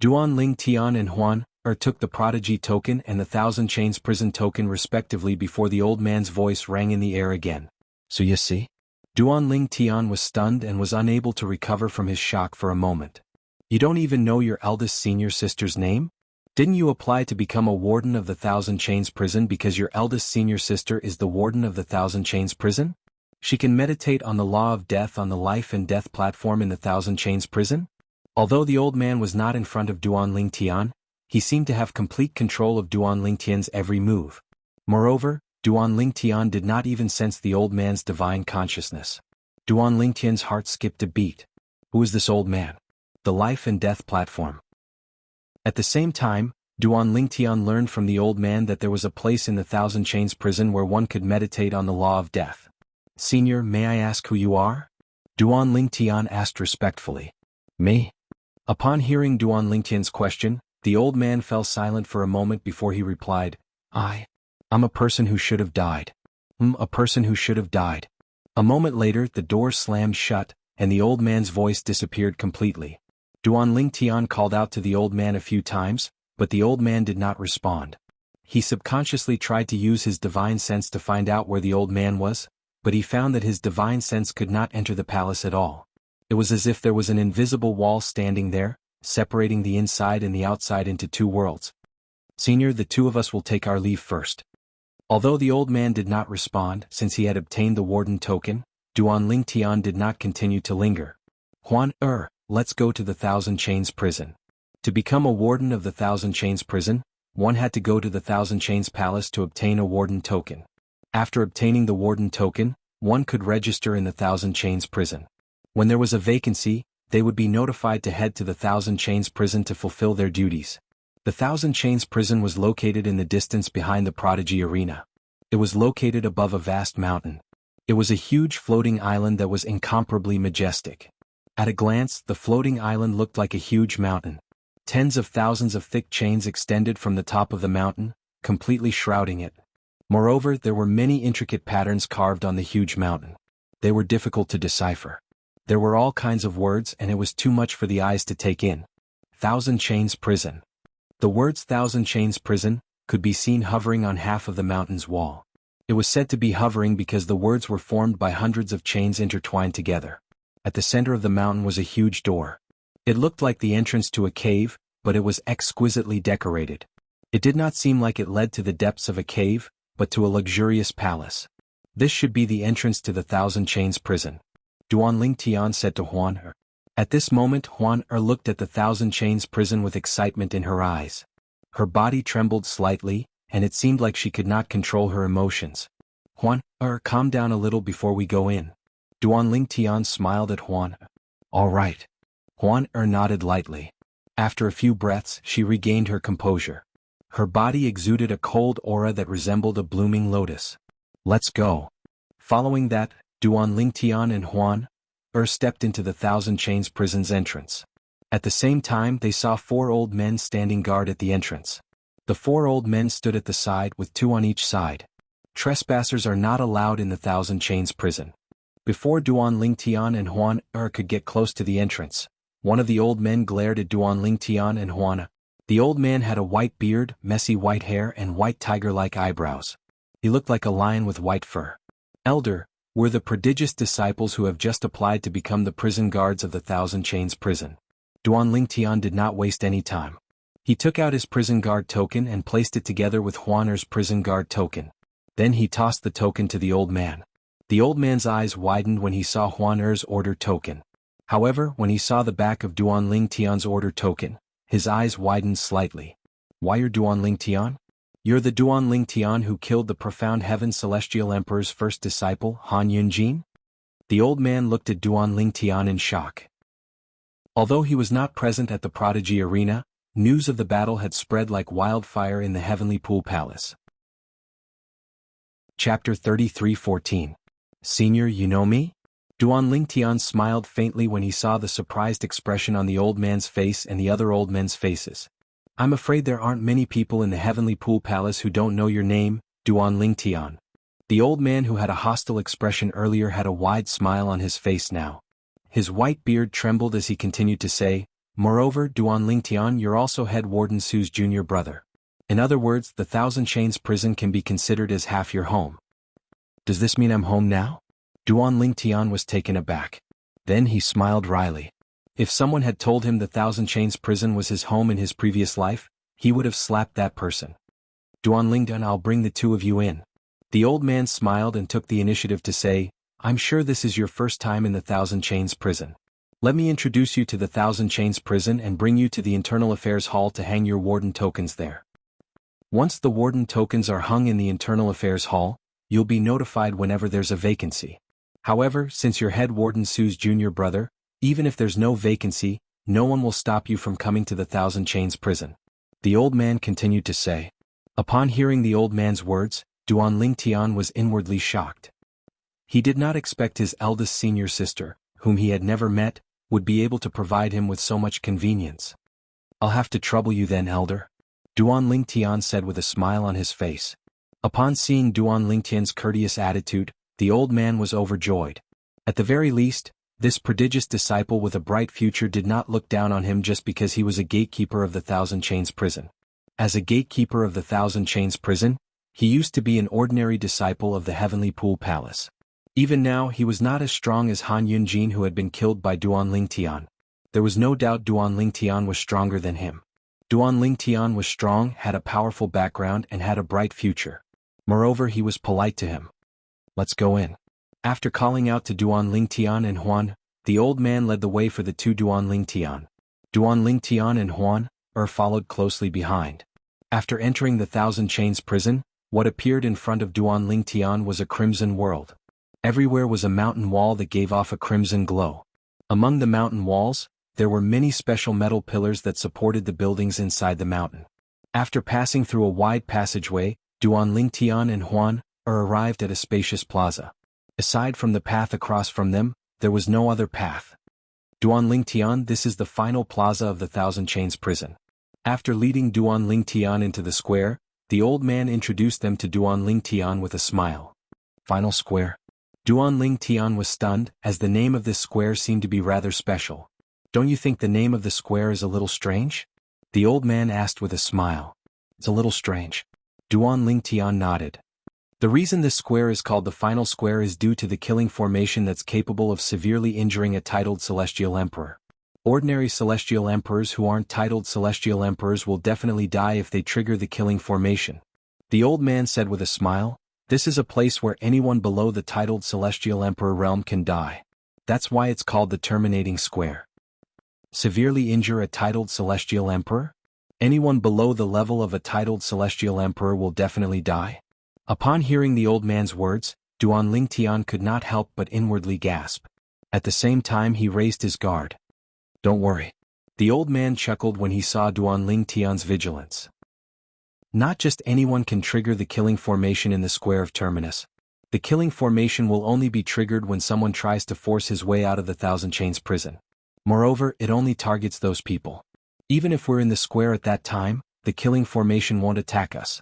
Duan Ling Tian and Huan took the prodigy token and the Thousand Chains Prison token respectively before the old man's voice rang in the air again. Su Yasi? Duan Ling Tian was stunned and was unable to recover from his shock for a moment. You don't even know your eldest senior sister's name? Didn't you apply to become a warden of the Thousand Chains prison because your eldest senior sister is the warden of the Thousand Chains prison? She can meditate on the law of death on the life and death platform in the Thousand Chains prison? Although the old man was not in front of Duan Ling Tian, he seemed to have complete control of Duan Ling Tian's every move. Moreover, Duan Ling Tian did not even sense the old man's divine consciousness. Duan Ling Tian's heart skipped a beat. Who is this old man? The life and death platform. At the same time, Duan Ling Tian learned from the old man that there was a place in the Thousand Chains prison where one could meditate on the law of death. Senior, may I ask who you are? Duan Ling Tian asked respectfully. Me? Upon hearing Duan Ling Tian's question, the old man fell silent for a moment before he replied, I'm a person who should have died. A person who should have died. A moment later, the door slammed shut, and the old man's voice disappeared completely. Duan Ling Tian called out to the old man a few times, but the old man did not respond. He subconsciously tried to use his divine sense to find out where the old man was, but he found that his divine sense could not enter the palace at all. It was as if there was an invisible wall standing there, separating the inside and the outside into 2 worlds. Senior, the 2 of us will take our leave first. Although the old man did not respond since he had obtained the warden token, Duan Ling Tian did not continue to linger. Huan let's go to the Thousand Chains prison. To become a warden of the Thousand Chains prison, one had to go to the Thousand Chains palace to obtain a warden token. After obtaining the warden token, one could register in the Thousand Chains prison. When there was a vacancy, they would be notified to head to the Thousand Chains prison to fulfill their duties. The Thousand Chains prison was located in the distance behind the Prodigy Arena. It was located above a vast mountain. It was a huge floating island that was incomparably majestic. At a glance, the floating island looked like a huge mountain. Tens of thousands of thick chains extended from the top of the mountain, completely shrouding it. Moreover, there were many intricate patterns carved on the huge mountain. They were difficult to decipher. There were all kinds of words and it was too much for the eyes to take in. Thousand Chains Prison. The words Thousand Chains Prison could be seen hovering on half of the mountain's wall. It was said to be hovering because the words were formed by hundreds of chains intertwined together. At the center of the mountain was a huge door. It looked like the entrance to a cave, but it was exquisitely decorated. It did not seem like it led to the depths of a cave, but to a luxurious palace. This should be the entrance to the Thousand Chains prison, Duanling Tian said to Huan Er. At this moment Huan Er looked at the Thousand Chains prison with excitement in her eyes. Her body trembled slightly, and it seemed like she could not control her emotions. Huan Er, calm down a little before we go in. Duanling Tian smiled at Huan Er. All right. Huan Er nodded lightly. After a few breaths she regained her composure. Her body exuded a cold aura that resembled a blooming lotus. Let's go. Following that, Duanling Tian and Huan Er stepped into the Thousand Chains prison's entrance. At the same time they saw 4 old men standing guard at the entrance. The 4 old men stood at the side with 2 on each side. Trespassers are not allowed in the Thousand Chains prison. Before Duanling Tian and Huan Er could get close to the entrance, one of the old men glared at Duanling Tian and Huan Er. The old man had a white beard, messy white hair and white tiger-like eyebrows. He looked like a lion with white fur. Elder, we're the prodigious disciples who have just applied to become the prison guards of the Thousand Chains prison. Duanling Tian did not waste any time. He took out his prison guard token and placed it together with Huan Er's prison guard token. Then he tossed the token to the old man. The old man's eyes widened when he saw Huan Er's order token. However, when he saw the back of Duanling Tian's order token, his eyes widened slightly. Why you're Duanling Tian? You're the Duanling Tian who killed the profound heaven celestial emperor's first disciple, Han Yunjin? The old man looked at Duanling Tian in shock. Although he was not present at the Prodigy Arena, news of the battle had spread like wildfire in the Heavenly Pool Palace. Chapter 33:14. Senior, you know me? Duanling Tian smiled faintly when he saw the surprised expression on the old man's face and the other old men's faces. I'm afraid there aren't many people in the Heavenly Pool Palace who don't know your name, Duanling Tian. The old man who had a hostile expression earlier had a wide smile on his face now. His white beard trembled as he continued to say, moreover, Duanling Tian, you're also Head Warden Su's junior brother. In other words, the Thousand Chains prison can be considered as half your home. Does this mean I'm home now? Duanling Tian was taken aback. Then he smiled wryly. If someone had told him the Thousand Chains prison was his home in his previous life, he would have slapped that person. Duanling Tian, I'll bring the 2 of you in. The old man smiled and took the initiative to say, I'm sure this is your first time in the Thousand Chains prison. Let me introduce you to the Thousand Chains prison and bring you to the Internal Affairs Hall to hang your warden tokens there. Once the warden tokens are hung in the Internal Affairs Hall, you'll be notified whenever there's a vacancy. However, since you're Head Warden Su's junior brother, even if there's no vacancy, no one will stop you from coming to the Thousand Chains prison. The old man continued to say. Upon hearing the old man's words, Duanling Tian was inwardly shocked. He did not expect his eldest senior sister, whom he had never met, would be able to provide him with so much convenience. I'll have to trouble you then, elder. Duanling Tian said with a smile on his face. Upon seeing Duanling Tian's courteous attitude, the old man was overjoyed. At the very least, this prodigious disciple with a bright future did not look down on him just because he was a gatekeeper of the Thousand Chains prison. As a gatekeeper of the Thousand Chains prison, he used to be an ordinary disciple of the Heavenly Pool Palace. Even now he was not as strong as Han Yunjin, who had been killed by Duanling Tian. There was no doubt Duanling Tian was stronger than him. Duanling Tian was strong, had a powerful background and had a bright future. Moreover, he was polite to him. Let's go in. After calling out to Duanling Tian and Huan, the old man led the way for the 2 Duanling Tian. Duanling Tian and Huan followed closely behind. After entering the Thousand Chains prison, what appeared in front of Duanling Tian was a crimson world. Everywhere was a mountain wall that gave off a crimson glow. Among the mountain walls, there were many special metal pillars that supported the buildings inside the mountain. After passing through a wide passageway, Duan Lingtian and Huan arrived at a spacious plaza. Aside from the path across from them, there was no other path. Duan Lingtian, this is the final plaza of the Thousand Chains prison. After leading Duan Lingtian into the square, the old man introduced them to Duan Lingtian with a smile. Final square. Duan Lingtian was stunned, as the name of this square seemed to be rather special. Don't you think the name of the square is a little strange? The old man asked with a smile. It's a little strange. Duan Lingtian nodded. The reason this square is called the final square is due to the killing formation that's capable of severely injuring a titled celestial emperor. Ordinary celestial emperors who aren't titled celestial emperors will definitely die if they trigger the killing formation. The old man said with a smile, this is a place where anyone below the titled celestial emperor realm can die. That's why it's called the terminating square. Severely injure a titled celestial emperor? Anyone below the level of a titled celestial emperor will definitely die? Upon hearing the old man's words, Duan Lingtian could not help but inwardly gasp. At the same time he raised his guard. Don't worry. The old man chuckled when he saw Duan Lingtian's vigilance. Not just anyone can trigger the killing formation in the square of Terminus. The killing formation will only be triggered when someone tries to force his way out of the Thousand Chains prison. Moreover, it only targets those people. Even if we're in the square at that time, the killing formation won't attack us.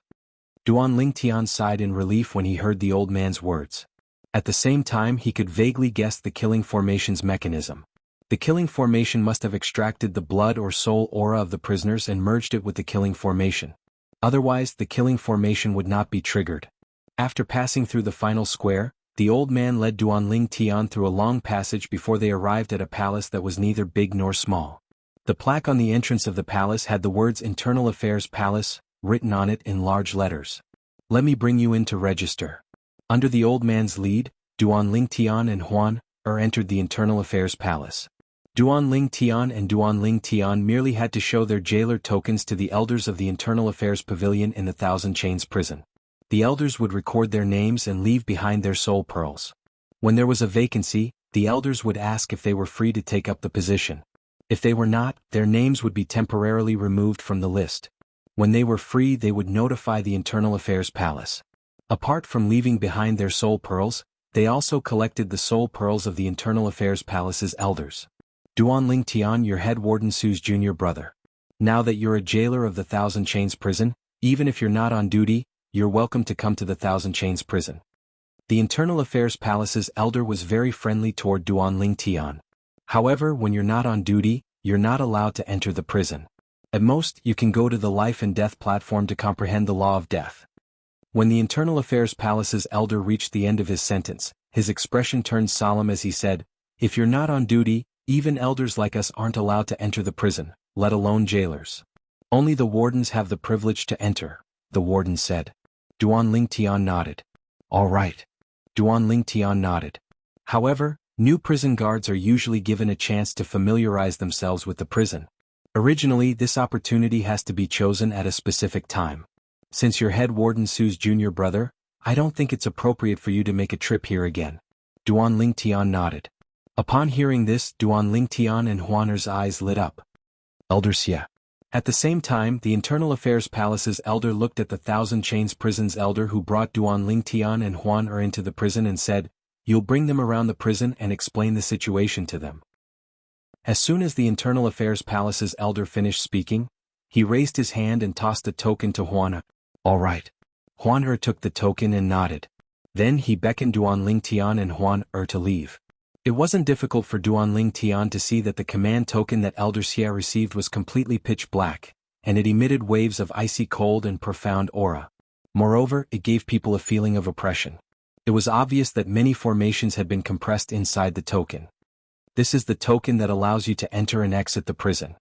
Duan Lingtian sighed in relief when he heard the old man's words. At the same time he could vaguely guess the killing formation's mechanism. The killing formation must have extracted the blood or soul aura of the prisoners and merged it with the killing formation. Otherwise, the killing formation would not be triggered. After passing through the final square, the old man led Duan Lingtian through a long passage before they arrived at a palace that was neither big nor small. The plaque on the entrance of the palace had the words Internal Affairs Palace written on it in large letters. Let me bring you in to register. Under the old man's lead, Duan Lingtian and Huan entered the Internal Affairs Palace. Duan Lingtian and Duan Lingtian merely had to show their jailer tokens to the elders of the Internal Affairs Pavilion in the Thousand Chains prison. The elders would record their names and leave behind their soul pearls. When there was a vacancy, the elders would ask if they were free to take up the position. If they were not, their names would be temporarily removed from the list. When they were free, they would notify the Internal Affairs Palace. Apart from leaving behind their soul pearls, they also collected the soul pearls of the Internal Affairs Palace's elders. Duan Lingtian, your head warden Su's junior brother. Now that you're a jailer of the Thousand Chains prison, even if you're not on duty, you're welcome to come to the Thousand Chains prison. The Internal Affairs Palace's elder was very friendly toward Duan Lingtian. However, when you're not on duty, you're not allowed to enter the prison. At most, you can go to the life and death platform to comprehend the law of death. When the Internal Affairs Palace's elder reached the end of his sentence, his expression turned solemn as he said, if you're not on duty, even elders like us aren't allowed to enter the prison, let alone jailers. Only the wardens have the privilege to enter, the warden said. Duan Lingtian nodded. All right. Duan Lingtian nodded. However, new prison guards are usually given a chance to familiarize themselves with the prison. Originally, this opportunity has to be chosen at a specific time. Since you're head warden Su's junior brother, I don't think it's appropriate for you to make a trip here again. Duan Lingtian nodded. Upon hearing this, Duan Lingtian and Huaner's eyes lit up. Elder Xia. At the same time, the Internal Affairs Palace's elder looked at the Thousand Chains prison's elder who brought Duan Lingtian and Huan into the prison and said, you'll bring them around the prison and explain the situation to them. As soon as the Internal Affairs Palace's elder finished speaking, he raised his hand and tossed a token to Huan. All right. Huan took the token and nodded. Then he beckoned Duan Lingtian and Huan to leave. It wasn't difficult for Duan Lingtian to see that the command token that Elder Xia received was completely pitch black, and it emitted waves of icy cold and profound aura. Moreover, it gave people a feeling of oppression. It was obvious that many formations had been compressed inside the token. This is the token that allows you to enter and exit the prison.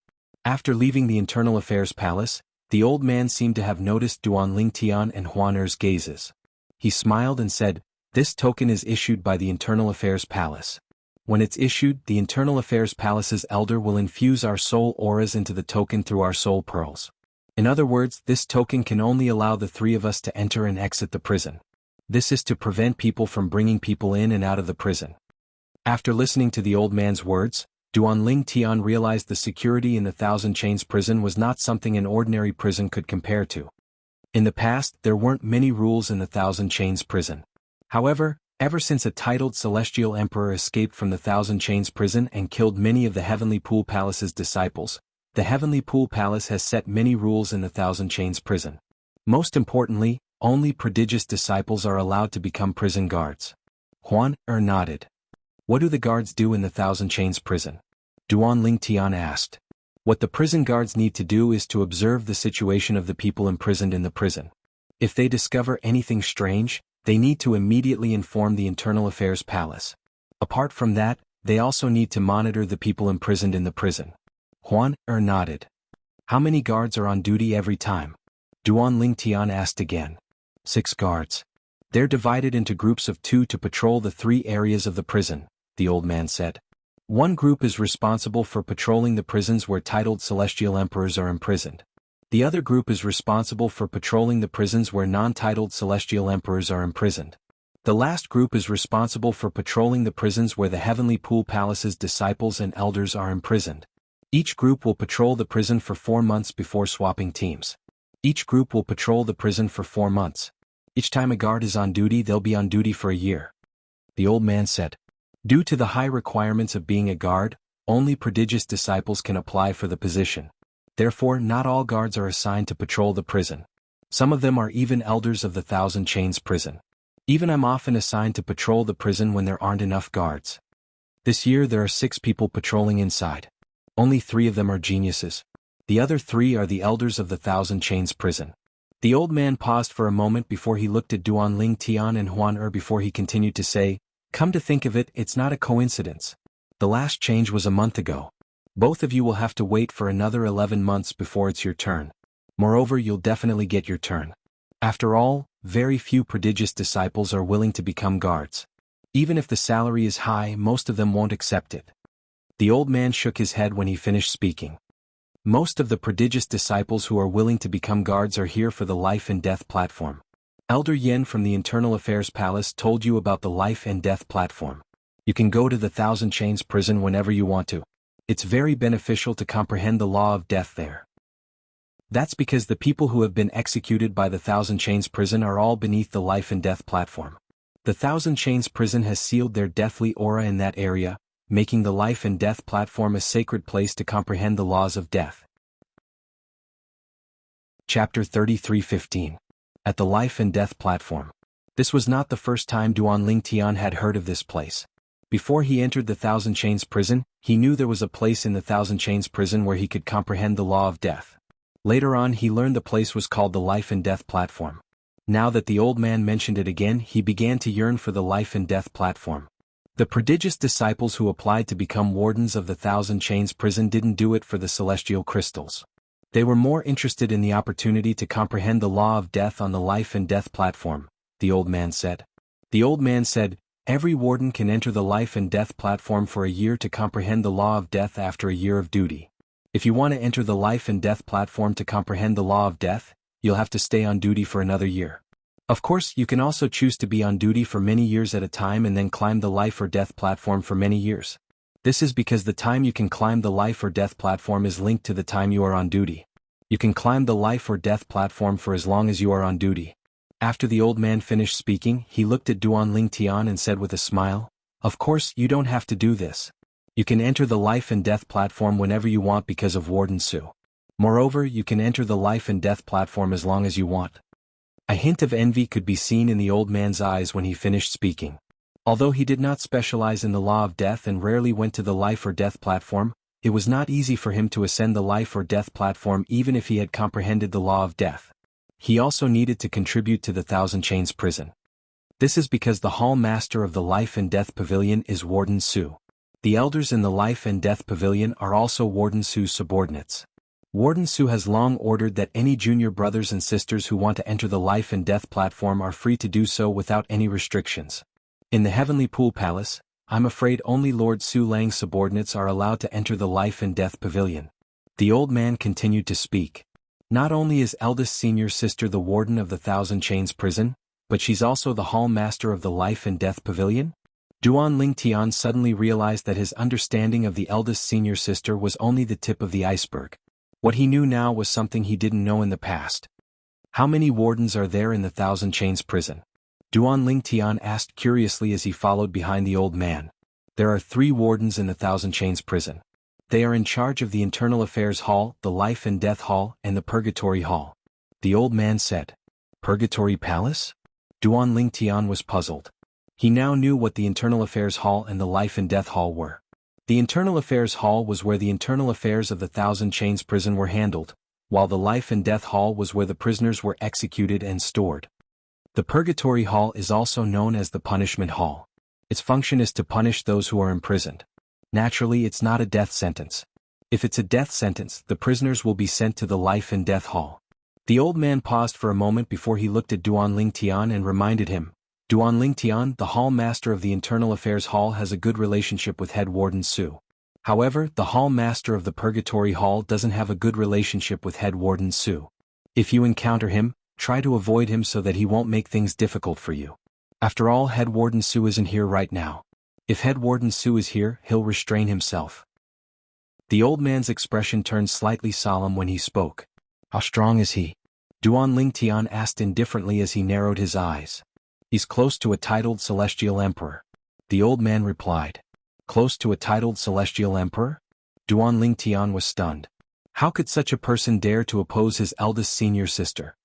After leaving the Internal Affairs Palace, the old man seemed to have noticed Duan Lingtian and Huaner's gazes. He smiled and said, this token is issued by the Internal Affairs Palace. When it's issued, the Internal Affairs Palace's elder will infuse our soul auras into the token through our soul pearls. In other words, this token can only allow the three of us to enter and exit the prison. This is to prevent people from bringing people in and out of the prison. After listening to the old man's words, Duan Ling Tian realized the security in the Thousand Chains prison was not something an ordinary prison could compare to. In the past, there weren't many rules in the Thousand Chains prison. However, ever since a titled celestial emperor escaped from the Thousand Chains prison and killed many of the Heavenly Pool Palace's disciples, the Heavenly Pool Palace has set many rules in the Thousand Chains prison. Most importantly, only prodigious disciples are allowed to become prison guards. Huan nodded. What do the guards do in the Thousand Chains prison? Duan Ling Tian asked. What the prison guards need to do is to observe the situation of the people imprisoned in the prison. If they discover anything strange, they need to immediately inform the Internal Affairs Palace. Apart from that, they also need to monitor the people imprisoned in the prison. Huan nodded. How many guards are on duty every time? Duan Ling Tian asked again. 6 guards. They're divided into groups of 2 to patrol the 3 areas of the prison, the old man said. One group is responsible for patrolling the prisons where titled celestial emperors are imprisoned. The other group is responsible for patrolling the prisons where non-titled celestial emperors are imprisoned. The last group is responsible for patrolling the prisons where the Heavenly Pool Palace's disciples and elders are imprisoned. Each group will patrol the prison for 4 months before swapping teams. Each group will patrol the prison for 4 months. Each time a guard is on duty, they'll be on duty for a year. The old man said. Due to the high requirements of being a guard, only prodigious disciples can apply for the position. Therefore, not all guards are assigned to patrol the prison. Some of them are even elders of the Thousand Chains prison. Even I'm often assigned to patrol the prison when there aren't enough guards. This year there are 6 people patrolling inside. Only 3 of them are geniuses. The other 3 are the elders of the Thousand Chains prison. The old man paused for a moment before he looked at Duan Ling Tian and Huan before he continued to say, Come to think of it, it's not a coincidence. The last change was a month ago. Both of you will have to wait for another 11 months before it's your turn. Moreover, you'll definitely get your turn. After all, very few prodigious disciples are willing to become guards. Even if the salary is high, most of them won't accept it. The old man shook his head when he finished speaking. Most of the prodigious disciples who are willing to become guards are here for the life and death platform. Elder Yen from the Internal Affairs Palace told you about the life and death platform. You can go to the Thousand Chains prison whenever you want to. It's very beneficial to comprehend the law of death there. That's because the people who have been executed by the Thousand Chains prison are all beneath the life and death platform. The Thousand Chains prison has sealed their deathly aura in that area, making the life and death platform a sacred place to comprehend the laws of death. Chapter 33:15. At the life and death platform. This was not the first time Duan Ling Tian had heard of this place. Before he entered the Thousand Chains prison, he knew there was a place in the Thousand Chains prison where he could comprehend the law of death. Later on he learned the place was called the life and death platform. Now that the old man mentioned it again, he began to yearn for the life and death platform. The prodigious disciples who applied to become wardens of the Thousand Chains prison didn't do it for the celestial crystals. They were more interested in the opportunity to comprehend the law of death on the life and death platform, the old man said. The old man said, every warden can enter the life and death platform for a year to comprehend the law of death after a year of duty. If you want to enter the life and death platform to comprehend the law of death, you'll have to stay on duty for another year. Of course, you can also choose to be on duty for many years at a time and then climb the life or death platform for many years. This is because the time you can climb the life or death platform is linked to the time you are on duty. You can climb the life or death platform for as long as you are on duty. After the old man finished speaking, he looked at Duan Ling Tian and said with a smile, Of course, you don't have to do this. You can enter the life and death platform whenever you want because of Warden Su. Moreover, you can enter the life and death platform as long as you want. A hint of envy could be seen in the old man's eyes when he finished speaking. Although he did not specialize in the law of death and rarely went to the life or death platform, it was not easy for him to ascend the life or death platform even if he had comprehended the law of death. He also needed to contribute to the Thousand Chains prison. This is because the hall master of the life and death pavilion is Warden Su. The elders in the life and death pavilion are also Warden Su's subordinates. Warden Su has long ordered that any junior brothers and sisters who want to enter the life and death platform are free to do so without any restrictions. In the Heavenly Pool Palace, I'm afraid only Lord Su Lang's subordinates are allowed to enter the life and death pavilion. The old man continued to speak. Not only is eldest senior sister the warden of the Thousand Chains prison, but she's also the hall master of the life and death pavilion? Duan Lingtian suddenly realized that his understanding of the eldest senior sister was only the tip of the iceberg. What he knew now was something he didn't know in the past. How many wardens are there in the Thousand Chains prison? Duan Lingtian asked curiously as he followed behind the old man. There are 3 wardens in the Thousand Chains prison. They are in charge of the Internal Affairs Hall, the Life and Death Hall, and the Purgatory Hall. The old man said. Purgatory Palace? Duan Lingtian was puzzled. He now knew what the Internal Affairs Hall and the Life and Death Hall were. The Internal Affairs Hall was where the internal affairs of the Thousand Chains prison were handled, while the Life and Death Hall was where the prisoners were executed and stored. The Purgatory Hall is also known as the Punishment Hall. Its function is to punish those who are imprisoned. Naturally, it's not a death sentence. If it's a death sentence, the prisoners will be sent to the Life and Death Hall. The old man paused for a moment before he looked at Duan Lingtian and reminded him. Duan Lingtian, the hall master of the Internal Affairs Hall, has a good relationship with head warden Su. However, the hall master of the Purgatory Hall doesn't have a good relationship with head warden Su. If you encounter him, try to avoid him so that he won't make things difficult for you. After all, head warden Su isn't here right now. If head warden Su is here, he'll restrain himself. The old man's expression turned slightly solemn when he spoke. How strong is he? Duan Lingtian asked indifferently as he narrowed his eyes. He's close to a titled celestial emperor. The old man replied. Close to a titled celestial emperor? Duan Lingtian was stunned. How could such a person dare to oppose his eldest senior sister?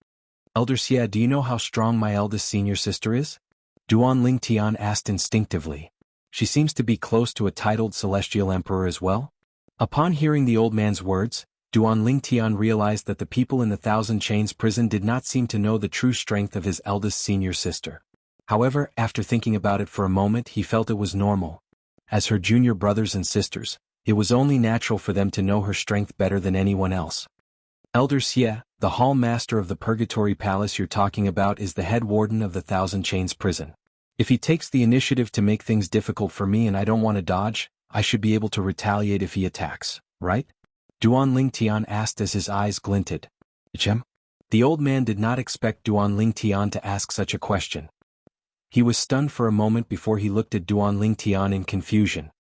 Elder Xia, do you know how strong my eldest senior sister is? Duan Lingtian asked instinctively. She seems to be close to a titled celestial emperor as well? Upon hearing the old man's words, Duan Lingtian realized that the people in the Thousand Chains prison did not seem to know the true strength of his eldest senior sister. However, after thinking about it for a moment, he felt it was normal. As her junior brothers and sisters, it was only natural for them to know her strength better than anyone else. Elder Xie, the hall master of the Purgatory Palace you're talking about, is the head warden of the Thousand Chains prison. If he takes the initiative to make things difficult for me and I don't want to dodge, I should be able to retaliate if he attacks, right? Duan Lingtian asked as his eyes glinted. Chem? The old man did not expect Duan Lingtian to ask such a question. He was stunned for a moment before he looked at Duan Lingtian in confusion.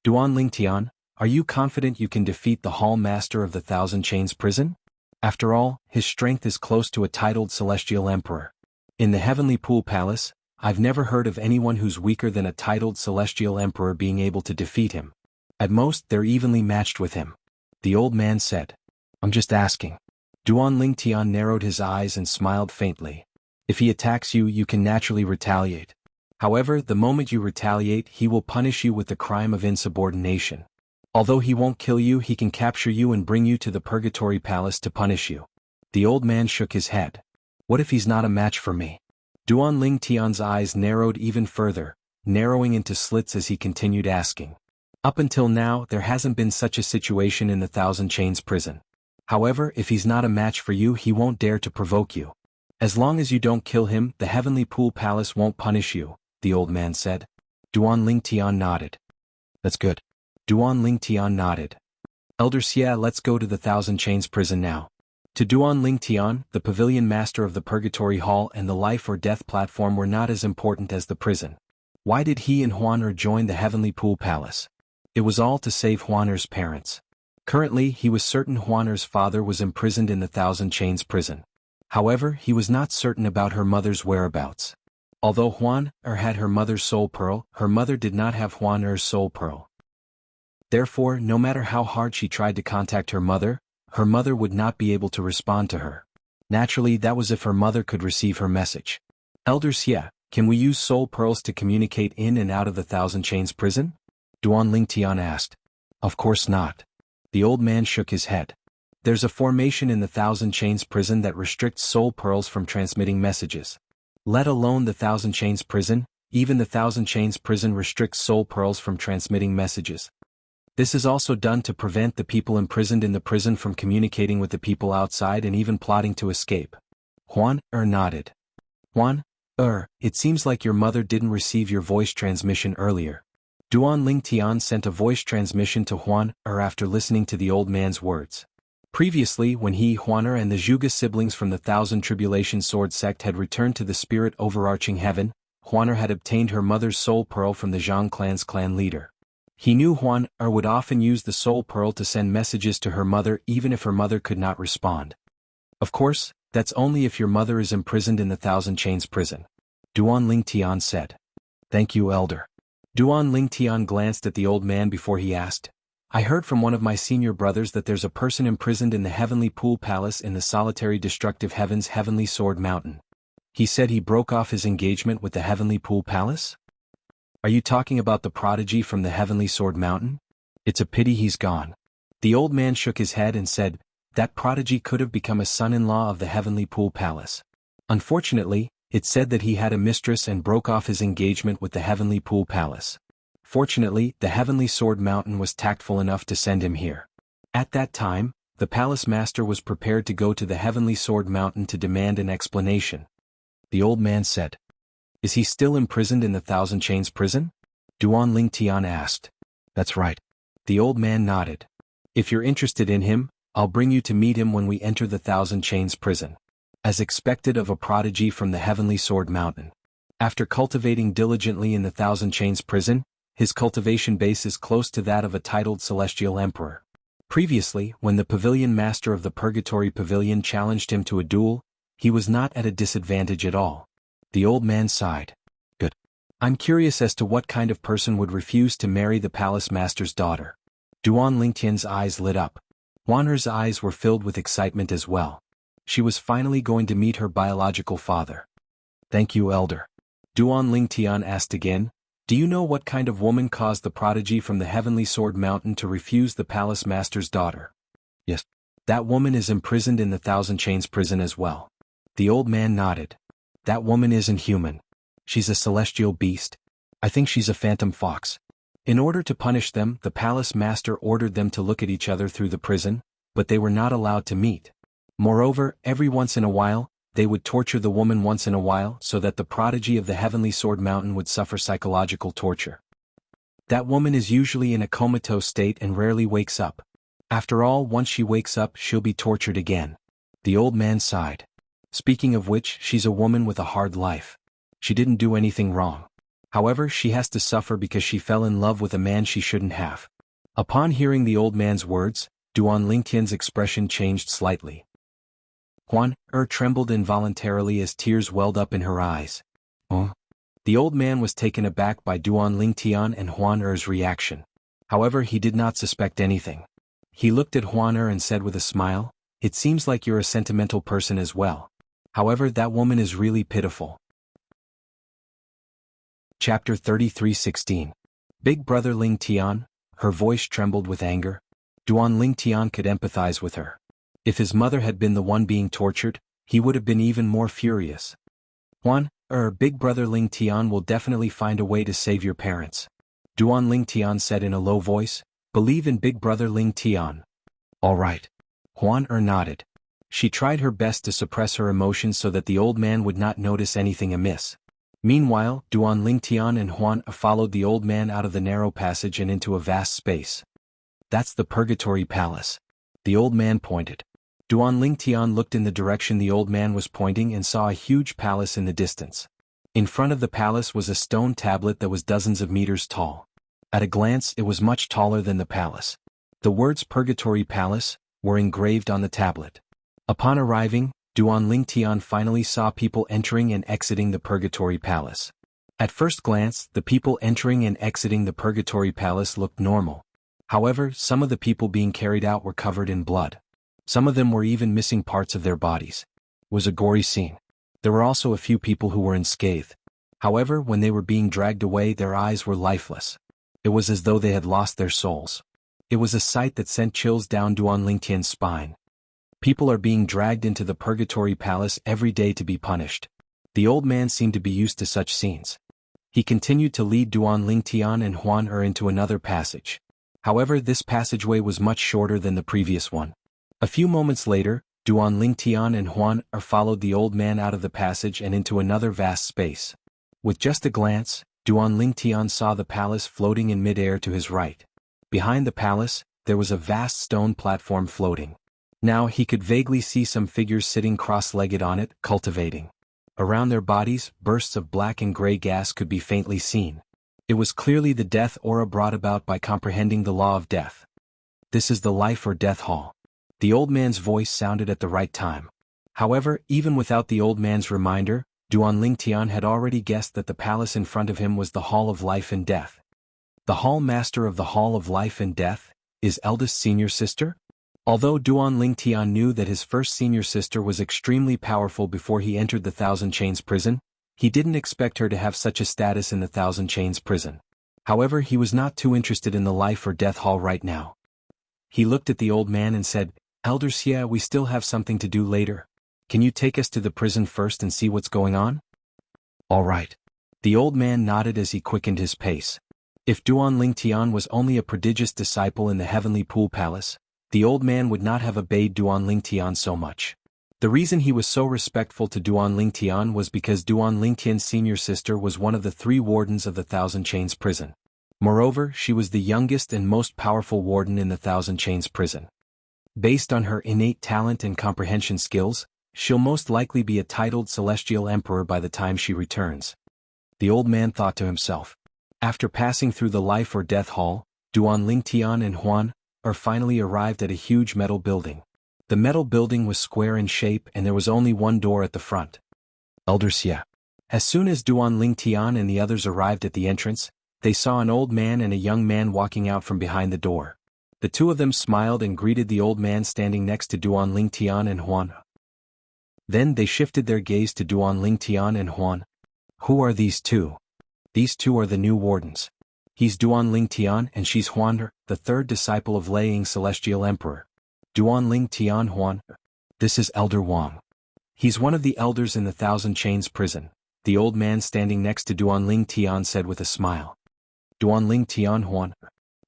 Duan Lingtian, are you confident you can defeat the hall master of the Thousand Chains prison? After all, his strength is close to a titled celestial emperor. In the Heavenly Pool Palace, I've never heard of anyone who's weaker than a titled celestial emperor being able to defeat him. At most, they're evenly matched with him. The old man said. I'm just asking. Duan Lingtian narrowed his eyes and smiled faintly. If he attacks you, you can naturally retaliate. However, the moment you retaliate, he will punish you with the crime of insubordination. Although he won't kill you, he can capture you and bring you to the Purgatory Palace to punish you. The old man shook his head. What if he's not a match for me? Duan Lingtian's eyes narrowed even further, narrowing into slits as he continued asking. Up until now, there hasn't been such a situation in the Thousand Chains prison. However, if he's not a match for you, he won't dare to provoke you. As long as you don't kill him, the Heavenly Pool Palace won't punish you, the old man said. Duan Lingtian nodded. That's good. Duan Lingtian nodded. Elder Xia, let's go to the Thousand Chains prison now. To Duan Lingtian, the pavilion master of the Purgatory Hall and the life or death platform were not as important as the prison. Why did he and Huaner join the Heavenly Pool Palace? It was all to save Huaner's parents. Currently, he was certain Huaner's father was imprisoned in the Thousand Chains prison. However, he was not certain about her mother's whereabouts. Although Huaner had her mother's soul pearl, her mother did not have Huaner's soul pearl. Therefore, no matter how hard she tried to contact her mother would not be able to respond to her. Naturally, that was if her mother could receive her message. Elder Xia, can we use soul pearls to communicate in and out of the Thousand Chains prison? Duan Lingtian asked. Of course not. The old man shook his head. There's a formation in the Thousand Chains prison that restricts soul pearls from transmitting messages. Let alone the Thousand Chains prison, even the Thousand Chains prison restricts soul pearls from transmitting messages. This is also done to prevent the people imprisoned in the prison from communicating with the people outside and even plotting to escape. Huaner nodded. Huaner, it seems like your mother didn't receive your voice transmission earlier. Duan Lingtian sent a voice transmission to Huaner after listening to the old man's words. Previously, when Huaner and the Zhuge siblings from the Thousand Tribulation Sword sect had returned to the spirit overarching heaven, Huan had obtained her mother's soul pearl from the Zhang clan's clan leader. He knew Huan would often use the soul pearl to send messages to her mother even if her mother could not respond. Of course, that's only if your mother is imprisoned in the Thousand Chains prison. Duan Lingtian said. Thank you, Elder. Duan Lingtian glanced at the old man before he asked, I heard from one of my senior brothers that there's a person imprisoned in the Heavenly Pool Palace in the solitary destructive heavens Heavenly Sword Mountain. He said he broke off his engagement with the Heavenly Pool Palace? Are you talking about the prodigy from the Heavenly Sword Mountain? It's a pity he's gone. The old man shook his head and said, that prodigy could have become a son-in-law of the Heavenly Pool Palace. Unfortunately, it said that he had a mistress and broke off his engagement with the Heavenly Pool Palace. Fortunately, the Heavenly Sword Mountain was tactful enough to send him here. At that time, the palace master was prepared to go to the Heavenly Sword Mountain to demand an explanation. The old man said. Is he still imprisoned in the Thousand Chains prison? Duan Lingtian asked. That's right. The old man nodded. If you're interested in him, I'll bring you to meet him when we enter the Thousand Chains prison. As expected of a prodigy from the Heavenly Sword Mountain. After cultivating diligently in the Thousand Chains prison, his cultivation base is close to that of a titled Celestial Emperor. Previously, when the Pavilion Master of the Purgatory Pavilion challenged him to a duel, he was not at a disadvantage at all. The old man sighed. Good. I'm curious as to what kind of person would refuse to marry the Palace Master's daughter. Duan Lingtian's eyes lit up. Huan'er's eyes were filled with excitement as well. She was finally going to meet her biological father. Thank you, Elder. Duan Lingtian asked again, do you know what kind of woman caused the prodigy from the Heavenly Sword Mountain to refuse the Palace Master's daughter? Yes. That woman is imprisoned in the Thousand Chains prison as well. The old man nodded. That woman isn't human. She's a celestial beast. I think she's a phantom fox. In order to punish them, the Palace Master ordered them to look at each other through the prison, but they were not allowed to meet. Moreover, every once in a while, they would torture the woman once in a while so that the prodigy of the Heavenly Sword Mountain would suffer psychological torture. That woman is usually in a comatose state and rarely wakes up. After all, once she wakes up, she'll be tortured again. The old man sighed. Speaking of which, she's a woman with a hard life. She didn't do anything wrong. However, she has to suffer because she fell in love with a man she shouldn't have. Upon hearing the old man's words, Duan Lingtian's expression changed slightly. Huan trembled involuntarily as tears welled up in her eyes. Oh? The old man was taken aback by Duan Lingtian and Huan'er's reaction. However, he did not suspect anything. He looked at Huan'er and said with a smile, it seems like you're a sentimental person as well. However, that woman is really pitiful. Chapter 33:16. Big Brother Lingtian, her voice trembled with anger. Duan Lingtian could empathize with her. If his mother had been the one being tortured, he would have been even more furious. Big Brother Lingtian will definitely find a way to save your parents. Duan Lingtian said in a low voice, believe in Big Brother Lingtian. All right. Huan'er nodded. She tried her best to suppress her emotions so that the old man would not notice anything amiss. Meanwhile, Duan Lingtian and Huan followed the old man out of the narrow passage and into a vast space. That's the Purgatory Palace. The old man pointed. Duan Lingtian looked in the direction the old man was pointing and saw a huge palace in the distance. In front of the palace was a stone tablet that was dozens of meters tall. At a glance, it was much taller than the palace. The words Purgatory Palace were engraved on the tablet. Upon arriving, Duan Lingtian finally saw people entering and exiting the Purgatory Palace. At first glance, the people entering and exiting the Purgatory Palace looked normal. However, some of the people being carried out were covered in blood. Some of them were even missing parts of their bodies. It was a gory scene. There were also a few people who were unscathed. However, when they were being dragged away, their eyes were lifeless. It was as though they had lost their souls. It was a sight that sent chills down Duan Lingtian's spine. People are being dragged into the Purgatory Palace every day to be punished. The old man seemed to be used to such scenes. He continued to lead Duan Lingtian and Huan'er into another passage. However, this passageway was much shorter than the previous one. A few moments later, Duan Lingtian and Huan'er followed the old man out of the passage and into another vast space. With just a glance, Duan Lingtian saw the palace floating in midair to his right. Behind the palace, there was a vast stone platform floating. Now he could vaguely see some figures sitting cross-legged on it, cultivating. Around their bodies, bursts of black and gray gas could be faintly seen. It was clearly the death aura brought about by comprehending the law of death. This is the life or death hall. The old man's voice sounded at the right time. However, even without the old man's reminder, Duan Lingtian had already guessed that the palace in front of him was the Hall of Life and Death. The Hall Master of the Hall of Life and Death is eldest senior sister? Although Duan Lingtian knew that his first senior sister was extremely powerful before he entered the Thousand Chains prison, he didn't expect her to have such a status in the Thousand Chains prison. However, he was not too interested in the life or death hall right now. He looked at the old man and said, "Elder Xia, we still have something to do later. Can you take us to the prison first and see what's going on?" "All right." The old man nodded as he quickened his pace. If Duan Lingtian was only a prodigious disciple in the Heavenly Pool Palace, the old man would not have obeyed Duan Lingtian so much. The reason he was so respectful to Duan Lingtian was because Duan Lingtian's senior sister was one of the 3 wardens of the Thousand Chains prison. Moreover, she was the youngest and most powerful warden in the Thousand Chains prison. Based on her innate talent and comprehension skills, she'll most likely be a titled celestial emperor by the time she returns. The old man thought to himself. After passing through the life or death hall, Duan Lingtian and Huan finally arrived at a huge metal building. The metal building was square in shape and there was only one door at the front. Elder Xia. As soon as Duan Lingtian and the others arrived at the entrance, they saw an old man and a young man walking out from behind the door. The 2 of them smiled and greeted the old man standing next to Duan Lingtian and Huan. Then they shifted their gaze to Duan Lingtian and Huan. "Who are these 2? "These 2 are the new wardens. He's Duan Lingtian and she's Huan, the 3rd disciple of Lei Ying Celestial Emperor." Duan Lingtian Huan. "This is Elder Wang. He's one of the elders in the Thousand Chains prison," the old man standing next to Duan Lingtian said with a smile. Duan Lingtian Huan.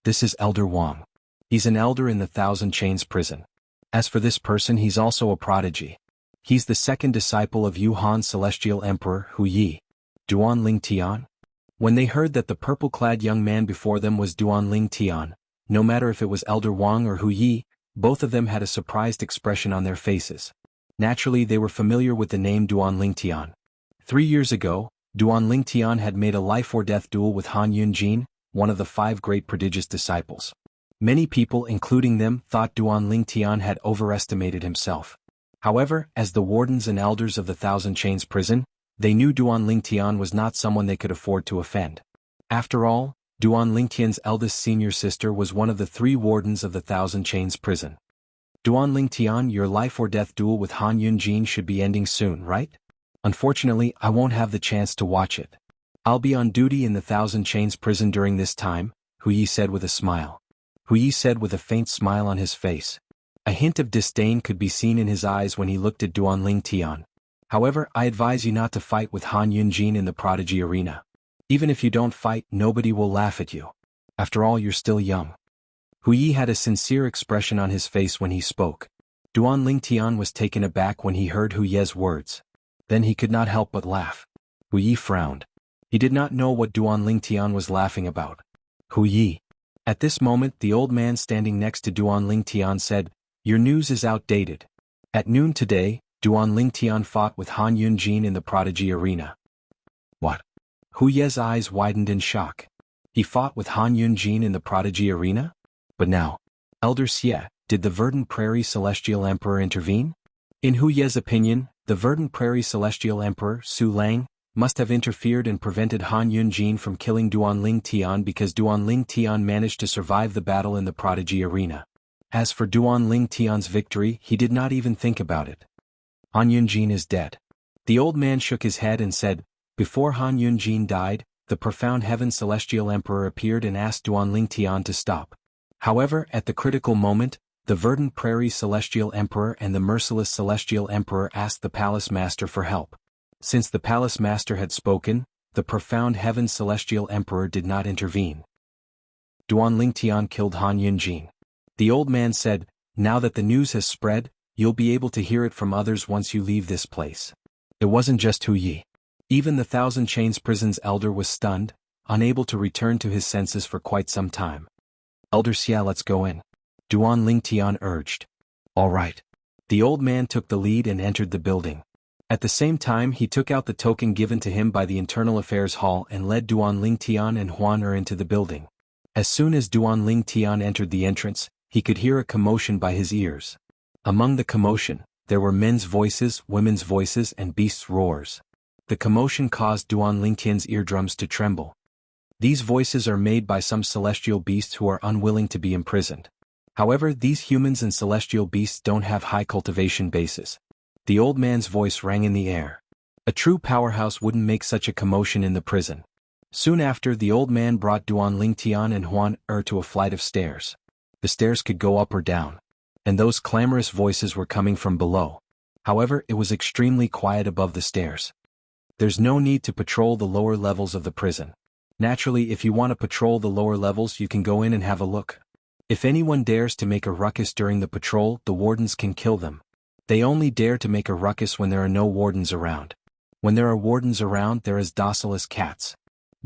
"This is Elder Wang. He's an elder in the Thousand Chains prison. As for this person, he's also a prodigy. He's the 2nd disciple of Yuhan Celestial Emperor Hu Yi." Duan Lingtian. When they heard that the purple-clad young man before them was Duan Lingtian, no matter if it was Elder Wang or Hu Yi, both of them had a surprised expression on their faces. Naturally, they were familiar with the name Duan Lingtian. 3 years ago, Duan Lingtian had made a life-or-death duel with Han Yunjin, one of the 5 great prodigious disciples. Many people, including them, thought Duan Lingtian had overestimated himself. However, as the wardens and elders of the Thousand Chains prison, they knew Duan Lingtian was not someone they could afford to offend. After all, Duan Lingtian's eldest senior sister was one of the 3 wardens of the Thousand Chains prison. "Duan Lingtian, your life-or-death duel with Han Yunjin should be ending soon, right? Unfortunately, I won't have the chance to watch it. I'll be on duty in the Thousand Chains prison during this time," Hu Yi said with a smile. Hu Yi said with a faint smile on his face. A hint of disdain could be seen in his eyes when he looked at Duan Lingtian. "However, I advise you not to fight with Han Yunjin in the prodigy arena. Even if you don't fight, nobody will laugh at you. After all, you're still young." Hu Yi had a sincere expression on his face when he spoke. Duan Lingtian was taken aback when he heard Hu Ye's words. Then he could not help but laugh. Hu Yi frowned. He did not know what Duan Lingtian was laughing about. "Hu Yi." At this moment, the old man standing next to Duan Lingtian said, "Your news is outdated. At noon today, Duan Lingtian fought with Han Yunjin in the prodigy arena." "What?" Hu Ye's eyes widened in shock. "He fought with Han Yunjin in the prodigy arena? But now, Elder Xie, did the Verdant Prairie Celestial Emperor intervene?" In Hu Ye's opinion, the Verdant Prairie Celestial Emperor, Su Lang, must have interfered and prevented Han Yunjin from killing Duan Lingtian because Duan Lingtian managed to survive the battle in the prodigy arena. As for Duan Lingtian's victory, he did not even think about it. Han Yunjin is dead. The old man shook his head and said, "Before Han Yunjin died, the profound heaven celestial emperor appeared and asked Duan Lingtian to stop. However, at the critical moment, the Verdant Prairie Celestial Emperor and the Merciless Celestial Emperor asked the Palace Master for help. Since the Palace Master had spoken, the profound heaven celestial emperor did not intervene. Duan Lingtian killed Han Yunjin. The old man said, "Now that the news has spread, you'll be able to hear it from others once you leave this place." It wasn't just Hu Yi. Even the Thousand Chains prison's elder was stunned, unable to return to his senses for quite some time. "Elder Xia, let's go in," Duan Lingtian urged. "All right." The old man took the lead and entered the building. At the same time he took out the token given to him by the Internal Affairs Hall and led Duan Lingtian and Huan into the building. As soon as Duan Lingtian entered the entrance, he could hear a commotion by his ears. Among the commotion, there were men's voices, women's voices and beasts' roars. The commotion caused Duan Lingtian's eardrums to tremble. These voices are made by some celestial beasts who are unwilling to be imprisoned. However, these humans and celestial beasts don't have high cultivation bases. The old man's voice rang in the air. A true powerhouse wouldn't make such a commotion in the prison. Soon after, the old man brought Duan Lingtian and Huan to a flight of stairs. The stairs could go up or down, and those clamorous voices were coming from below. However, it was extremely quiet above the stairs. There's no need to patrol the lower levels of the prison. Naturally, if you want to patrol the lower levels, you can go in and have a look. If anyone dares to make a ruckus during the patrol, the wardens can kill them. They only dare to make a ruckus when there are no wardens around. When there are wardens around, they're as docile as cats.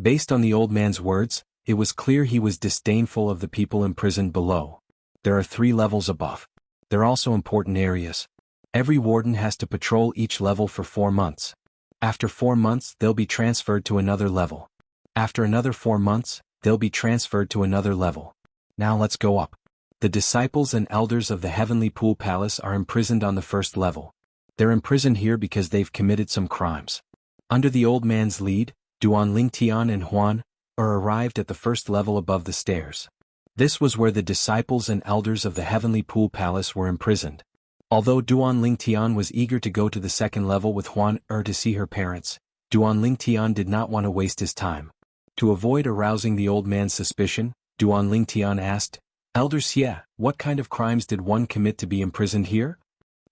Based on the old man's words, it was clear he was disdainful of the people imprisoned below. There are 3 levels above. They're also important areas. Every warden has to patrol each level for 4 months. After 4 months, they'll be transferred to another level. After another 4 months, they'll be transferred to another level. Now let's go up. The disciples and elders of the Heavenly Pool Palace are imprisoned on the 1st level. They're imprisoned here because they've committed some crimes. Under the old man's lead, Duan Lingtian and Huan arrived at the 1st level above the stairs. This was where the disciples and elders of the Heavenly Pool Palace were imprisoned. Although Duan Lingtian was eager to go to the 2nd level with Huan to see her parents, Duan Lingtian did not want to waste his time. To avoid arousing the old man's suspicion, Duan Lingtian asked, "Elder Xie, what kind of crimes did one commit to be imprisoned here?"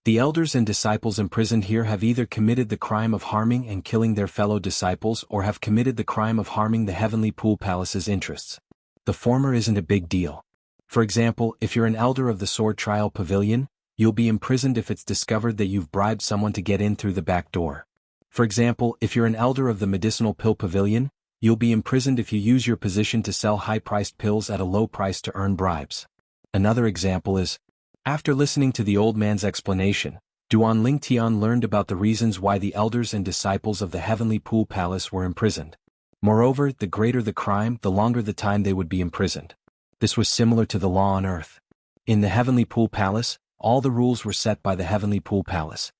The elders and disciples imprisoned here have either committed the crime of harming and killing their fellow disciples or have committed the crime of harming the Heavenly Pool Palace's interests. The former isn't a big deal. For example, if you're an elder of the Sword Trial Pavilion, you'll be imprisoned if it's discovered that you've bribed someone to get in through the back door. For example, if you're an elder of the Medicinal Pill Pavilion, you'll be imprisoned if you use your position to sell high-priced pills at a low price to earn bribes. Another example is, after listening to the old man's explanation, Duan Lingtian learned about the reasons why the elders and disciples of the Heavenly Pool Palace were imprisoned. Moreover, the greater the crime, the longer the time they would be imprisoned. This was similar to the law on Earth. In the Heavenly Pool Palace, all the rules were set by the Heavenly Pool Palace.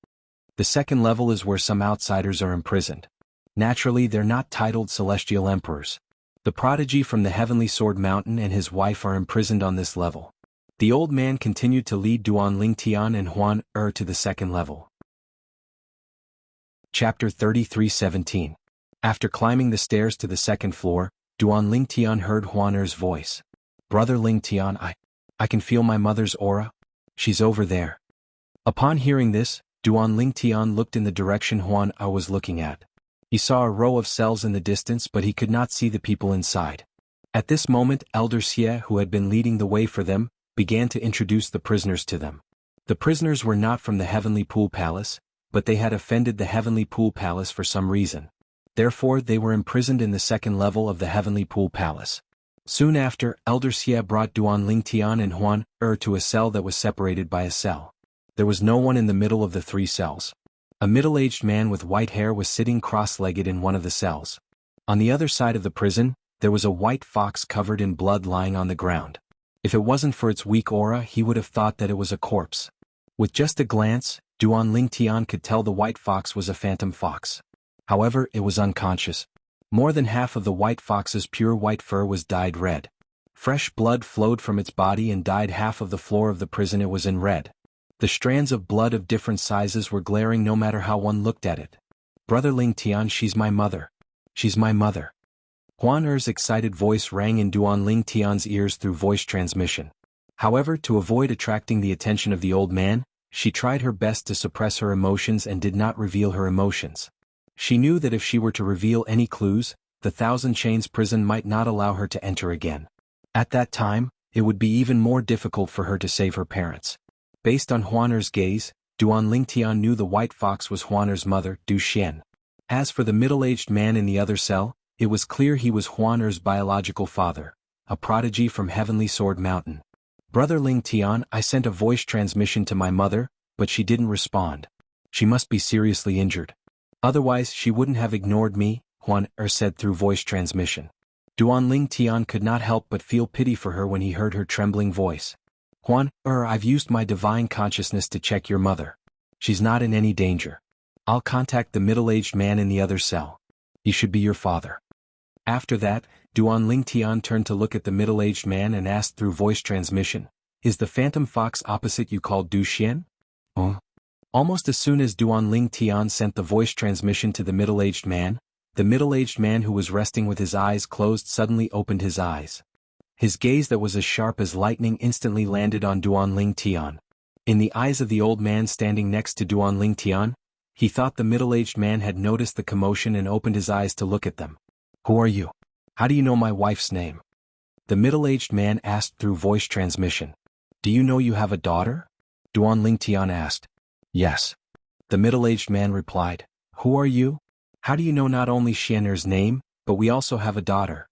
The 2nd level is where some outsiders are imprisoned. Naturally, they're not titled Celestial Emperors. The prodigy from the Heavenly Sword Mountain and his wife are imprisoned on this level. The old man continued to lead Duan Lingtian and Huan to the 2nd level. Chapter 33:17. After climbing the stairs to the 2nd floor, Duan Lingtian heard Huan voice. "Brother Lingtian, I can feel my mother's aura. She's over there." Upon hearing this, Duan Lingtian looked in the direction Huan was looking at. He saw a row of cells in the distance, but he could not see the people inside. At this moment, Elder Xie, who had been leading the way for them, began to introduce the prisoners to them. The prisoners were not from the Heavenly Pool Palace, but they had offended the Heavenly Pool Palace for some reason. Therefore, they were imprisoned in the 2nd level of the Heavenly Pool Palace. Soon after, Elder Xie brought Duan Lingtian and Huan to a cell that was separated by a cell. There was no one in the middle of the 3 cells. A middle-aged man with white hair was sitting cross-legged in one of the cells. On the other side of the prison, there was a white fox covered in blood lying on the ground. If it wasn't for its weak aura, he would have thought that it was a corpse. With just a glance, Duan Lingtian could tell the white fox was a phantom fox. However, it was unconscious. More than half of the white fox's pure white fur was dyed red. Fresh blood flowed from its body and dyed half of the floor of the prison. It was in red. The strands of blood of different sizes were glaring no matter how one looked at it. "Brother Lingtian, she's my mother. She's my mother." Huan excited voice rang in Duan Lingtian's ears through voice transmission. However, to avoid attracting the attention of the old man, she tried her best to suppress her emotions and did not reveal her emotions. She knew that if she were to reveal any clues, the Thousand Chains prison might not allow her to enter again. At that time, it would be even more difficult for her to save her parents. Based on Huan's gaze, Duan Lingtian knew the white fox was Huan's mother, Du Xian. As for the middle-aged man in the other cell, it was clear he was Huan's biological father, a prodigy from Heavenly Sword Mountain. "Brother Lingtian, I sent a voice transmission to my mother, but she didn't respond. She must be seriously injured. Otherwise she wouldn't have ignored me, Huan said through voice transmission. Duanling Tian could not help but feel pity for her when he heard her trembling voice. Huan I've used my divine consciousness to check your mother. She's not in any danger. I'll contact the middle-aged man in the other cell. He should be your father. After that, Duanling Tian turned to look at the middle-aged man and asked through voice transmission, "Is the phantom fox opposite you called Du Xian?" Almost as soon as Duanling Tian sent the voice transmission to the middle-aged man who was resting with his eyes closed suddenly opened his eyes. His gaze that was as sharp as lightning instantly landed on Duanling Tian. In the eyes of the old man standing next to Duanling Tian, he thought the middle-aged man had noticed the commotion and opened his eyes to look at them. "Who are you? How do you know my wife's name?" The middle-aged man asked through voice transmission. "Do you know you have a daughter?" Duanling Tian asked. "Yes." The middle-aged man replied. "Who are you? How do you know not only Xianer's name, but we also have a daughter?"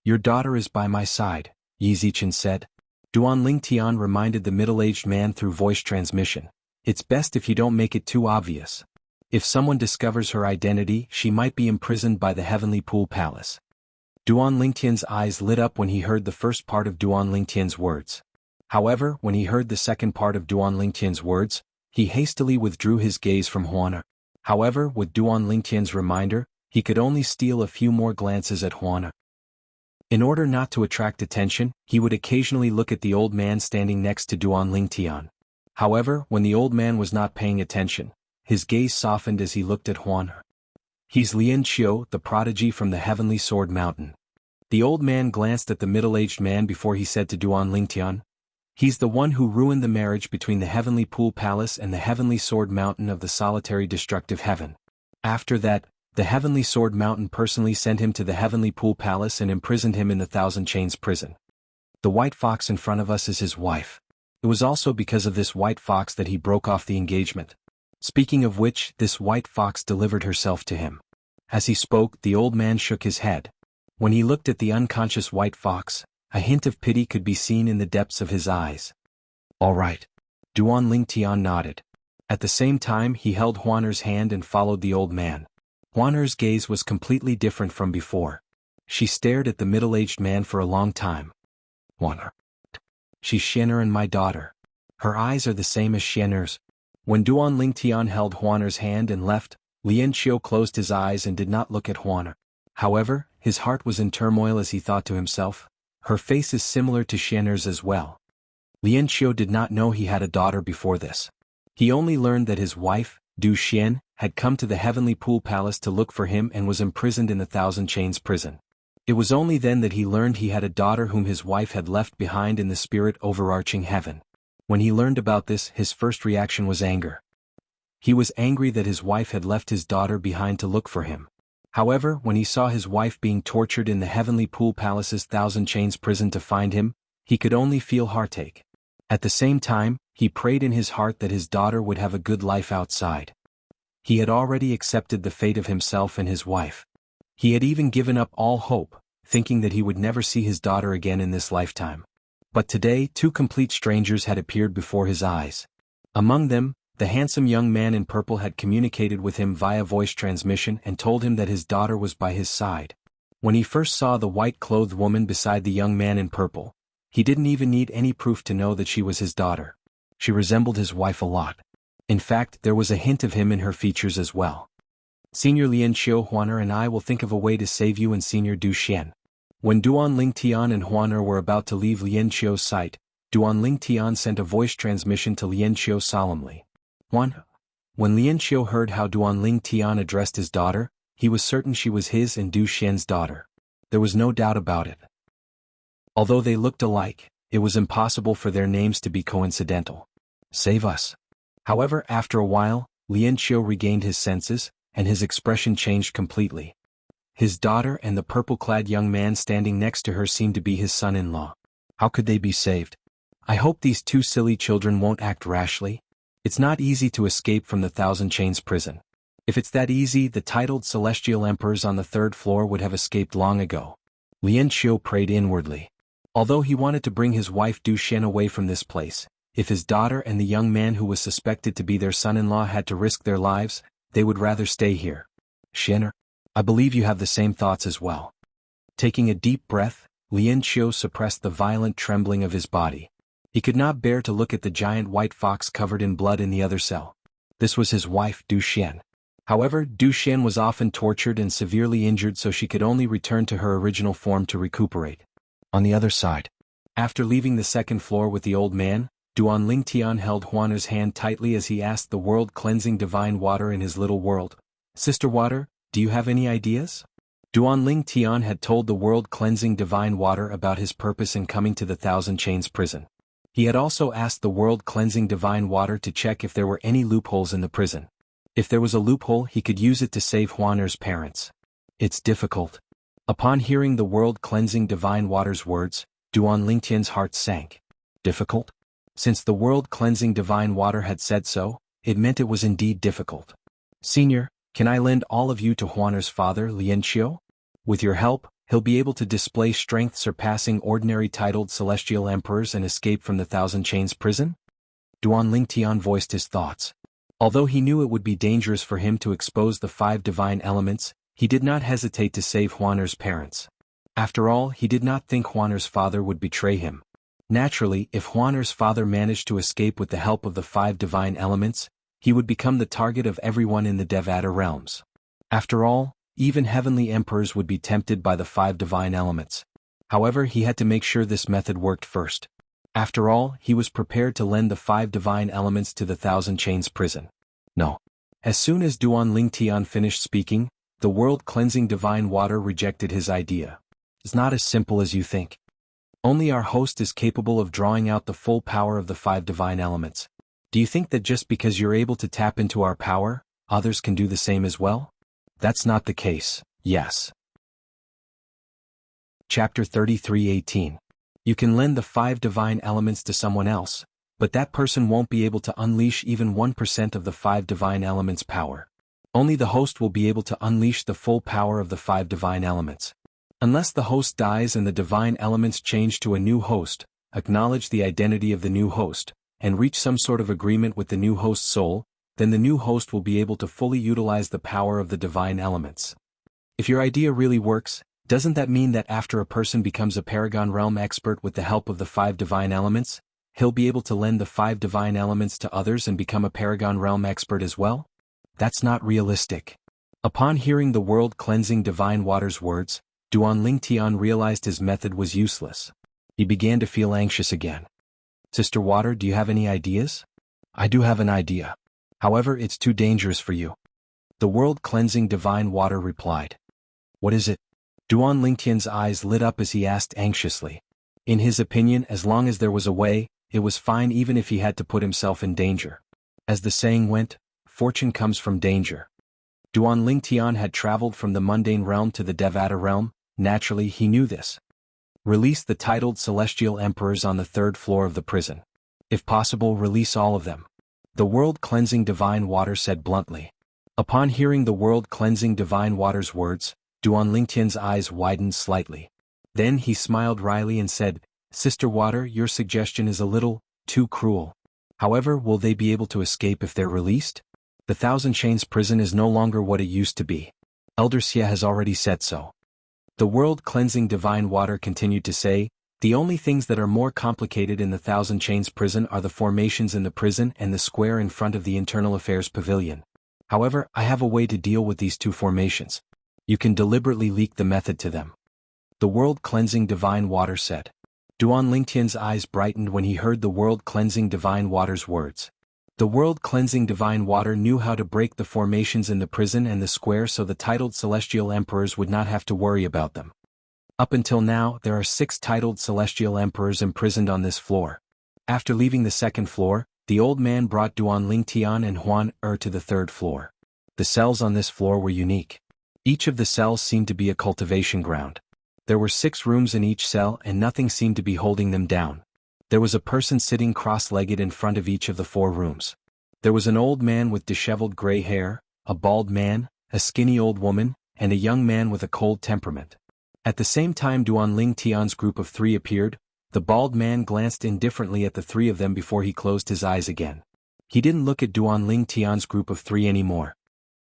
"Your daughter is by my side," Yi Zichen said. Duanling Tian reminded the middle-aged man through voice transmission. "It's best if you don't make it too obvious. If someone discovers her identity, she might be imprisoned by the Heavenly Pool Palace." Duanling Tian's eyes lit up when he heard the first part of Duanling Tian's words. However, when he heard the second part of Duanling Tian's words, he hastily withdrew his gaze from Huan. However, with Duanling Tian's reminder, he could only steal a few more glances at Huan. In order not to attract attention, he would occasionally look at the old man standing next to Duanling Tian. However, when the old man was not paying attention, his gaze softened as he looked at Huan. "He's Lian Qiu, the prodigy from the Heavenly Sword Mountain." The old man glanced at the middle-aged man before he said to Duanling Tian, "He's the one who ruined the marriage between the Heavenly Pool Palace and the Heavenly Sword Mountain of the solitary destructive heaven. After that, the Heavenly Sword Mountain personally sent him to the Heavenly Pool Palace and imprisoned him in the Thousand Chains prison. The white fox in front of us is his wife. It was also because of this white fox that he broke off the engagement. Speaking of which, this white fox delivered herself to him." As he spoke, the old man shook his head. When he looked at the unconscious white fox, a hint of pity could be seen in the depths of his eyes. "All right." Duanling Tian nodded. At the same time he held Huaner's hand and followed the old man. Huaner's gaze was completely different from before. She stared at the middle-aged man for a long time. "Huaner. She's Xianer and my daughter. Her eyes are the same as Xianer's." When Duanling Tian held Huaner's hand and left, Lian Qiu closed his eyes and did not look at Huaner. However, his heart was in turmoil as he thought to himself, "Her face is similar to Xianer's as well." Lian Qiu did not know he had a daughter before this. He only learned that his wife, Du Xian, had come to the Heavenly Pool Palace to look for him and was imprisoned in the Thousand Chains prison. It was only then that he learned he had a daughter whom his wife had left behind in the spirit overarching heaven. When he learned about this, his first reaction was anger. He was angry that his wife had left his daughter behind to look for him. However, when he saw his wife being tortured in the Heavenly Pool Palace's Thousand Chains prison to find him, he could only feel heartache. At the same time, he prayed in his heart that his daughter would have a good life outside. He had already accepted the fate of himself and his wife. He had even given up all hope, thinking that he would never see his daughter again in this lifetime. But today 2 complete strangers had appeared before his eyes. Among them, the handsome young man in purple had communicated with him via voice transmission and told him that his daughter was by his side. When he first saw the white-clothed woman beside the young man in purple, he didn't even need any proof to know that she was his daughter. She resembled his wife a lot. In fact, there was a hint of him in her features as well. "Senior Lian Qiu, Huaner and I will think of a way to save you and Senior Du Xian." When Duanling Tian and Huaner were about to leave Lian Qiu's sight, Duanling Tian sent a voice transmission to Lian Qiu solemnly. "Huan." When Lian Qiu heard how Duanling Tian addressed his daughter, he was certain she was his and Du Xian's daughter. There was no doubt about it. Although they looked alike, it was impossible for their names to be coincidental. "Save us." However, after a while, Lian Qiu regained his senses, and his expression changed completely. His daughter and the purple-clad young man standing next to her seemed to be his son-in-law. How could they be saved? "I hope these 2 silly children won't act rashly. It's not easy to escape from the Thousand Chains prison. If it's that easy, the titled celestial emperors on the 3rd floor would have escaped long ago." Lian Qiu prayed inwardly. Although he wanted to bring his wife Du Xian away from this place, If his daughter and the young man who was suspected to be their son-in-law had to risk their lives, they would rather stay here. Shinner, I believe you have the same thoughts as well. Taking a deep breath, Lien Qiu suppressed the violent trembling of his body. He could not bear to look at the giant white fox covered in blood in the other cell. This was his wife Du Xian. However, Du Xian was often tortured and severely injured, so she could only return to her original form to recuperate. On the other side, after leaving the second floor with the old man, Duan Lingtian held Huaner's hand tightly as he asked the world-cleansing divine water in his little world, "Sister Water, do you have any ideas?" Duan Lingtian had told the world-cleansing divine water about his purpose in coming to the Thousand Chains prison. He had also asked the world-cleansing divine water to check if there were any loopholes in the prison. If there was a loophole, he could use it to save Huaner's parents. It's difficult. Upon hearing the world-cleansing divine water's words, Duan Lingtian's heart sank. Difficult? Since the world-cleansing divine water had said so, it meant it was indeed difficult. "Senior, can I lend all of you to Huaner's father, Lien Qiu? With your help, he'll be able to display strength surpassing ordinary titled celestial emperors and escape from the Thousand Chains prison?" Duan Lingtian voiced his thoughts. Although he knew it would be dangerous for him to expose the 5 divine elements, he did not hesitate to save Huaner's parents. After all, he did not think Huaner's father would betray him. Naturally, if Huaner's father managed to escape with the help of the 5 divine elements, he would become the target of everyone in the Devata realms. After all, even heavenly emperors would be tempted by the 5 divine elements. However, he had to make sure this method worked first. After all, he was prepared to lend the 5 divine elements to the Thousand Chains prison. No. As soon as Duan Lingtian finished speaking, the world-cleansing divine water rejected his idea. "It's not as simple as you think. Only our host is capable of drawing out the full power of the 5 divine elements. Do you think that just because you're able to tap into our power, others can do the same as well? That's not the case, yes." Chapter 33:18. You can lend the 5 divine elements to someone else, but that person won't be able to unleash even 1% of the 5 divine elements' power. Only the host will be able to unleash the full power of the 5 divine elements. Unless the host dies and the divine elements change to a new host, acknowledge the identity of the new host, and reach some sort of agreement with the new host's soul, then the new host will be able to fully utilize the power of the divine elements. If your idea really works, doesn't that mean that after a person becomes a Paragon Realm expert with the help of the 5 divine elements, he'll be able to lend the 5 divine elements to others and become a Paragon Realm expert as well? That's not realistic. Upon hearing the world-cleansing divine water's words, Duan Lingtian realized his method was useless. He began to feel anxious again. "Sister Water, do you have any ideas?" "I do have an idea. However, it's too dangerous for you." The world-cleansing divine water replied. "What is it?" Duan Lingtian's eyes lit up as he asked anxiously. In his opinion, as long as there was a way, it was fine even if he had to put himself in danger. As the saying went, fortune comes from danger. Duan Lingtian had traveled from the mundane realm to the Devata realm. Naturally, he knew this. Release the titled celestial emperors on the 3rd floor of the prison. If possible, release all of them. The world-cleansing divine water said bluntly. Upon hearing the world-cleansing divine water's words, Duan Lingtian's eyes widened slightly. Then he smiled wryly and said, "Sister Water, your suggestion is a little too cruel. However, will they be able to escape if they're released? The Thousand Chains prison is no longer what it used to be. Elder Xie has already said so." The world-cleansing divine water continued to say, "The only things that are more complicated in the Thousand Chains prison are the formations in the prison and the square in front of the Internal Affairs Pavilion. However, I have a way to deal with these 2 formations. You can deliberately leak the method to them." The world-cleansing divine water said. Duan Lingtian's eyes brightened when he heard the world-cleansing divine water's words. The world-cleansing divine water knew how to break the formations in the prison and the square so the titled celestial emperors would not have to worry about them. Up until now, there are 6 titled celestial emperors imprisoned on this floor. After leaving the 2nd floor, the old man brought Duan Lingtian and Huan to the 3rd floor. The cells on this floor were unique. Each of the cells seemed to be a cultivation ground. There were 6 rooms in each cell and nothing seemed to be holding them down. There was a person sitting cross-legged in front of each of the 4 rooms. There was an old man with disheveled gray hair, a bald man, a skinny old woman, and a young man with a cold temperament. At the same time Duan Lingtian's group of 3 appeared, The bald man glanced indifferently at the three of them before he closed his eyes again. He didn't look at Duanling Tian's group of three anymore.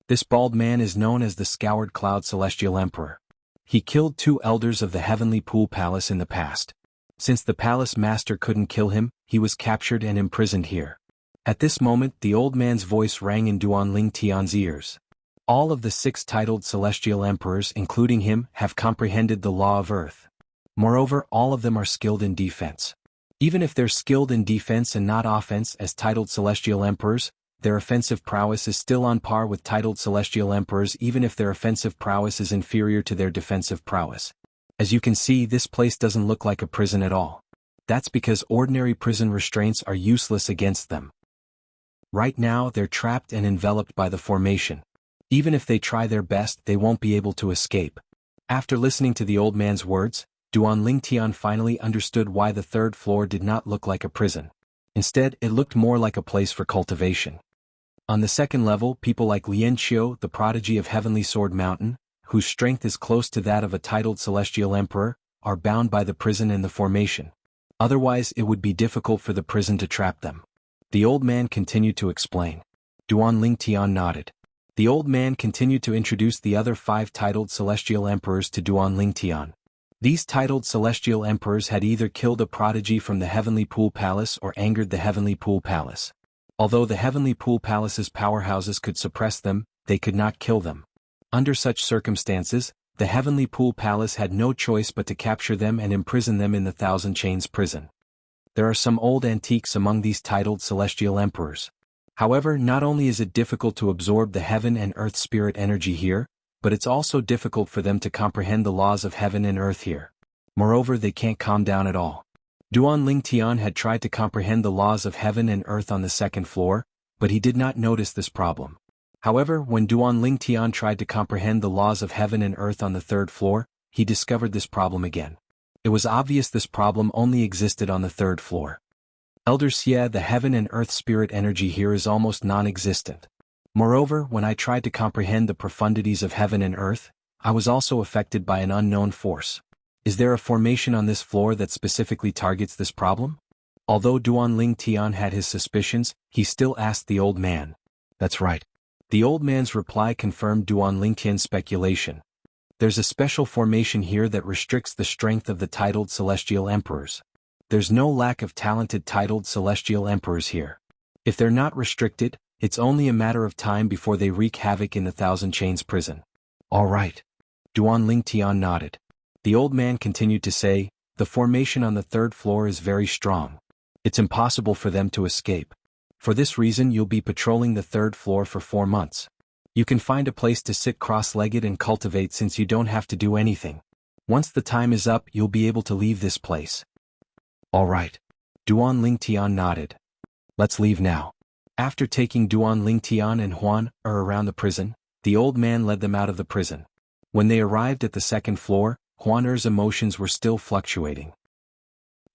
This bald man is known as the Scoured Cloud Celestial Emperor. He killed 2 elders of the Heavenly Pool Palace in the past. Since the palace master couldn't kill him, he was captured and imprisoned here. At this moment, the old man's voice rang in Duanling Tian's ears. All of the 6 titled celestial emperors, including him, have comprehended the law of earth. Moreover, all of them are skilled in defense. Even if they're skilled in defense and not offense as titled celestial emperors, their offensive prowess is still on par with titled celestial emperors even if their offensive prowess is inferior to their defensive prowess. As you can see, this place doesn't look like a prison at all. That's because ordinary prison restraints are useless against them. Right now, they're trapped and enveloped by the formation. Even if they try their best, they won't be able to escape. After listening to the old man's words, Duanling Tian finally understood why the 3rd floor did not look like a prison. Instead, it looked more like a place for cultivation. On the 2nd level, people like Lian Qiu, the prodigy of Heavenly Sword Mountain, whose strength is close to that of a titled celestial emperor, are bound by the prison and the formation. Otherwise, it would be difficult for the prison to trap them. The old man continued to explain. Duanling Tian nodded. The old man continued to introduce the other 5 titled celestial emperors to Duanling Tian. These titled celestial emperors had either killed a prodigy from the Heavenly Pool Palace or angered the Heavenly Pool Palace. Although the Heavenly Pool Palace's powerhouses could suppress them, they could not kill them. Under such circumstances, the Heavenly Pool Palace had no choice but to capture them and imprison them in the Thousand Chains prison. There are some old antiques among these titled celestial emperors. However, not only is it difficult to absorb the heaven and earth spirit energy here, but it's also difficult for them to comprehend the laws of heaven and earth here. Moreover, they can't calm down at all. Duanling Tian had tried to comprehend the laws of heaven and earth on the 2nd floor, but he did not notice this problem. However, when Duanling Tian tried to comprehend the laws of heaven and earth on the 3rd floor, he discovered this problem again. It was obvious this problem only existed on the 3rd floor. Elder Xie, the heaven and earth spirit energy here is almost non-existent. Moreover, when I tried to comprehend the profundities of heaven and earth, I was also affected by an unknown force. Is there a formation on this floor that specifically targets this problem? Although Duanling Tian had his suspicions, he still asked the old man. That's right. The old man's reply confirmed Duanling Tian's speculation. There's a special formation here that restricts the strength of the titled celestial emperors. There's no lack of talented titled celestial emperors here. If they're not restricted, it's only a matter of time before they wreak havoc in the Thousand Chains prison. All right. Duanling Tian nodded. The old man continued to say, the formation on the 3rd floor is very strong. It's impossible for them to escape. For this reason, you'll be patrolling the 3rd floor for 4 months. You can find a place to sit cross-legged and cultivate since you don't have to do anything. Once the time is up, you'll be able to leave this place. All right. Duanling Tian nodded. Let's leave now. After taking Duanling Tian and Huan around the prison, the old man led them out of the prison. When they arrived at the 2nd floor, Huan emotions were still fluctuating.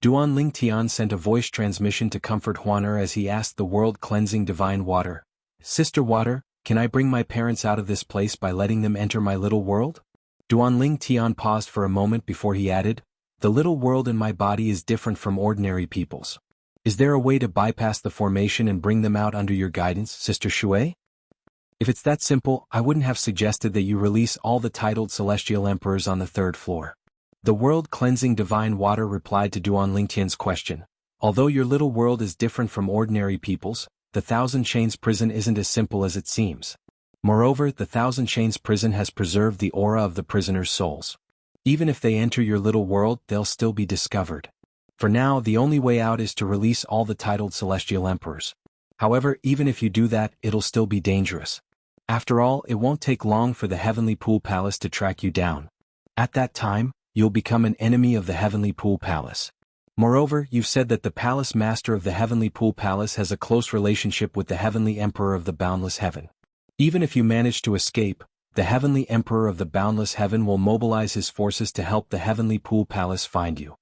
Duanling Tian sent a voice transmission to comfort Huan as he asked the world-cleansing divine water, Sister Water, can I bring my parents out of this place by letting them enter my little world? Duanling Tian paused for a moment before he added, the little world in my body is different from ordinary people's. Is there a way to bypass the formation and bring them out under your guidance, Sister Shui? If it's that simple, I wouldn't have suggested that you release all the titled celestial emperors on the 3rd floor. The world-cleansing divine water replied to Duanling Tian's question. Although your little world is different from ordinary people's, the Thousand Chains prison isn't as simple as it seems. Moreover, the Thousand Chains prison has preserved the aura of the prisoners' souls. Even if they enter your little world, they'll still be discovered. For now, the only way out is to release all the titled celestial emperors. However, even if you do that, it'll still be dangerous. After all, it won't take long for the Heavenly Pool Palace to track you down. At that time, you'll become an enemy of the Heavenly Pool Palace. Moreover, you've said that the Palace Master of the Heavenly Pool Palace has a close relationship with the Heavenly Emperor of the Boundless Heaven. Even if you manage to escape, the Heavenly Emperor of the Boundless Heaven will mobilize his forces to help the Heavenly Pool Palace find you.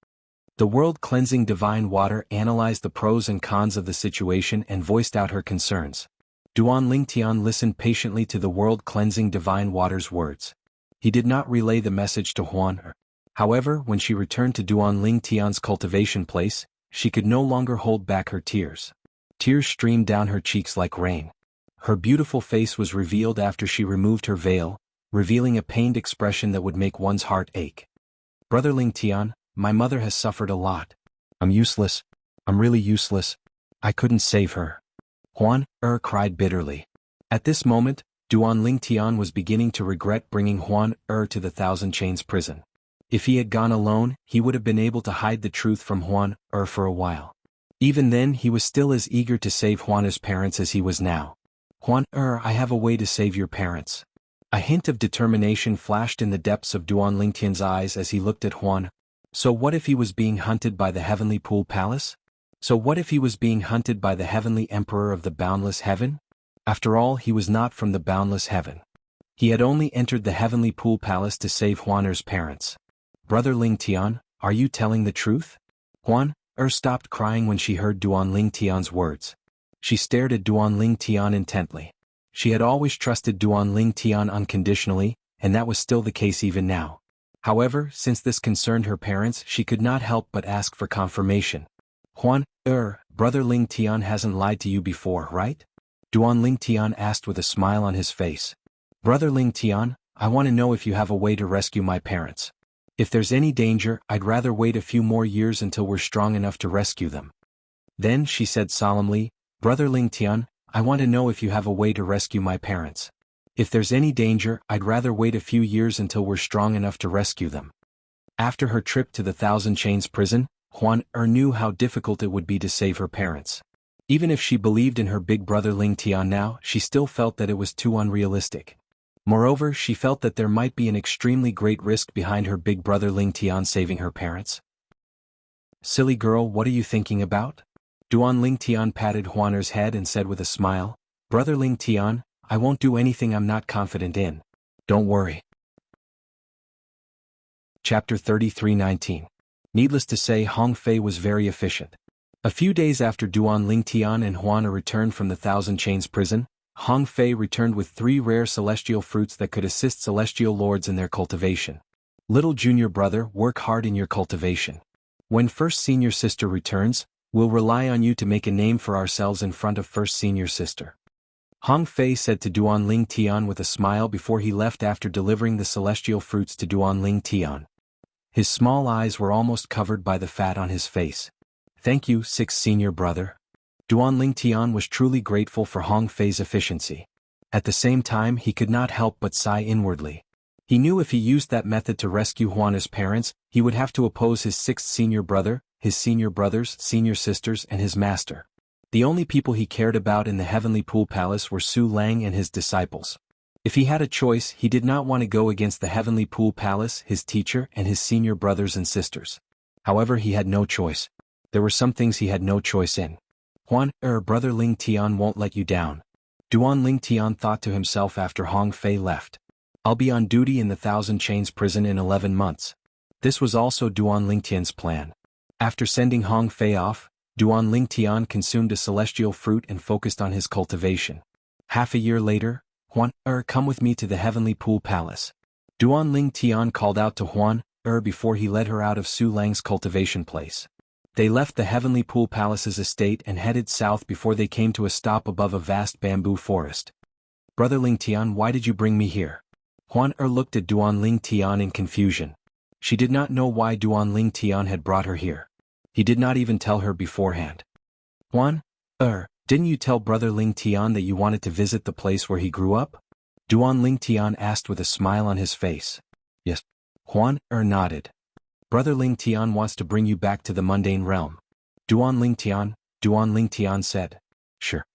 The world-cleansing divine water analyzed the pros and cons of the situation and voiced out her concerns. Duanling Tian listened patiently to the world-cleansing divine water's words. He did not relay the message to Huan. However, when she returned to Duan Ling Tian's cultivation place, she could no longer hold back her tears. Tears streamed down her cheeks like rain. Her beautiful face was revealed after she removed her veil, revealing a pained expression that would make one's heart ache. Brother Ling Tian, my mother has suffered a lot. I'm useless. I'm really useless. I couldn't save her. Huan cried bitterly. At this moment, Duan Ling Tian was beginning to regret bringing Huan to the Thousand Chains prison. If he had gone alone, he would have been able to hide the truth from Huan for a while. Even then, he was still as eager to save Huan's parents as he was now. Huan I have a way to save your parents. A hint of determination flashed in the depths of Duan Ling Tian's eyes as he looked at Huan. So what if he was being hunted by the Heavenly Pool Palace? So what if he was being hunted by the Heavenly Emperor of the Boundless Heaven? After all, he was not from the Boundless Heaven. He had only entered the Heavenly Pool Palace to save Huan's parents. Brother Ling Tian, are you telling the truth? Huan stopped crying when she heard Duan Ling Tian's words. She stared at Duan Ling Tian intently. She had always trusted Duan Ling Tian unconditionally, and that was still the case even now. However, since this concerned her parents, she could not help but ask for confirmation. Huan Brother Ling Tian hasn't lied to you before, right? Duan Ling Tian asked with a smile on his face. Brother Ling Tian, I want to know if you have a way to rescue my parents. If there's any danger, I'd rather wait a few more years until we're strong enough to rescue them. Then she said solemnly, Brother Ling Tian, I want to know if you have a way to rescue my parents. If there's any danger, I'd rather wait a few years until we're strong enough to rescue them. After her trip to the Thousand Chains prison, Huan knew how difficult it would be to save her parents. Even if she believed in her big brother Ling Tian now, she still felt that it was too unrealistic. Moreover, she felt that there might be an extremely great risk behind her big brother Ling Tian saving her parents. Silly girl, what are you thinking about? Duan Ling Tian patted Huaner's head and said with a smile, Brother Ling Tian, I won't do anything I'm not confident in. Don't worry. Chapter 33:19. Needless to say, Hong Fei was very efficient. A few days after Duan Ling Tian and Huana returned from the Thousand Chains prison, Hong Fei returned with 3 rare celestial fruits that could assist celestial lords in their cultivation. Little junior brother, work hard in your cultivation. When first senior sister returns, we'll rely on you to make a name for ourselves in front of first senior sister. Hong Fei said to Duan Ling Tian with a smile before he left after delivering the celestial fruits to Duan Ling Tian. His small eyes were almost covered by the fat on his face. Thank you, 6th senior brother. Duan Ling Tian was truly grateful for Hong Fei's efficiency. At the same time, he could not help but sigh inwardly. He knew if he used that method to rescue Huana's parents, he would have to oppose his 6th senior brother, his senior brothers, senior sisters, and his master. The only people he cared about in the Heavenly Pool Palace were Su Lang and his disciples. If he had a choice, he did not want to go against the Heavenly Pool Palace, his teacher, and his senior brothers and sisters. However, he had no choice. There were some things he had no choice in. Huan, brother Ling Tian won't let you down. Duan Ling Tian thought to himself after Hong Fei left. I'll be on duty in the Thousand Chains prison in 11 months. This was also Duan Ling Tian's plan. After sending Hong Fei off, Duan Ling Tian consumed a celestial fruit and focused on his cultivation. Half a year later, Huan, come with me to the Heavenly Pool Palace. Duan Ling Tian called out to Huan, before he led her out of Su Lang's cultivation place. They left the Heavenly Pool Palace's estate and headed south before they came to a stop above a vast bamboo forest. Brother Ling Tian, why did you bring me here? Huan looked at Duan Ling Tian in confusion. She did not know why Duan Ling Tian had brought her here. He did not even tell her beforehand. Huan, didn't you tell Brother Ling Tian that you wanted to visit the place where he grew up? Duan Ling Tian asked with a smile on his face. Yes. Huan nodded. Brother Ling Tian wants to bring you back to the mundane realm. Duan Ling Tian said. Sure.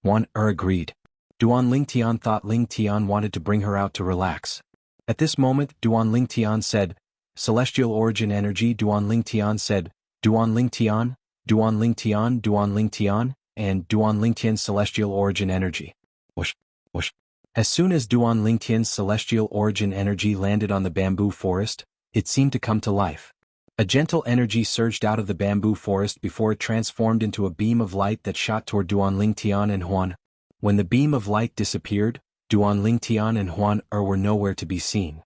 Huan agreed. Duan Ling Tian thought Ling Tian wanted to bring her out to relax. At this moment, Duan Ling Tian said, Celestial Origin Energy. Duan Ling Tian said, Duan Ling Tian, Duan Ling Tian, Duan Ling Tian, and Duan Ling Tian's Celestial Origin Energy. Whoosh, whoosh. As soon as Duan Ling Tian's Celestial Origin Energy landed on the bamboo forest, it seemed to come to life. A gentle energy surged out of the bamboo forest before it transformed into a beam of light that shot toward Duan Ling Tian and Huan. When the beam of light disappeared, Duan Ling Tian and Huan were nowhere to be seen.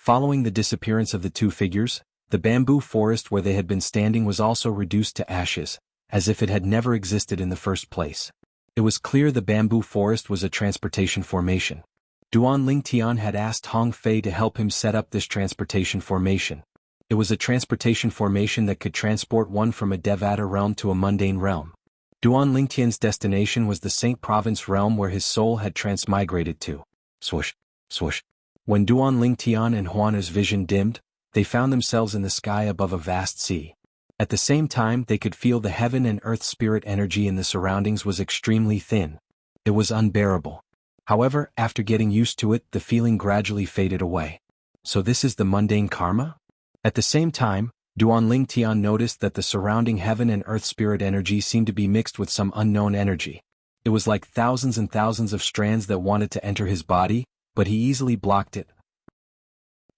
Following the disappearance of the two figures, the bamboo forest where they had been standing was also reduced to ashes, as if it had never existed in the first place. It was clear the bamboo forest was a transportation formation. Duan Lingtian had asked Hong Fei to help him set up this transportation formation. It was a transportation formation that could transport one from a Devata realm to a mundane realm. Duan Lingtian's destination was the Saint Province realm where his soul had transmigrated to. Swoosh, swoosh. When Duan Lingtian and Huana's vision dimmed, they found themselves in the sky above a vast sea. At the same time, they could feel the heaven and earth spirit energy in the surroundings was extremely thin. It was unbearable. However, after getting used to it, the feeling gradually faded away. So this is the mundane karma? At the same time, Duan Lingtian noticed that the surrounding heaven and earth spirit energy seemed to be mixed with some unknown energy. It was like thousands and thousands of strands that wanted to enter his body, but he easily blocked it.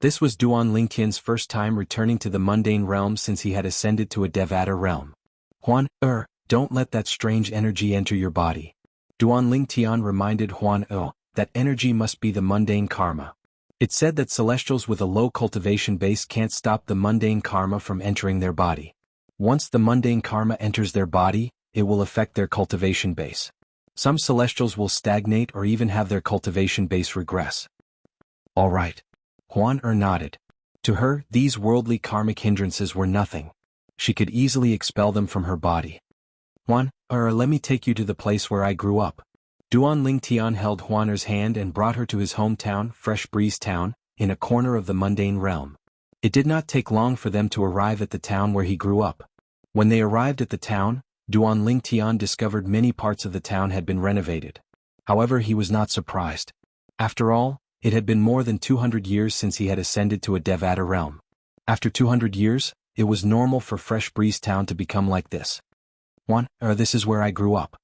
This was Duan Lingtian's first time returning to the mundane realm since he had ascended to a Devata realm. Huan, don't let that strange energy enter your body. Duan Lingtian reminded Huan, that energy must be the mundane karma. It said that celestials with a low cultivation base can't stop the mundane karma from entering their body. Once the mundane karma enters their body, it will affect their cultivation base. Some celestials will stagnate or even have their cultivation base regress. All right. Huan nodded. To her, these worldly karmic hindrances were nothing. She could easily expel them from her body. Huan, let me take you to the place where I grew up. Duan Lingtian held Huaner's hand and brought her to his hometown, Fresh Breeze Town, in a corner of the mundane realm. It did not take long for them to arrive at the town where he grew up. When they arrived at the town, Duan Lingtian discovered many parts of the town had been renovated. However, he was not surprised. After all, it had been more than 200 years since he had ascended to a Devata realm. After 200 years, it was normal for Fresh Breeze Town to become like this. Huan, this is where I grew up.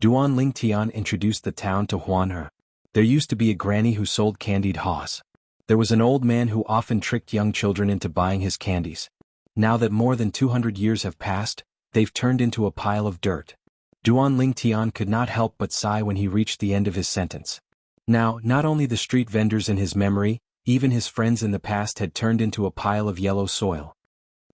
Duan Lingtian introduced the town to Huan. There used to be a granny who sold candied haws. There was an old man who often tricked young children into buying his candies. Now that more than 200 years have passed, they've turned into a pile of dirt. Duan Lingtian could not help but sigh when he reached the end of his sentence. Now, not only the street vendors in his memory, even his friends in the past had turned into a pile of yellow soil.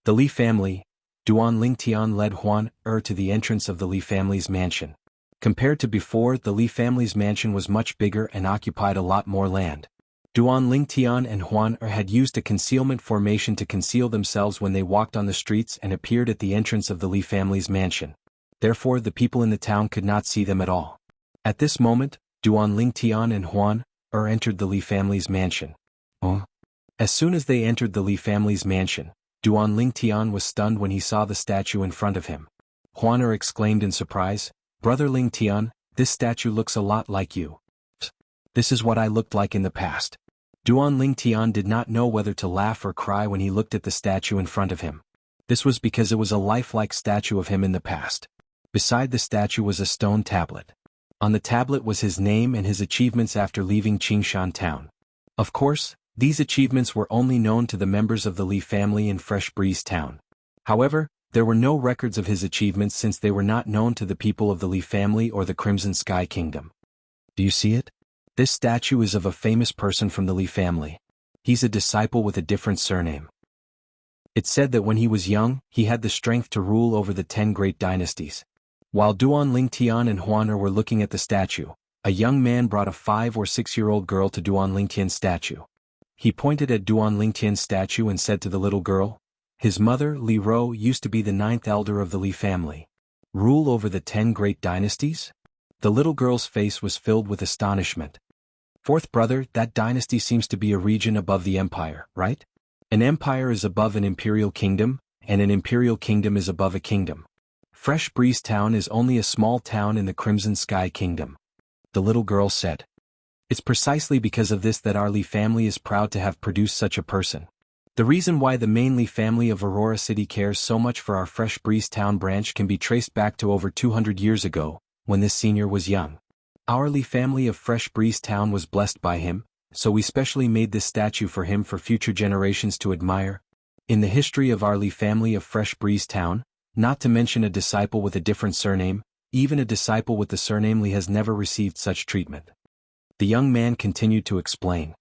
The Li family. Duan Lingtian led Huan to the entrance of the Li family's mansion. Compared to before, the Li family's mansion was much bigger and occupied a lot more land. Duan Lingtian and Huan had used a concealment formation to conceal themselves when they walked on the streets and appeared at the entrance of the Li family's mansion. Therefore, the people in the town could not see them at all. At this moment, Duan Lingtian and Huan entered the Li family's mansion. As soon as they entered the Li family's mansion, Duan Lingtian was stunned when he saw the statue in front of him. Huan exclaimed in surprise, "Brother Lingtian, this statue looks a lot like you." This is what I looked like in the past. Duan Lingtian did not know whether to laugh or cry when he looked at the statue in front of him. This was because it was a lifelike statue of him in the past. Beside the statue was a stone tablet. On the tablet was his name and his achievements after leaving Qingshan town. Of course, these achievements were only known to the members of the Li family in Fresh Breeze Town. However, there were no records of his achievements since they were not known to the people of the Li family or the Crimson Sky Kingdom. Do you see it? This statue is of a famous person from the Li family. He's a disciple with a different surname. It said that when he was young, he had the strength to rule over the 10 great dynasties. While Duan Lingtian and Huan were looking at the statue, a young man brought a 5 or 6-year-old girl to Duan Lingtian's statue. He pointed at Duan Lingtian's statue and said to the little girl, his mother, Li Ro, used to be the 9th elder of the Li family. Rule over the 10 great dynasties? The little girl's face was filled with astonishment. Fourth brother, that dynasty seems to be a region above the empire, right? An empire is above an imperial kingdom, and an imperial kingdom is above a kingdom. Fresh Breeze Town is only a small town in the Crimson Sky Kingdom. The little girl said. It's precisely because of this that our Li family is proud to have produced such a person. The reason why the main Li family of Aurora City cares so much for our Fresh Breeze Town branch can be traced back to over 200 years ago, when this senior was young. Our Li family of Fresh Breeze Town was blessed by him, so we specially made this statue for him for future generations to admire. In the history of our Li family of Fresh Breeze Town, not to mention a disciple with a different surname, even a disciple with the surname Li has never received such treatment. The young man continued to explain.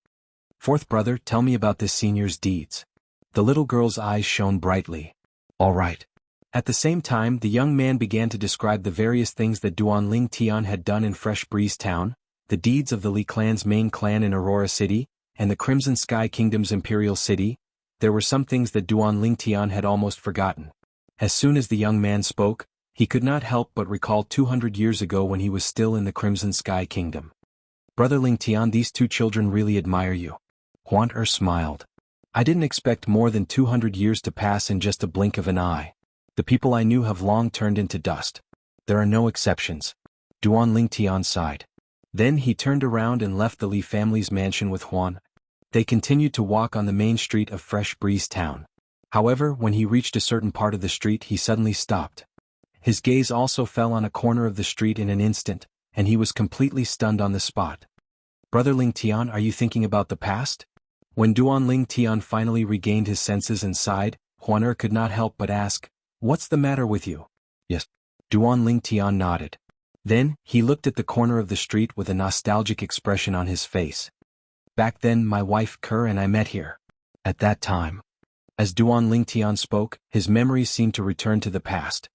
Fourth brother, tell me about this senior's deeds. The little girl's eyes shone brightly. All right. At the same time, the young man began to describe the various things that Duan Ling Tian had done in Fresh Breeze Town, the deeds of the Li clan's main clan in Aurora City, and the Crimson Sky Kingdom's Imperial City. There were some things that Duan Ling Tian had almost forgotten. As soon as the young man spoke, he could not help but recall 200 years ago when he was still in the Crimson Sky Kingdom. Brother Ling Tian, these two children really admire you. Huan smiled. I didn't expect more than 200 years to pass in just a blink of an eye. The people I knew have long turned into dust. There are no exceptions. Duan Ling Tian sighed. Then he turned around and left the Li family's mansion with Huan. They continued to walk on the main street of Fresh Breeze Town. However, when he reached a certain part of the street, he suddenly stopped. His gaze also fell on a corner of the street in an instant, and he was completely stunned on the spot. Brother Ling Tian, are you thinking about the past? When Duan Ling Tian finally regained his senses and sighed, Huan could not help but ask, "What's the matter with you?" Yes. Duan Ling Tian nodded. Then, he looked at the corner of the street with a nostalgic expression on his face. Back then my wife Kerr and I met here. At that time. As Duan Ling Tian spoke, his memories seemed to return to the past.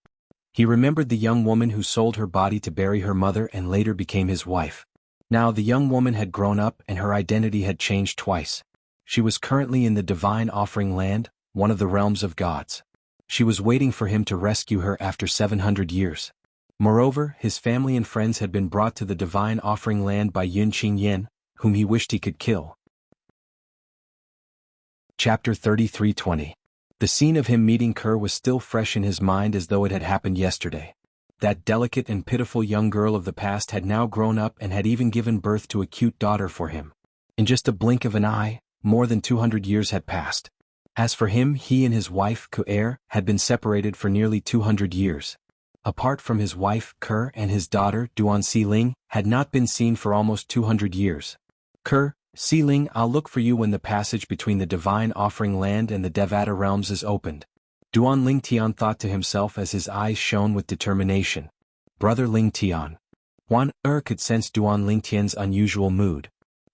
He remembered the young woman who sold her body to bury her mother and later became his wife. Now the young woman had grown up and her identity had changed twice. She was currently in the Divine Offering Land, one of the realms of gods. She was waiting for him to rescue her after 700 years. Moreover, his family and friends had been brought to the Divine Offering Land by Yun Qing Yen, whom he wished he could kill. Chapter 33:20. The scene of him meeting Kerr was still fresh in his mind as though it had happened yesterday. That delicate and pitiful young girl of the past had now grown up and had even given birth to a cute daughter for him. In just a blink of an eye, more than 200 years had passed. As for him, he and his wife, Kerr, had been separated for nearly 200 years. Apart from his wife, Kerr, and his daughter, Duan Xiling, had not been seen for almost 200 years. Kerr, Xiling, I'll look for you when the passage between the Divine Offering Land and the Devata realms is opened. Duan Ling Tian thought to himself as his eyes shone with determination. Brother Ling Tian. Huan could sense Duan Ling Tian's unusual mood.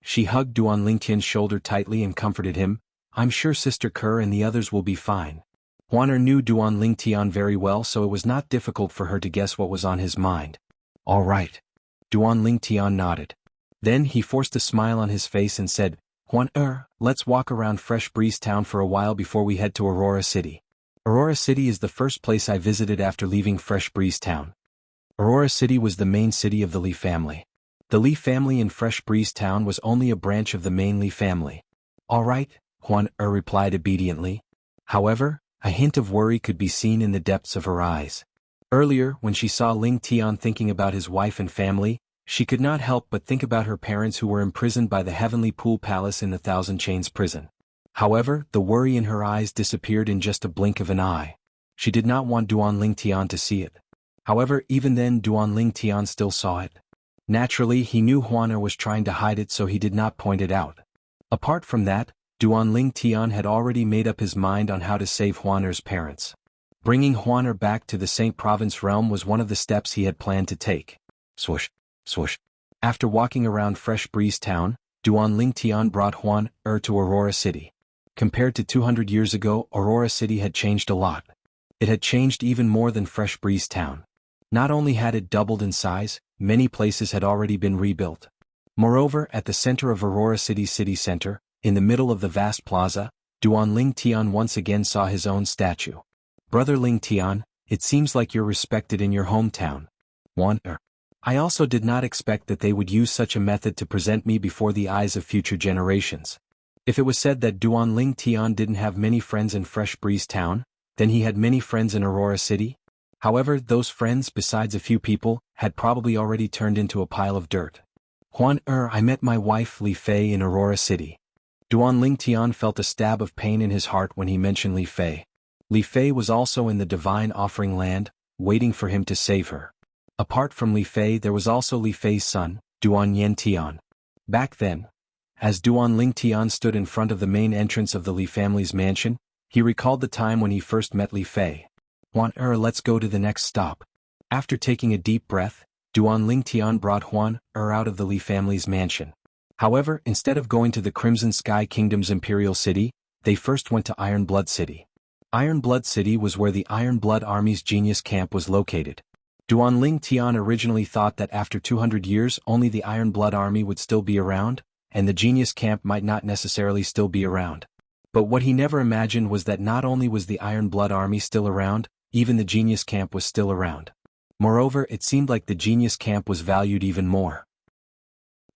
She hugged Duan Ling Tian's shoulder tightly and comforted him. I'm sure Sister Kerr and the others will be fine. Huan knew Duan Ling Tian very well, so it was not difficult for her to guess what was on his mind. All right. Duan Ling Tian nodded. Then he forced a smile on his face and said, Huan let's walk around Fresh Breeze Town for a while before we head to Aurora City. Aurora City is the first place I visited after leaving Fresh Breeze Town. Aurora City was the main city of the Li family. The Li family in Fresh Breeze Town was only a branch of the main Li family. All right, Huan replied obediently. However, a hint of worry could be seen in the depths of her eyes. Earlier, when she saw Ling Tian thinking about his wife and family, she could not help but think about her parents who were imprisoned by the Heavenly Pool Palace in the Thousand Chains prison. However, the worry in her eyes disappeared in just a blink of an eye. She did not want Duan Ling Tian to see it. However, even then Duan Ling Tian still saw it. Naturally, he knew Huan was trying to hide it, so he did not point it out. Apart from that, Duan Ling Tian had already made up his mind on how to save Huan's parents. Bringing Huan back to the Saint Province realm was one of the steps he had planned to take. Swoosh, swoosh. After walking around Fresh Breeze Town, Duan Ling Tian brought Huan to Aurora City. Compared to 200 years ago, Aurora City had changed a lot. It had changed even more than Fresh Breeze Town. Not only had it doubled in size, many places had already been rebuilt. Moreover, at the center of Aurora City's city center, in the middle of the vast plaza, Duan Ling Tian once again saw his own statue. Brother Ling Tian, it seems like you're respected in your hometown. Huan I also did not expect that they would use such a method to present me before the eyes of future generations. If it was said that Duan Ling Tian didn't have many friends in Fresh Breeze Town, then he had many friends in Aurora City. However, those friends, besides a few people, had probably already turned into a pile of dirt. Huan I met my wife Li Fei in Aurora City. Duan Ling Tian felt a stab of pain in his heart when he mentioned Li Fei. Li Fei was also in the Divine Offering Land, waiting for him to save her. Apart from Li Fei, there was also Li Fei's son, Duan Yen Tian. Back then, as Duan Ling Tian stood in front of the main entrance of the Li family's mansion, he recalled the time when he first met Li Fei. Huan let's go to the next stop. After taking a deep breath, Duan Ling Tian brought Huan out of the Li family's mansion. However, instead of going to the Crimson Sky Kingdom's imperial city, they first went to Iron Blood City. Iron Blood City was where the Iron Blood Army's genius camp was located. Duanling Tian originally thought that after 200 years only the Iron Blood Army would still be around, and the genius camp might not necessarily still be around. But what he never imagined was that not only was the Iron Blood Army still around, even the genius camp was still around. Moreover, it seemed like the genius camp was valued even more.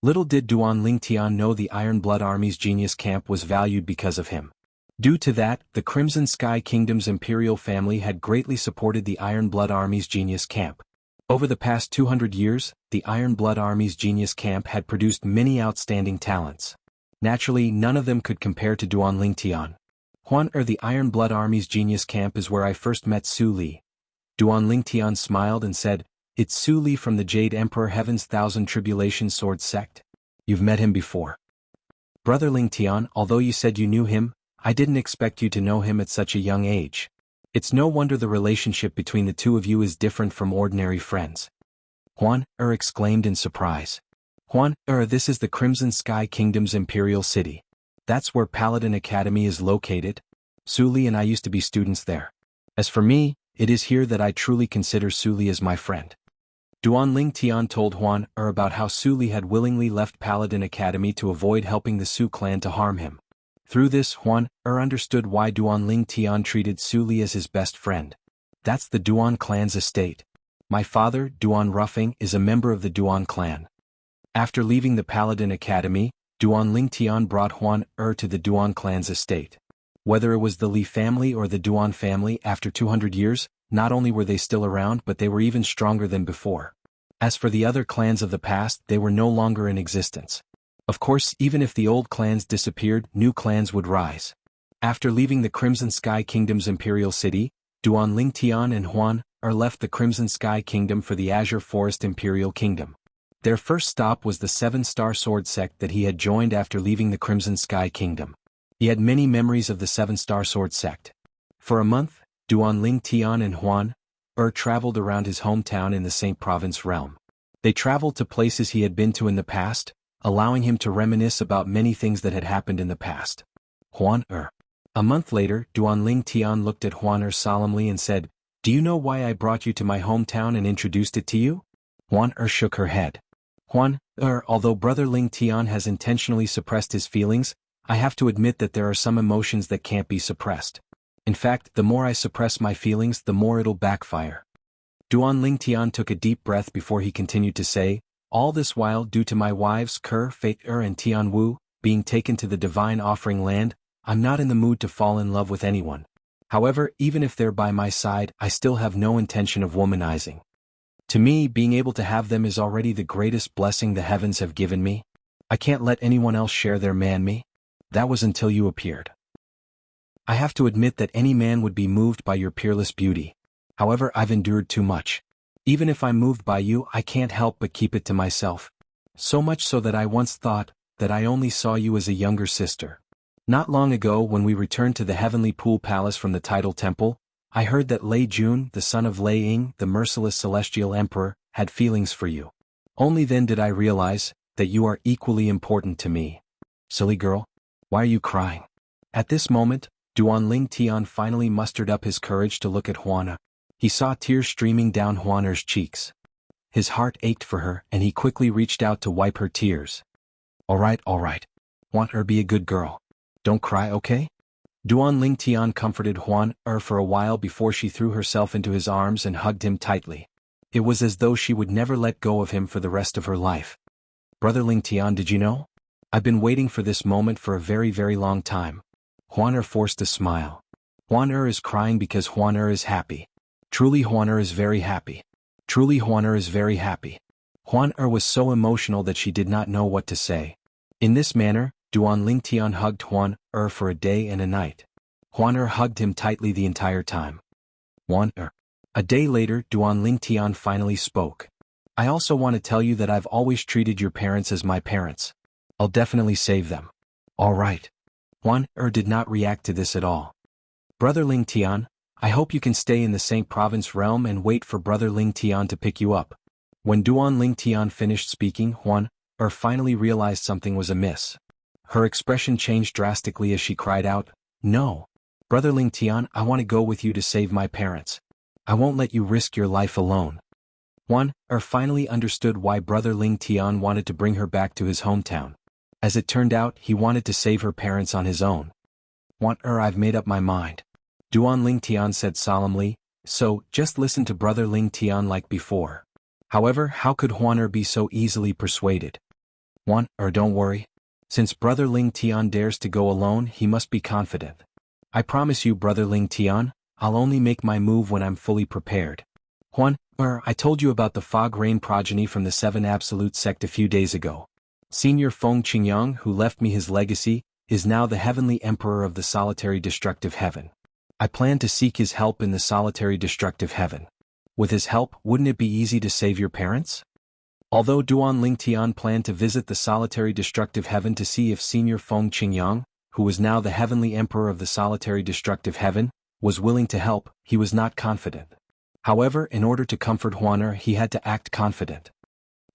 Little did Duanling Tian know the Iron Blood Army's genius camp was valued because of him. Due to that, the Crimson Sky Kingdom's imperial family had greatly supported the Iron Blood Army's genius camp. Over the past 200 years, the Iron Blood Army's genius camp had produced many outstanding talents. Naturally, none of them could compare to Duanling Tian. The Iron Blood Army's genius camp is where I first met Su Li. Duanling Tian smiled and said, "It's Su Li from the Jade Emperor Heaven's Thousand Tribulation Sword Sect. You've met him before." "Brother Ling Tian, although you said you knew him, I didn't expect you to know him at such a young age. It's no wonder the relationship between the two of you is different from ordinary friends." Exclaimed in surprise. This is the Crimson Sky Kingdom's imperial city. That's where Paladin Academy is located. Su Li and I used to be students there. As for me, it is here that I truly consider Su Li as my friend." Duanling Tian told about how Su Li had willingly left Paladin Academy to avoid helping the Su clan to harm him. Through this, understood why Duanling Tian treated Su Li as his best friend. "That's the Duan clan's estate. My father, Duan Ruffing, is a member of the Duan clan." After leaving the Paladin Academy, Duanling Tian brought to the Duan clan's estate. Whether it was the Li family or the Duan family, after 200 years, not only were they still around but they were even stronger than before. As for the other clans of the past, they were no longer in existence. Of course, even if the old clans disappeared, new clans would rise. After leaving the Crimson Sky Kingdom's imperial city, Duanling Tian and left the Crimson Sky Kingdom for the Azure Forest Imperial Kingdom. Their first stop was the 7-star sword sect that he had joined after leaving the Crimson Sky Kingdom. He had many memories of the 7-star sword sect. For a month, Duanling Tian and traveled around his hometown in the Saint Province realm. They traveled to places he had been to in the past, allowing him to reminisce about many things that had happened in the past. A month later, Duanling Tian looked at solemnly and said, "Do you know why I brought you to my hometown and introduced it to you?" Shook her head. Although Brother Ling Tian has intentionally suppressed his feelings, I have to admit that there are some emotions that can't be suppressed. In fact, the more I suppress my feelings, the more it'll backfire. Duanling Tian took a deep breath before he continued to say, "All this while, due to my wives Fate and Tian Wu being taken to the Divine Offering Land, I'm not in the mood to fall in love with anyone. However, even if they're by my side, I still have no intention of womanizing. To me, being able to have them is already the greatest blessing the heavens have given me. I can't let anyone else share their man-me. That was until you appeared. I have to admit that any man would be moved by your peerless beauty. However, I've endured too much. Even if I'm moved by you, I can't help but keep it to myself. So much so that I once thought that I only saw you as a younger sister. Not long ago, when we returned to the Heavenly Pool Palace from the Tidal Temple, I heard that Lei Jun, the son of Lei Ying, the merciless celestial emperor, had feelings for you. Only then did I realize that you are equally important to me." "Silly girl. Why are you crying?" At this moment, Duanling Tian finally mustered up his courage to look at He saw tears streaming down Huaner's cheeks. His heart ached for her, and he quickly reached out to wipe her tears. All right. Be a good girl. Don't cry, okay?" Duanling Tian comforted for a while before she threw herself into his arms and hugged him tightly. It was as though she would never let go of him for the rest of her life. "Brother Ling Tian, did you know? I've been waiting for this moment for a very, very long time." Forced a smile. Is crying because is happy. Truly is very happy. Truly is very happy. Was so emotional that she did not know what to say. In this manner, Duanling Tian hugged for a day and a night. Hugged him tightly the entire time. A day later, Duanling Tian finally spoke. "I also want to tell you that I've always treated your parents as my parents. I'll definitely save them." "All right." Did not react to this at all. "Brother Ling Tian, I hope you can stay in the Saint Province realm and wait for Brother Ling Tian to pick you up." When Duanling Tian finished speaking, finally realized something was amiss. Her expression changed drastically as she cried out, "No! Brother Ling Tian, I want to go with you to save my parents. I won't let you risk your life alone." Huan finally understood why Brother Ling Tian wanted to bring her back to his hometown. As it turned out, he wanted to save her parents on his own. "Huan I've made up my mind," Duan Ling Tian said solemnly, "so, just listen to Brother Ling Tian like before." However, how could Huan be so easily persuaded? "Huan don't worry. Since Brother Ling Tian dares to go alone, he must be confident. I promise you, Brother Ling Tian, I'll only make my move when I'm fully prepared. Huan I told you about the Fog Rain progeny from the Seven Absolute sect a few days ago. Senior Feng Qingyang, who left me his legacy, is now the Heavenly Emperor of the Solitary Destructive Heaven. I plan to seek his help in the Solitary Destructive Heaven. With his help, wouldn't it be easy to save your parents?" Although Duan Ling Tian planned to visit the Solitary Destructive Heaven to see if Senior Feng Qingyang, who was now the Heavenly Emperor of the Solitary Destructive Heaven, was willing to help, he was not confident. However, in order to comfort Huan he had to act confident.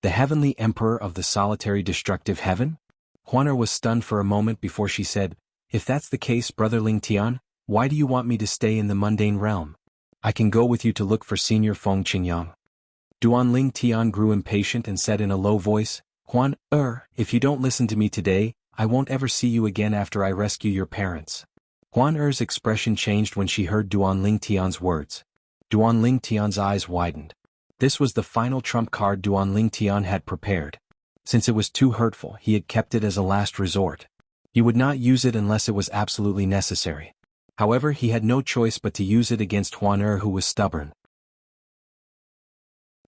The Heavenly Emperor of the Solitary Destructive Heaven? Huan was stunned for a moment before she said, "If that's the case, Brother Ling Tian, why do you want me to stay in the mundane realm? I can go with you to look for Senior Feng Qingyang." Duan Ling Tian grew impatient and said in a low voice, "Huan if you don't listen to me today, I won't ever see you again after I rescue your parents." Huan expression changed when she heard Duan Ling Tian's words. Duan Ling Tian's eyes widened. This was the final trump card Duan Ling Tian had prepared. Since it was too hurtful, he had kept it as a last resort. He would not use it unless it was absolutely necessary. However, he had no choice but to use it against Huan who was stubborn.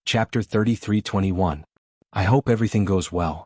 Chapter 33-21. I hope everything goes well.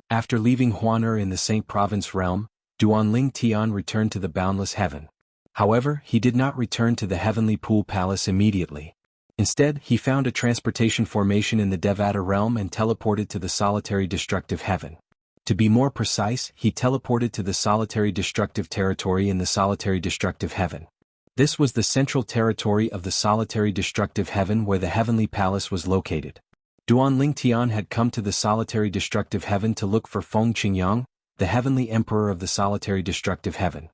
After leaving Huan in the Saint Province realm, Duan Ling Tian returned to the Boundless Heaven. However, he did not return to the Heavenly Pool Palace immediately. Instead, he found a transportation formation in the Devata realm and teleported to the Solitary Destructive Heaven. To be more precise, he teleported to the Solitary Destructive Territory in the Solitary Destructive Heaven. This was the central territory of the Solitary Destructive Heaven where the Heavenly Palace was located. Duan Ling Tian had come to the Solitary Destructive Heaven to look for Feng Qingyang, the Heavenly Emperor of the Solitary Destructive Heaven.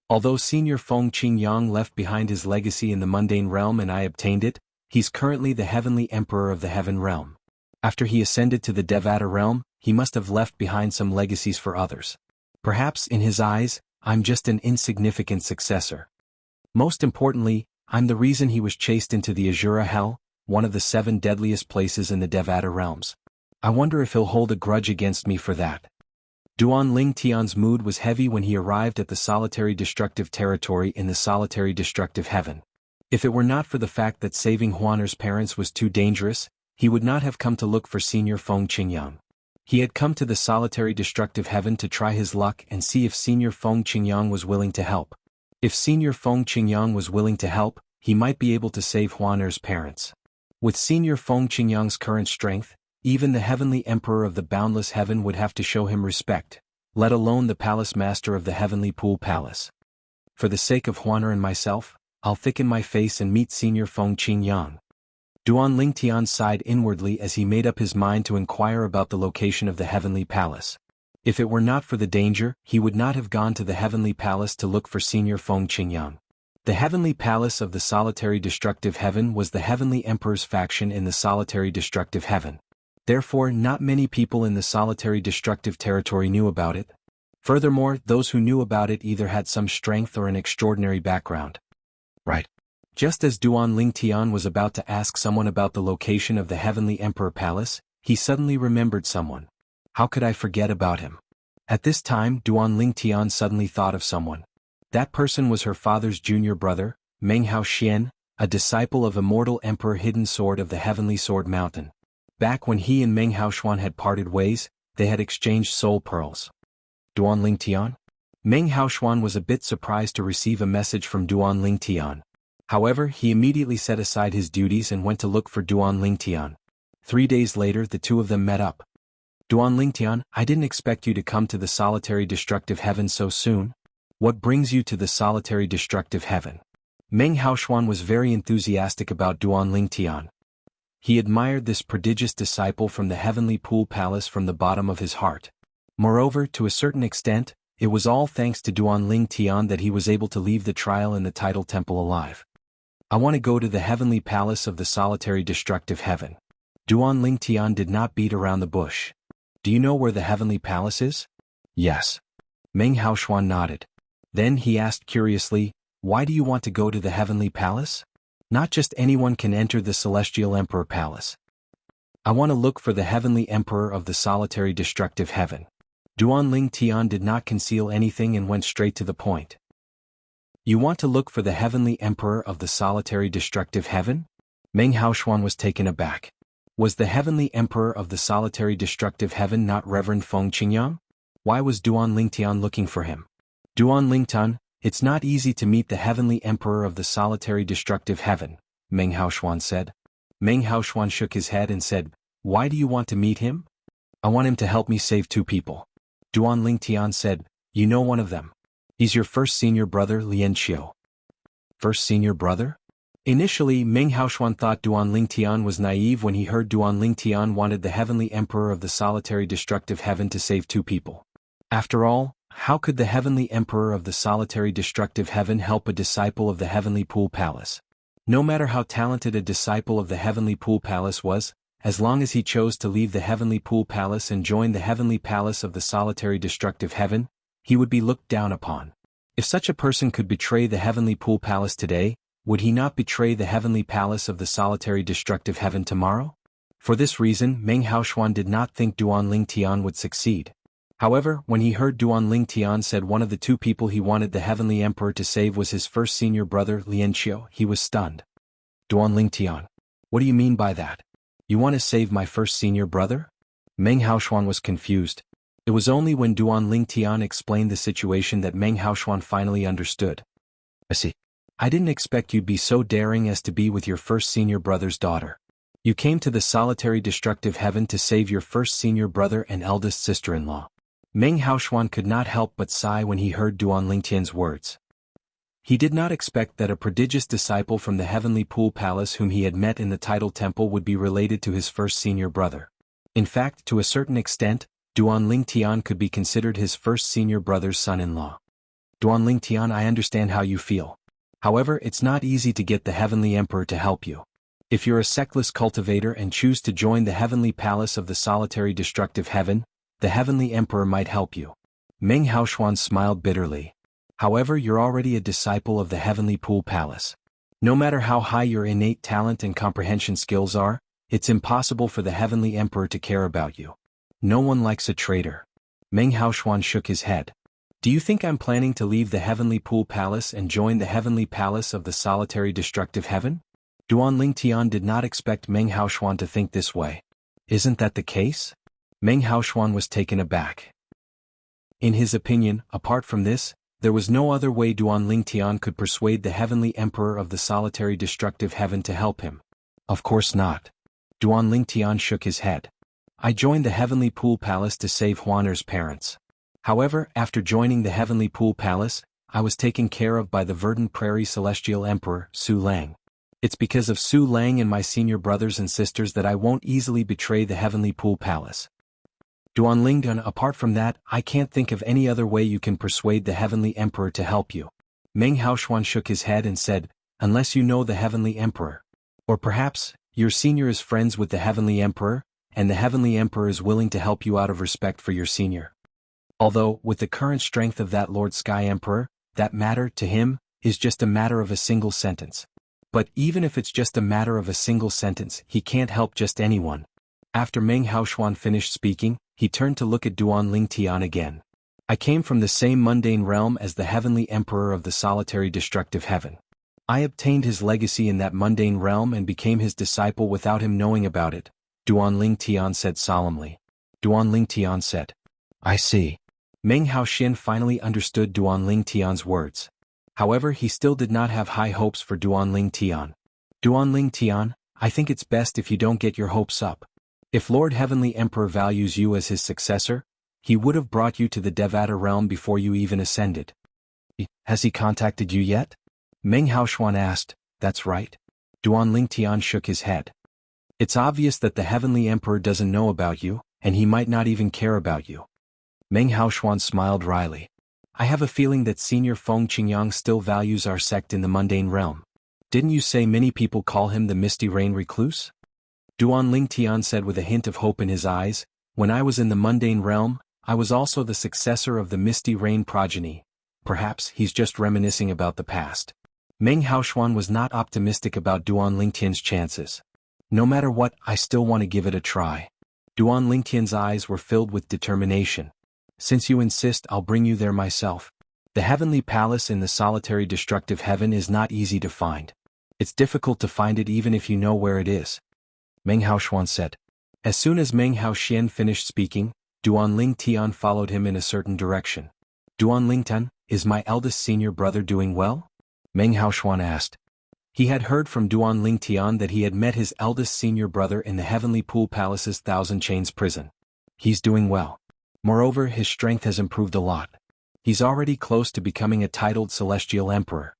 Although Senior Feng Qingyang left behind his legacy in the mundane realm and I obtained it, he's currently the Heavenly Emperor of the Heaven realm. After he ascended to the Devata realm, he must have left behind some legacies for others. Perhaps in his eyes, I'm just an insignificant successor. Most importantly, I'm the reason he was chased into the Azura Hell, one of the 7 deadliest places in the Devata realms. I wonder if he'll hold a grudge against me for that. Duan Ling Tian's mood was heavy when he arrived at the Solitary Destructive Territory in the Solitary Destructive Heaven. If it were not for the fact that saving Huan's parents was too dangerous, he would not have come to look for Senior Feng Qingyang. He had come to the Solitary Destructive Heaven to try his luck and see if Senior Feng Qingyang was willing to help. If Senior Feng Qingyang was willing to help, he might be able to save Huan's parents. With Senior Feng Qingyang's current strength, even the Heavenly Emperor of the Boundless Heaven would have to show him respect, let alone the Palace Master of the Heavenly Pool Palace. For the sake of Huan and myself, I'll thicken my face and meet Senior Feng Qingyang. Duan Ling Tian sighed inwardly as he made up his mind to inquire about the location of the Heavenly Palace. If it were not for the danger, he would not have gone to the Heavenly Palace to look for Senior Feng Qingyang. The Heavenly Palace of the Solitary Destructive Heaven was the Heavenly Emperor's faction in the Solitary Destructive Heaven. Therefore, not many people in the Solitary Destructive Territory knew about it. Furthermore, those who knew about it either had some strength or an extraordinary background. Right. Just as Duan Ling Tian was about to ask someone about the location of the Heavenly Emperor Palace, he suddenly remembered someone. How could I forget about him? At this time, Duan Ling Tian suddenly thought of someone. That person was her father's junior brother, Meng Hao Xian, a disciple of Immortal Emperor Hidden Sword of the Heavenly Sword Mountain. Back when he and Meng Hao Xuan had parted ways, they had exchanged soul pearls. Duan Ling Tian? Meng Hao Xuan was a bit surprised to receive a message from Duan Ling Tian. However, he immediately set aside his duties and went to look for Duan Ling Tian. 3 days later, the two of them met up. Duan Ling Tian, I didn't expect you to come to the Solitary Destructive Heaven so soon. What brings you to the Solitary Destructive Heaven? Meng Hao Xuan was very enthusiastic about Duan Ling Tian. He admired this prodigious disciple from the heavenly pool palace from the bottom of his heart. Moreover, to a certain extent, it was all thanks to Duanling Tian that he was able to leave the trial in the Tidal Temple alive. I want to go to the heavenly palace of the solitary destructive heaven. Duanling Tian did not beat around the bush. Do you know where the heavenly palace is? Yes. Meng Haoshuan nodded. Then he asked curiously, why do you want to go to the heavenly palace? Not just anyone can enter the celestial emperor palace. I want to look for the heavenly emperor of the solitary destructive heaven. Duanling Tian did not conceal anything and went straight to the point. You want to look for the heavenly emperor of the solitary destructive heaven? Meng Haoshuan was taken aback. Was the heavenly emperor of the solitary destructive heaven not Reverend Feng Qingyang? Why was Duanling Tian looking for him? Duanling Tian, it's not easy to meet the heavenly emperor of the solitary destructive heaven, Meng Haoshuan said. Meng Haoshuan shook his head and said, why do you want to meet him? I want him to help me save 2 people. Duanling Tian said, you know one of them. He's your first senior brother Lian Xiu. First senior brother? Initially, Meng Haoshuan thought Duanling Tian was naive when he heard Duanling Tian wanted the heavenly emperor of the solitary destructive heaven to save 2 people. After all, how could the heavenly emperor of the solitary destructive heaven help a disciple of the heavenly pool palace? No matter how talented a disciple of the heavenly pool palace was, as long as he chose to leave the heavenly pool palace and join the heavenly palace of the solitary destructive heaven, he would be looked down upon. If such a person could betray the heavenly pool palace today, would he not betray the heavenly palace of the solitary destructive heaven tomorrow? For this reason, Meng Haoshuan did not think Duanling Tian would succeed. However, when he heard Duanling Tian said one of the 2 people he wanted the heavenly emperor to save was his first senior brother Lian Xiu, he was stunned. Duanling Tian, what do you mean by that? You want to save my first senior brother? Meng Haoshuan was confused. It was only when Duanling Tian explained the situation that Meng Haoshuan finally understood. I see. I didn't expect you'd be so daring as to be with your first senior brother's daughter. You came to the solitary destructive heaven to save your first senior brother and eldest sister-in-law. Meng Haoshuan could not help but sigh when he heard Duanling Tian's words. He did not expect that a prodigious disciple from the heavenly pool palace whom he had met in the Tidal Temple would be related to his first senior brother. In fact, to a certain extent, Duanling Tian could be considered his first senior brother's son-in-law. Duanling Tian, I understand how you feel. However, it's not easy to get the heavenly emperor to help you. If you're a sectless cultivator and choose to join the heavenly palace of the solitary destructive heaven, the heavenly emperor might help you. Meng Haoshuan smiled bitterly. However, you're already a disciple of the heavenly pool palace. No matter how high your innate talent and comprehension skills are, it's impossible for the heavenly emperor to care about you. No one likes a traitor. Meng Haoshuan shook his head. Do you think I'm planning to leave the heavenly pool palace and join the heavenly palace of the solitary destructive heaven? Duanling Tian did not expect Meng Haoshuan to think this way. Isn't that the case? Meng Haoshuan was taken aback. In his opinion, apart from this, there was no other way Duanling Tian could persuade the heavenly emperor of the solitary destructive heaven to help him. Of course not. Duanling Tian shook his head. I joined the heavenly pool palace to save Huaner's parents. However, after joining the heavenly pool palace, I was taken care of by the Verdant Prairie Celestial Emperor, Su Lang. It's because of Su Lang and my senior brothers and sisters that I won't easily betray the heavenly pool palace. Duanling Tian, apart from that, I can't think of any other way you can persuade the heavenly emperor to help you. Meng Haoshuan shook his head and said, unless you know the heavenly emperor. Or perhaps, your senior is friends with the heavenly emperor, and the heavenly emperor is willing to help you out of respect for your senior. Although, with the current strength of that Lord Sky Emperor, that matter, to him, is just a matter of a single sentence. But even if it's just a matter of a single sentence, he can't help just anyone. After Meng Haoshuan finished speaking, he turned to look at Duanling Tian again. I came from the same mundane realm as the heavenly emperor of the solitary destructive heaven. I obtained his legacy in that mundane realm and became his disciple without him knowing about it, Duanling Tian said solemnly. Duanling Tian said, I see. Meng Haoshuan finally understood Duanling Tian's words. However, he still did not have high hopes for Duanling Tian. Duanling Tian, I think it's best if you don't get your hopes up. If Lord Heavenly Emperor values you as his successor, he would have brought you to the Devata realm before you even ascended. Has he contacted you yet? Meng Haoshuan asked. That's right. Duanling Tian shook his head. It's obvious that the Heavenly Emperor doesn't know about you, and he might not even care about you. Meng Haoshuan smiled wryly. I have a feeling that Senior Feng Qingyang still values our sect in the mundane realm. Didn't you say many people call him the Misty Rain Recluse? Duan Lingtian said with a hint of hope in his eyes, when I was in the mundane realm, I was also the successor of the Misty Rain progeny. Perhaps he's just reminiscing about the past. Meng Haoshuan was not optimistic about Duan Lingtian's chances. No matter what, I still want to give it a try. Duan Lingtian's eyes were filled with determination. Since you insist, I'll bring you there myself. The heavenly palace in the solitary destructive heaven is not easy to find. It's difficult to find it even if you know where it is. Meng Haoshuan said. As soon as Meng Haoxian finished speaking, Duan Lingtian followed him in a certain direction. Duan Lingtian, is my eldest senior brother doing well? Meng Haoshuan asked. He had heard from Duan Lingtian that he had met his eldest senior brother in the Heavenly Pool Palace's Thousand Chains prison. He's doing well. Moreover, his strength has improved a lot. He's already close to becoming a titled Celestial Emperor.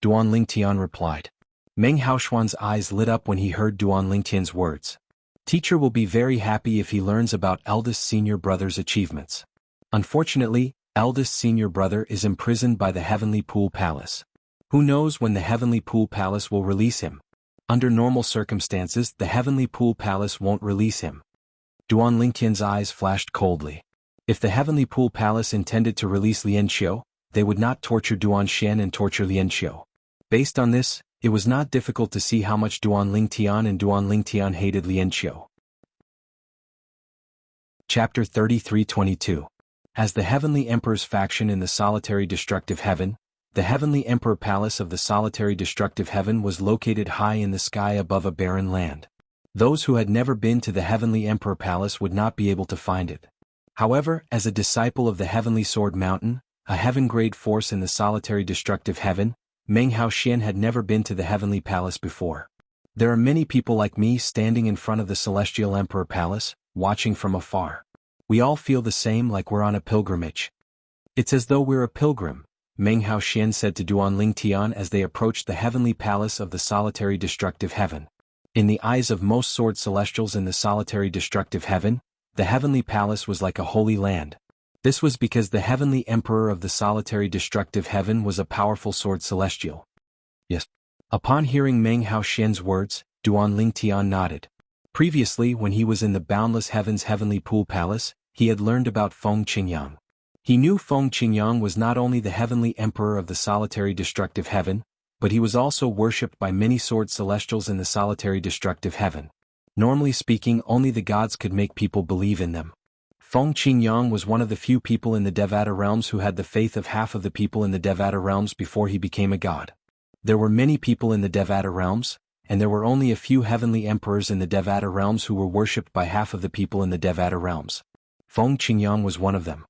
Duan Lingtian replied. Meng Haoshuan's eyes lit up when he heard Duan Lingtian's words. Teacher will be very happy if he learns about eldest senior brother's achievements. Unfortunately, eldest senior brother is imprisoned by the Heavenly Pool Palace. Who knows when the Heavenly Pool Palace will release him? Under normal circumstances, the Heavenly Pool Palace won't release him. Duan Lingtian's eyes flashed coldly. If the Heavenly Pool Palace intended to release Lian Xiu, they would not torture Duan Xian and torture Lian Xiu. Based on this, it was not difficult to see how much Duan Lingtian and Duan Lingtian hated Lian Xiu. Chapter 33-22. As the Heavenly Emperor's faction in the solitary destructive heaven, the Heavenly Emperor Palace of the solitary destructive heaven was located high in the sky above a barren land. Those who had never been to the Heavenly Emperor Palace would not be able to find it. However, as a disciple of the Heavenly Sword Mountain, a heaven-grade force in the solitary destructive heaven, Meng Haoxian had never been to the Heavenly Palace before. There are many people like me standing in front of the Celestial Emperor Palace, watching from afar. We all feel the same, like we're on a pilgrimage. It's as though we're a pilgrim, Meng Haoxian said to Duan Lingtian as they approached the Heavenly Palace of the solitary destructive heaven. In the eyes of most sword celestials in the solitary destructive heaven, the Heavenly Palace was like a holy land. This was because the Heavenly Emperor of the solitary destructive heaven was a powerful sword celestial. Yes. Upon hearing Meng Haoxian's words, Duan Lingtian nodded. Previously, when he was in the Boundless Heaven's Heavenly Pool Palace, he had learned about Feng Qingyang. He knew Feng Qingyang was not only the Heavenly Emperor of the solitary destructive heaven, but he was also worshipped by many sword celestials in the solitary destructive heaven. Normally speaking, only the gods could make people believe in them. Feng Qingyang was one of the few people in the Devata realms who had the faith of half of the people in the Devata realms before he became a god. There were many people in the Devata realms, and there were only a few heavenly emperors in the Devata realms who were worshipped by half of the people in the Devata realms. Feng Qingyang was one of them.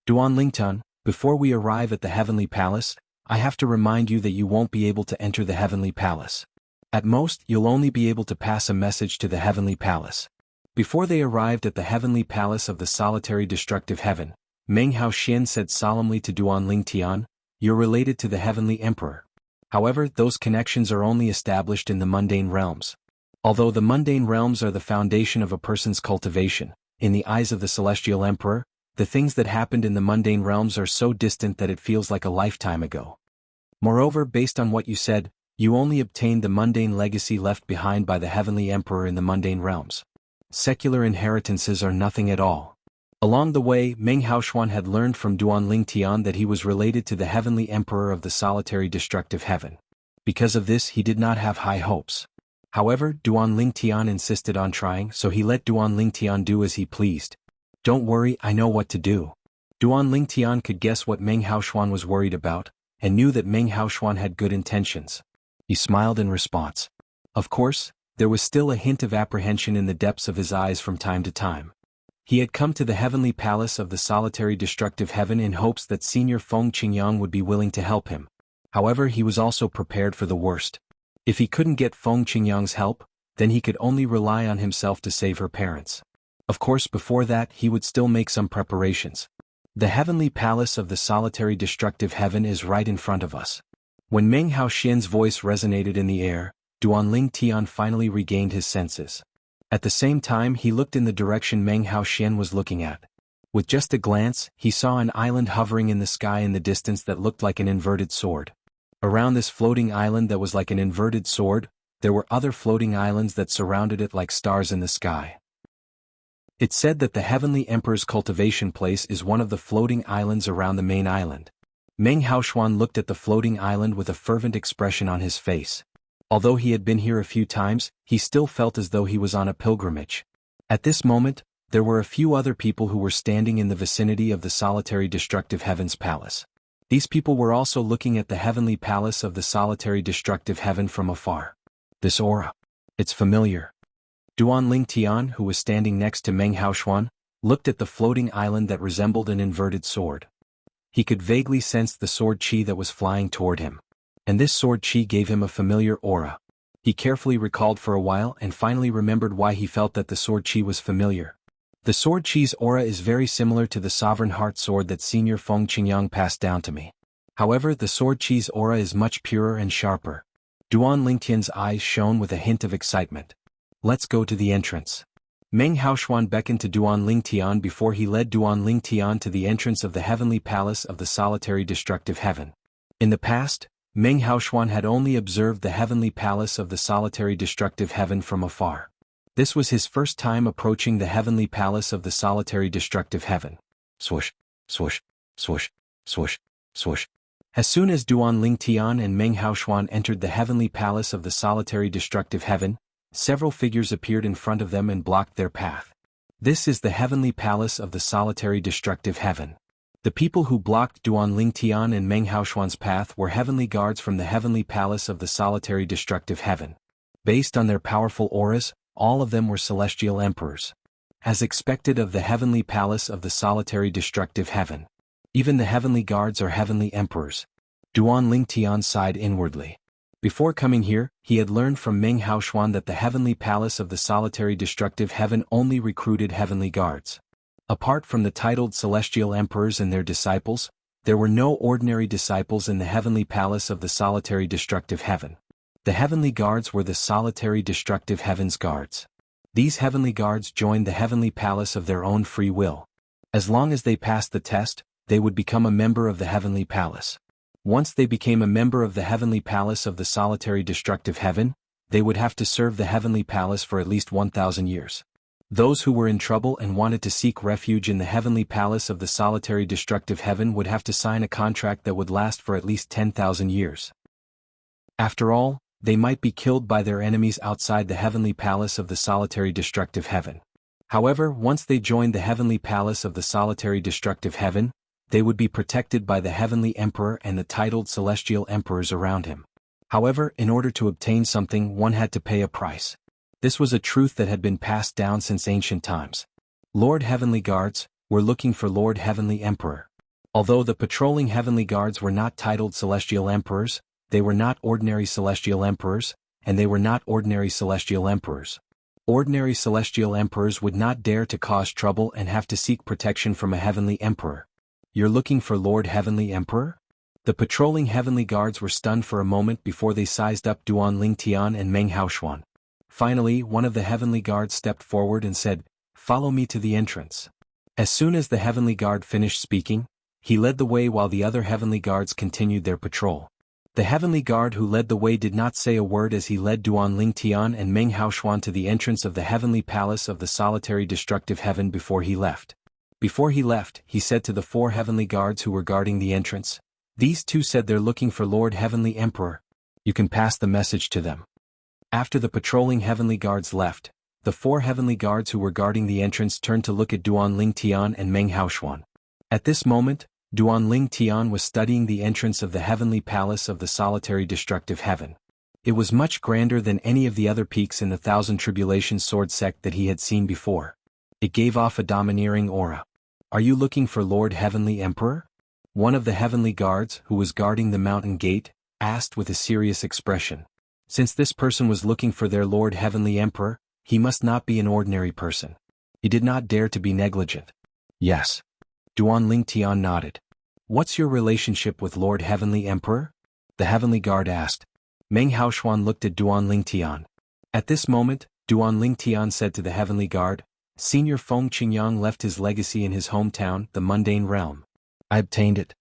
Duan Lingtian, before we arrive at the Heavenly Palace, I have to remind you that you won't be able to enter the Heavenly Palace. At most, you'll only be able to pass a message to the Heavenly Palace. Before they arrived at the Heavenly Palace of the solitary destructive heaven, Meng Haoxian said solemnly to Duan Lingtian, "You're related to the Heavenly Emperor. However, those connections are only established in the mundane realms. Although the mundane realms are the foundation of a person's cultivation, in the eyes of the Celestial Emperor, the things that happened in the mundane realms are so distant that it feels like a lifetime ago. Moreover, based on what you said, you only obtained the mundane legacy left behind by the Heavenly Emperor in the mundane realms. Secular inheritances are nothing at all." Along the way, Meng Haoshuan had learned from Duan Lingtian that he was related to the Heavenly Emperor of the solitary destructive heaven. Because of this, he did not have high hopes. However, Duan Lingtian insisted on trying, so he let Duan Lingtian do as he pleased. "Don't worry, I know what to do." Duan Lingtian could guess what Meng Haoshuan was worried about, and knew that Meng Haoshuan had good intentions. He smiled in response. Of course, there was still a hint of apprehension in the depths of his eyes from time to time. He had come to the Heavenly Palace of the solitary destructive heaven in hopes that Senior Feng Qingyang would be willing to help him. However, he was also prepared for the worst. If he couldn't get Feng Qingyang's help, then he could only rely on himself to save her parents. Of course, before that, he would still make some preparations. The Heavenly Palace of the solitary destructive heaven is right in front of us. When Meng Haoxian's voice resonated in the air, Duanling Tian finally regained his senses. At the same time he looked in the direction Meng Haoxian was looking at. With just a glance, he saw an island hovering in the sky in the distance that looked like an inverted sword. Around this floating island that was like an inverted sword, there were other floating islands that surrounded it like stars in the sky. It said that the Heavenly Emperor's cultivation place is one of the floating islands around the main island. Meng Haoxuan looked at the floating island with a fervent expression on his face. Although he had been here a few times, he still felt as though he was on a pilgrimage. At this moment, there were a few other people who were standing in the vicinity of the solitary destructive heaven's palace. These people were also looking at the heavenly palace of the solitary destructive heaven from afar. This aura. It's familiar. Duanling Tian, who was standing next to Meng Haoxuan, looked at the floating island that resembled an inverted sword. He could vaguely sense the sword chi that was flying toward him. And this sword chi gave him a familiar aura. He carefully recalled for a while and finally remembered why he felt that the sword chi was familiar. The sword chi's aura is very similar to the sovereign heart sword that Senior Feng Qingyang passed down to me. However, the sword chi's aura is much purer and sharper. Duanling Tian's eyes shone with a hint of excitement. Let's go to the entrance. Meng Haoxuan beckoned to Duanling Tian before he led Duanling Tian to the entrance of the heavenly palace of the solitary destructive heaven. In the past, Meng Haoxuan had only observed the heavenly palace of the solitary destructive heaven from afar. This was his first time approaching the heavenly palace of the solitary destructive heaven. Swoosh, swoosh, swoosh, swoosh, swoosh. As soon as Duanling Tian and Meng Haoxuan entered the heavenly palace of the solitary destructive heaven, several figures appeared in front of them and blocked their path. This is the heavenly palace of the solitary destructive heaven. The people who blocked Duanling Tian and Meng Haoxuan's path were heavenly guards from the heavenly palace of the solitary destructive heaven. Based on their powerful auras, all of them were celestial emperors. As expected of the heavenly palace of the solitary destructive heaven. Even the heavenly guards are heavenly emperors. Duanling Tian sighed inwardly. Before coming here, he had learned from Meng Haoxuan that the heavenly palace of the solitary destructive heaven only recruited heavenly guards. Apart from the titled celestial emperors and their disciples, there were no ordinary disciples in the heavenly palace of the solitary destructive heaven. The heavenly guards were the solitary destructive heaven's guards. These heavenly guards joined the heavenly palace of their own free will. As long as they passed the test, they would become a member of the heavenly palace. Once they became a member of the heavenly palace of the solitary destructive heaven, they would have to serve the heavenly palace for at least 1,000 years. Those who were in trouble and wanted to seek refuge in the heavenly palace of the solitary destructive heaven would have to sign a contract that would last for at least 10,000 years. After all, they might be killed by their enemies outside the heavenly palace of the solitary destructive heaven. However, once they joined the heavenly palace of the solitary destructive heaven, they would be protected by the heavenly emperor and the titled celestial emperors around him. However, in order to obtain something, one had to pay a price. This was a truth that had been passed down since ancient times. Lord Heavenly Guards were looking for Lord Heavenly Emperor. Although the patrolling heavenly guards were not titled celestial emperors, they were not ordinary celestial emperors, and they were not ordinary celestial emperors. Ordinary celestial emperors would not dare to cause trouble and have to seek protection from a heavenly emperor. You're looking for Lord Heavenly Emperor? The patrolling heavenly guards were stunned for a moment before they sized up Duanling Tian and Meng Haoxuan. Finally, one of the heavenly guards stepped forward and said, "Follow me to the entrance." As soon as the heavenly guard finished speaking, he led the way while the other heavenly guards continued their patrol. The heavenly guard who led the way did not say a word as he led Duanling Tian and Meng Haoxuan to the entrance of the heavenly palace of the solitary destructive heaven before he left. Before he left, he said to the 4 heavenly guards who were guarding the entrance, "These 2 said they're looking for Lord Heavenly Emperor. You can pass the message to them." After the patrolling heavenly guards left, the 4 heavenly guards who were guarding the entrance turned to look at Duanling Tian and Meng Haoxuan. At this moment, Duanling Tian was studying the entrance of the heavenly palace of the solitary destructive heaven. It was much grander than any of the other peaks in the Thousand Tribulations sword sect that he had seen before. It gave off a domineering aura. "Are you looking for Lord Heavenly Emperor?" One of the heavenly guards, who was guarding the mountain gate, asked with a serious expression. Since this person was looking for their Lord Heavenly Emperor, he must not be an ordinary person. He did not dare to be negligent. "Yes." Duanling Tian nodded. "What's your relationship with Lord Heavenly Emperor?" the heavenly guard asked. Meng Haoxuan looked at Duan Lingtian. At this moment, Duan Lingtian said to the heavenly guard, Senior Feng Qingyang left his legacy in his hometown, the mundane realm. I obtained it.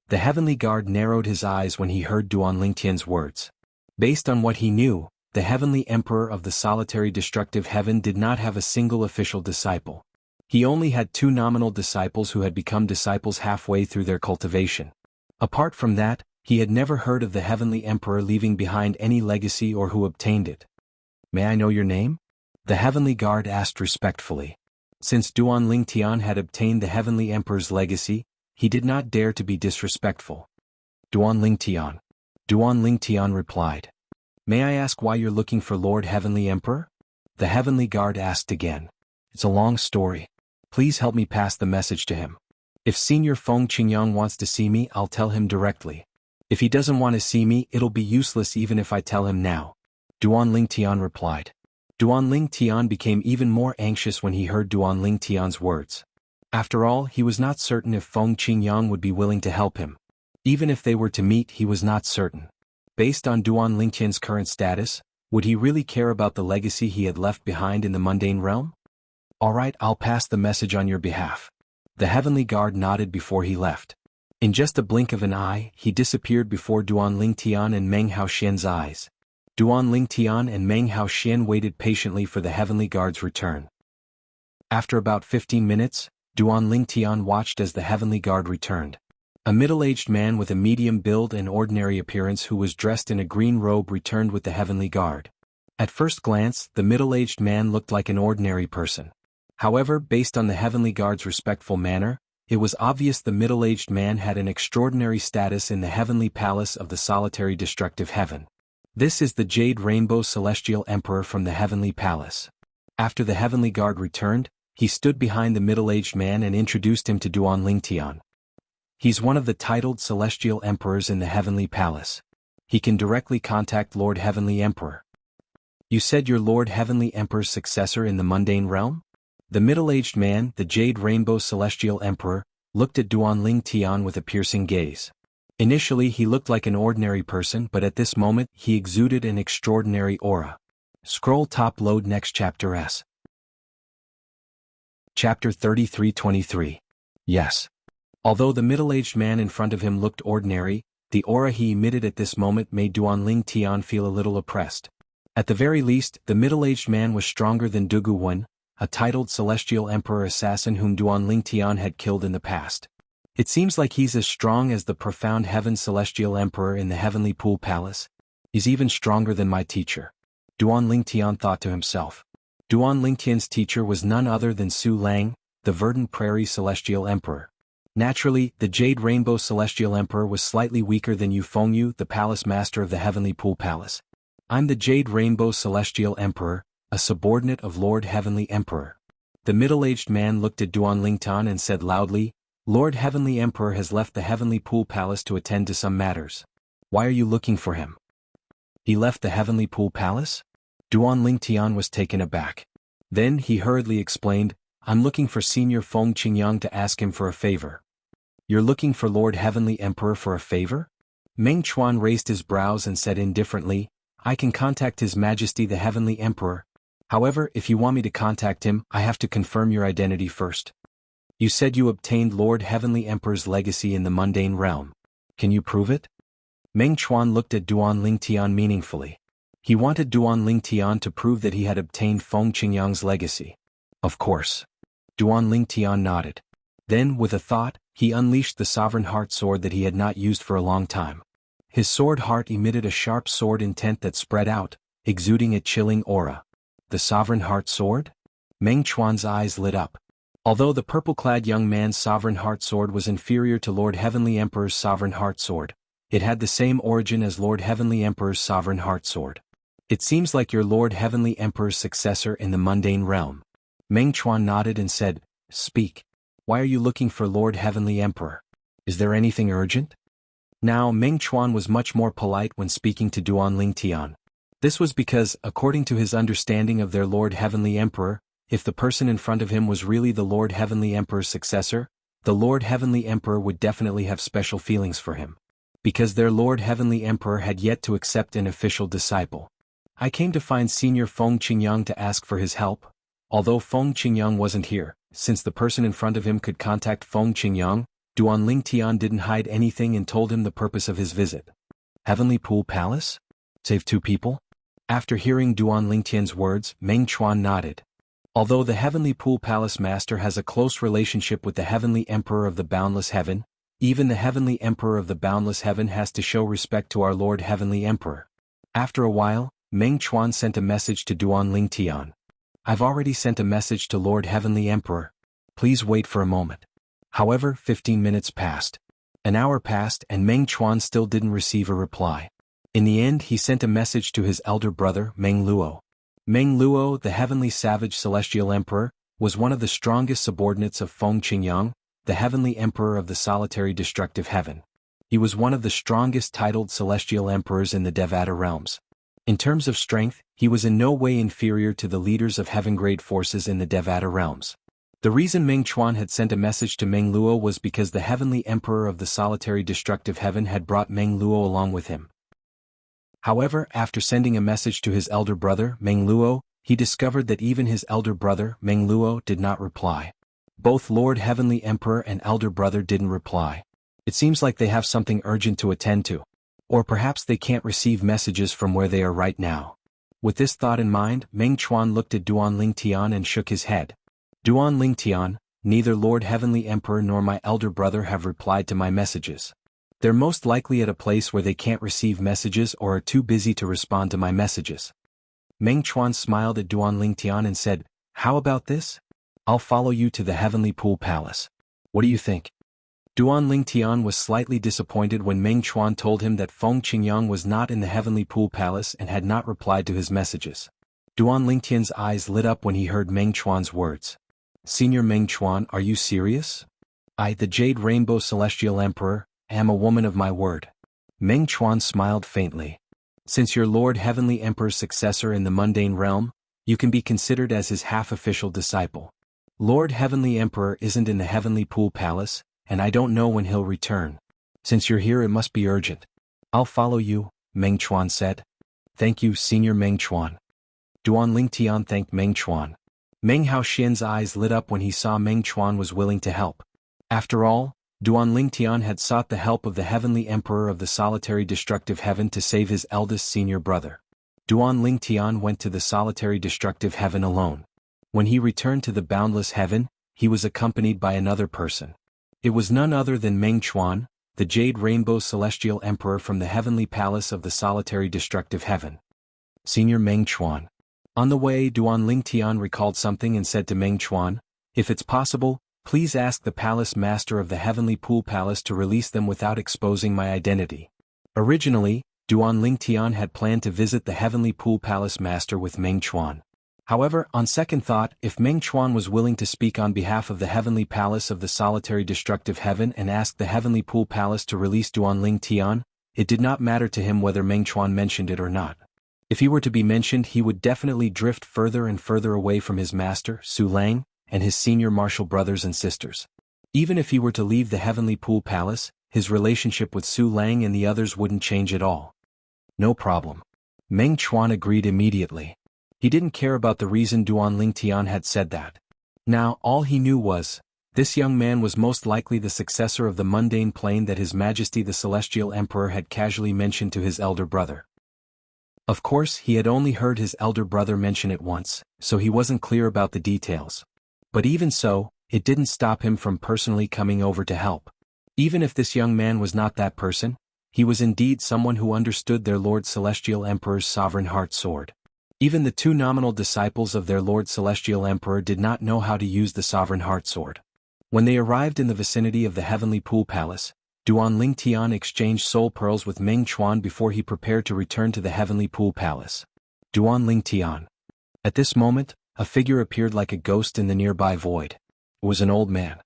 The heavenly guard narrowed his eyes when he heard Duan Lingtian's words. Based on what he knew, the heavenly emperor of the solitary destructive heaven did not have a single official disciple. He only had 2 nominal disciples who had become disciples halfway through their cultivation. Apart from that, he had never heard of the heavenly emperor leaving behind any legacy or who obtained it. May I know your name? The heavenly guard asked respectfully. Since Duan Lingtian had obtained the heavenly emperor's legacy, he did not dare to be disrespectful. Duan Lingtian. Duan Lingtian replied. May I ask why you're looking for Lord Heavenly Emperor? The heavenly guard asked again. It's a long story. Please help me pass the message to him. If Senior Feng Qingyang wants to see me, I'll tell him directly. If he doesn't want to see me, it'll be useless even if I tell him now. Duan Lingtian replied. Duan Lingtian became even more anxious when he heard Duan Lingtian's words. After all, he was not certain if Feng Qingyang would be willing to help him. Even if they were to meet, he was not certain. Based on Duan Lingtian's current status, would he really care about the legacy he had left behind in the mundane realm? All right, I'll pass the message on your behalf. The heavenly guard nodded before he left. In just a blink of an eye, he disappeared before Duan Lingtian and Meng Haoxian's eyes. Duan Lingtian and Meng Haoxian waited patiently for the heavenly guard's return. After about 15 minutes, Duan Lingtian watched as the heavenly guard returned. A middle-aged man with a medium build and ordinary appearance who was dressed in a green robe returned with the heavenly guard. At first glance, the middle-aged man looked like an ordinary person. However, based on the heavenly guard's respectful manner, it was obvious the middle-aged man had an extraordinary status in the heavenly palace of the solitary destructive heaven. This is the Jade Rainbow Celestial Emperor from the heavenly palace. After the heavenly guard returned, he stood behind the middle-aged man and introduced him to Duan Lingtian. He's one of the titled celestial emperors in the heavenly palace. He can directly contact Lord Heavenly Emperor. You said you're Lord Heavenly Emperor's successor in the mundane realm? The middle-aged man, the Jade Rainbow Celestial Emperor, looked at Duan Lingtian with a piercing gaze. Initially he looked like an ordinary person, but at this moment he exuded an extraordinary aura. Scroll top load next chapter S. Chapter 33-23. Yes. Although the middle-aged man in front of him looked ordinary, the aura he emitted at this moment made Duan Lingtian feel a little oppressed. At the very least, the middle-aged man was stronger than Dugu Wen, a titled celestial emperor assassin whom Duan Lingtian had killed in the past. It seems like he's as strong as the profound heaven celestial emperor in the heavenly pool palace. He's even stronger than my teacher. Duan Lingtian thought to himself. Duan Lingtian's teacher was none other than Su Lang, the Verdant Prairie Celestial Emperor. Naturally, the Jade Rainbow Celestial Emperor was slightly weaker than Yu Fengyu, the Palace Master of the Heavenly Pool Palace. I'm the Jade Rainbow Celestial Emperor, a subordinate of Lord Heavenly Emperor. The middle-aged man looked at Duan Lingtian and said loudly, Lord Heavenly Emperor has left the Heavenly Pool Palace to attend to some matters. Why are you looking for him? He left the Heavenly Pool Palace? Duan Lingtian was taken aback. Then he hurriedly explained, I'm looking for Senior Feng Qingyang to ask him for a favor. You're looking for Lord Heavenly Emperor for a favor? Meng Chuan raised his brows and said indifferently, I can contact His Majesty the Heavenly Emperor. However, if you want me to contact him, I have to confirm your identity first. You said you obtained Lord Heavenly Emperor's legacy in the mundane realm. Can you prove it? Meng Chuan looked at Duan Lingtian meaningfully. He wanted Duan Lingtian to prove that he had obtained Feng Qingyang's legacy. Of course. Duan Lingtian nodded. Then, with a thought, he unleashed the Sovereign Heart Sword that he had not used for a long time. His sword heart emitted a sharp sword intent that spread out, exuding a chilling aura. The Sovereign Heart Sword? Meng Chuan's eyes lit up. Although the purple-clad young man's Sovereign Heart Sword was inferior to Lord Heavenly Emperor's Sovereign Heart Sword, it had the same origin as Lord Heavenly Emperor's Sovereign Heart Sword. It seems like you're Lord Heavenly Emperor's successor in the mundane realm. Meng Chuan nodded and said, Speak. Why are you looking for Lord Heavenly Emperor? Is there anything urgent? Now Meng Chuan was much more polite when speaking to Duan Lingtian. This was because, according to his understanding of their Lord Heavenly Emperor, if the person in front of him was really the Lord Heavenly Emperor's successor, the Lord Heavenly Emperor would definitely have special feelings for him. because their Lord Heavenly Emperor had yet to accept an official disciple. I came to find Senior Feng Qingyang to ask for his help. Although Feng Qingyang wasn't here, since the person in front of him could contact Feng Qingyang, Duan Lingtian didn't hide anything and told him the purpose of his visit. Heavenly Pool Palace? Save 2 people? After hearing Duan Lingtian's words, Meng Chuan nodded. Although the Heavenly Pool Palace Master has a close relationship with the Heavenly Emperor of the Boundless Heaven, even the Heavenly Emperor of the Boundless Heaven has to show respect to our Lord Heavenly Emperor. After a while, Meng Chuan sent a message to Duan Lingtian. I've already sent a message to Lord Heavenly Emperor. Please wait for a moment. However, 15 minutes passed. An hour passed and Meng Chuan still didn't receive a reply. In the end he sent a message to his elder brother, Meng Luo. Meng Luo, the Heavenly Savage Celestial Emperor, was one of the strongest subordinates of Feng Qingyang, the Heavenly Emperor of the Solitary Destructive Heaven. He was one of the strongest titled Celestial Emperors in the Devata realms. In terms of strength, he was in no way inferior to the leaders of heaven-grade forces in the Devata realms. The reason Meng Chuan had sent a message to Meng Luo was because the Heavenly Emperor of the Solitary Destructive Heaven had brought Meng Luo along with him. However, after sending a message to his elder brother, Meng Luo, he discovered that even his elder brother, Meng Luo, did not reply. Both Lord Heavenly Emperor and elder brother didn't reply. It seems like they have something urgent to attend to. Or perhaps they can't receive messages from where they are right now. With this thought in mind, Meng Chuan looked at Duan Lingtian and shook his head. Duan Lingtian, neither Lord Heavenly Emperor nor my elder brother have replied to my messages. They're most likely at a place where they can't receive messages or are too busy to respond to my messages. Meng Chuan smiled at Duan Lingtian and said, "How about this? I'll follow you to the Heavenly Pool Palace. What do you think?" Duan Lingtian was slightly disappointed when Meng Chuan told him that Feng Qingyang was not in the Heavenly Pool Palace and had not replied to his messages. Duan Lingtian's eyes lit up when he heard Meng Chuan's words. "Senior Meng Chuan, are you serious? I, the Jade Rainbow Celestial Emperor, am a woman of my word." Meng Chuan smiled faintly. "Since your Lord Heavenly Emperor's successor in the mundane realm, you can be considered as his half-official disciple. Lord Heavenly Emperor isn't in the Heavenly Pool Palace, and I don't know when he'll return. Since you're here it must be urgent." "I'll follow you," Meng Chuan said. "Thank you, Senior Meng Chuan." Duan Lingtian thanked Meng Chuan. Meng Haoxian's eyes lit up when he saw Meng Chuan was willing to help. After all, Duan Lingtian had sought the help of the Heavenly Emperor of the Solitary Destructive Heaven to save his eldest senior brother. Duan Lingtian went to the Solitary Destructive Heaven alone. When he returned to the Boundless Heaven, he was accompanied by another person. It was none other than Meng Chuan, the Jade Rainbow Celestial Emperor from the Heavenly Palace of the Solitary Destructive Heaven. Senior Meng Chuan. On the way, Duan Lingtian recalled something and said to Meng Chuan, "If it's possible, please ask the Palace Master of the Heavenly Pool Palace to release them without exposing my identity." Originally, Duan Lingtian had planned to visit the Heavenly Pool Palace Master with Meng Chuan. However, on second thought, if Meng Chuan was willing to speak on behalf of the Heavenly Palace of the Solitary Destructive Heaven and ask the Heavenly Pool Palace to release Duan Lingtian, it did not matter to him whether Meng Chuan mentioned it or not. If he were to be mentioned, he would definitely drift further and further away from his master, Su Lang, and his senior martial brothers and sisters. Even if he were to leave the Heavenly Pool Palace, his relationship with Su Lang and the others wouldn't change at all. No problem. Meng Chuan agreed immediately. He didn't care about the reason Duan Lingtian had said that. Now, all he knew was, this young man was most likely the successor of the mundane plane that His Majesty the Celestial Emperor had casually mentioned to his elder brother. Of course, he had only heard his elder brother mention it once, so he wasn't clear about the details. But even so, it didn't stop him from personally coming over to help. Even if this young man was not that person, he was indeed someone who understood their Lord Celestial Emperor's sovereign heart sword. Even the 2 nominal disciples of their Lord Celestial Emperor did not know how to use the sovereign heart sword. When they arrived in the vicinity of the Heavenly Pool Palace, Duan Lingtian exchanged soul pearls with Meng Chuan before he prepared to return to the Heavenly Pool Palace. Duan Lingtian. At this moment, a figure appeared like a ghost in the nearby void. It was an old man.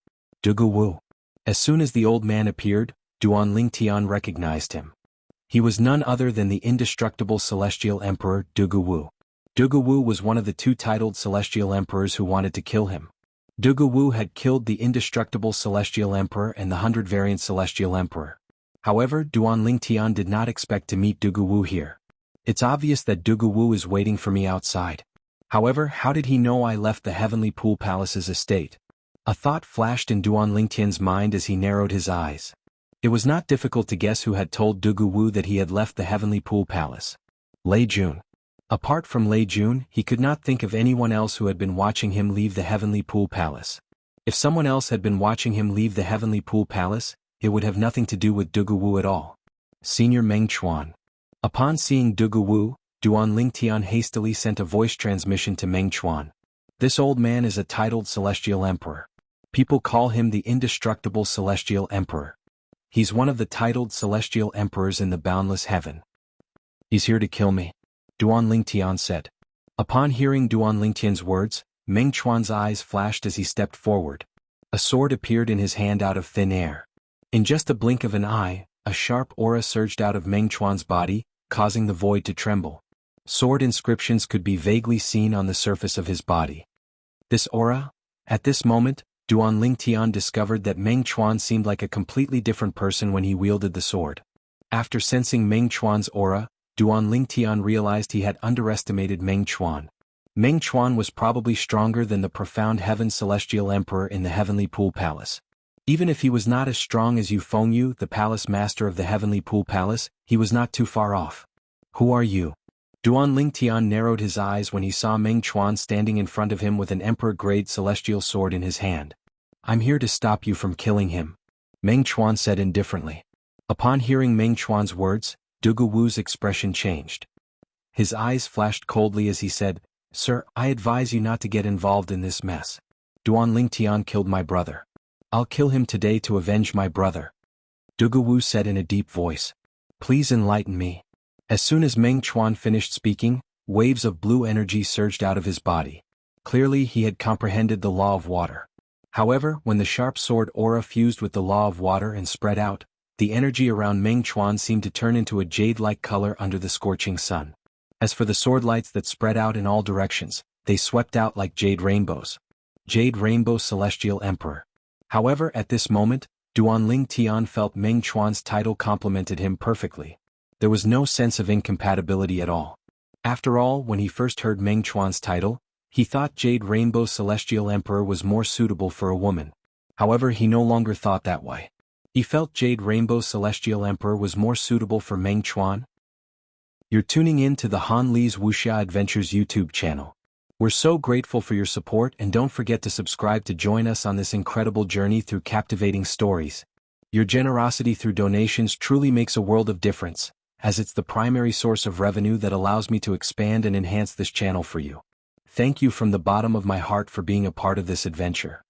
Dugu Wu. As soon as the old man appeared, Duan Lingtian recognized him. He was none other than the indestructible Celestial Emperor Dugu Wu. Dugu Wu was one of the 2 titled Celestial Emperors who wanted to kill him. Dugu Wu had killed the indestructible Celestial Emperor and the 100 variant Celestial Emperor. However, Duan Lingtian did not expect to meet Dugu Wu here. It's obvious that Dugu Wu is waiting for me outside. However, how did he know I left the Heavenly Pool Palace's estate? A thought flashed in Duan Lingtian's mind as he narrowed his eyes. It was not difficult to guess who had told Dugu Wu that he had left the Heavenly Pool Palace. Lei Jun. Apart from Lei Jun, he could not think of anyone else who had been watching him leave the Heavenly Pool Palace. If someone else had been watching him leave the Heavenly Pool Palace, it would have nothing to do with Dugu Wu at all. Senior Meng Chuan. Upon seeing Dugu Wu, Duan Lingtian hastily sent a voice transmission to Meng Chuan. This old man is a titled Celestial Emperor. People call him the Indestructible Celestial Emperor. He's one of the titled Celestial Emperors in the boundless heaven. He's here to kill me, Duan Lingtian said. Upon hearing Duan Lingtian's words, Meng Chuan's eyes flashed as he stepped forward. A sword appeared in his hand out of thin air. In just a blink of an eye, a sharp aura surged out of Meng Chuan's body, causing the void to tremble. Sword inscriptions could be vaguely seen on the surface of his body. This aura? At this moment, Duan Lingtian discovered that Meng Chuan seemed like a completely different person when he wielded the sword. After sensing Meng Chuan's aura, Duan Lingtian realized he had underestimated Meng Chuan. Meng Chuan was probably stronger than the profound Heaven Celestial Emperor in the Heavenly Pool Palace. Even if he was not as strong as Yu Fengyu, the Palace Master of the Heavenly Pool Palace, he was not too far off. Who are you? Duan Lingtian narrowed his eyes when he saw Meng Chuan standing in front of him with an Emperor-grade celestial sword in his hand. I'm here to stop you from killing him, Meng Chuan said indifferently. Upon hearing Meng Chuan's words, Dugu Wu's expression changed. His eyes flashed coldly as he said, Sir, I advise you not to get involved in this mess. Duan Lingtian killed my brother. I'll kill him today to avenge my brother. Dugu Wu said in a deep voice. Please enlighten me. As soon as Meng Chuan finished speaking, waves of blue energy surged out of his body. Clearly he had comprehended the law of water. However, when the sharp sword aura fused with the law of water and spread out, the energy around Meng Chuan seemed to turn into a jade-like color under the scorching sun. As for the sword lights that spread out in all directions, they swept out like jade rainbows. Jade Rainbow Celestial Emperor. However, at this moment, Duan Lingtian felt Meng Chuan's title complemented him perfectly. There was no sense of incompatibility at all. After all, when he first heard Meng Chuan's title, he thought Jade Rainbow Celestial Emperor was more suitable for a woman. However, he no longer thought that way. He felt Jade Rainbow Celestial Emperor was more suitable for Meng Chuan. You're tuning in to the Han Li's Wuxia Adventures YouTube channel. We're so grateful for your support, and don't forget to subscribe to join us on this incredible journey through captivating stories. Your generosity through donations truly makes a world of difference, as it's the primary source of revenue that allows me to expand and enhance this channel for you. Thank you from the bottom of my heart for being a part of this adventure.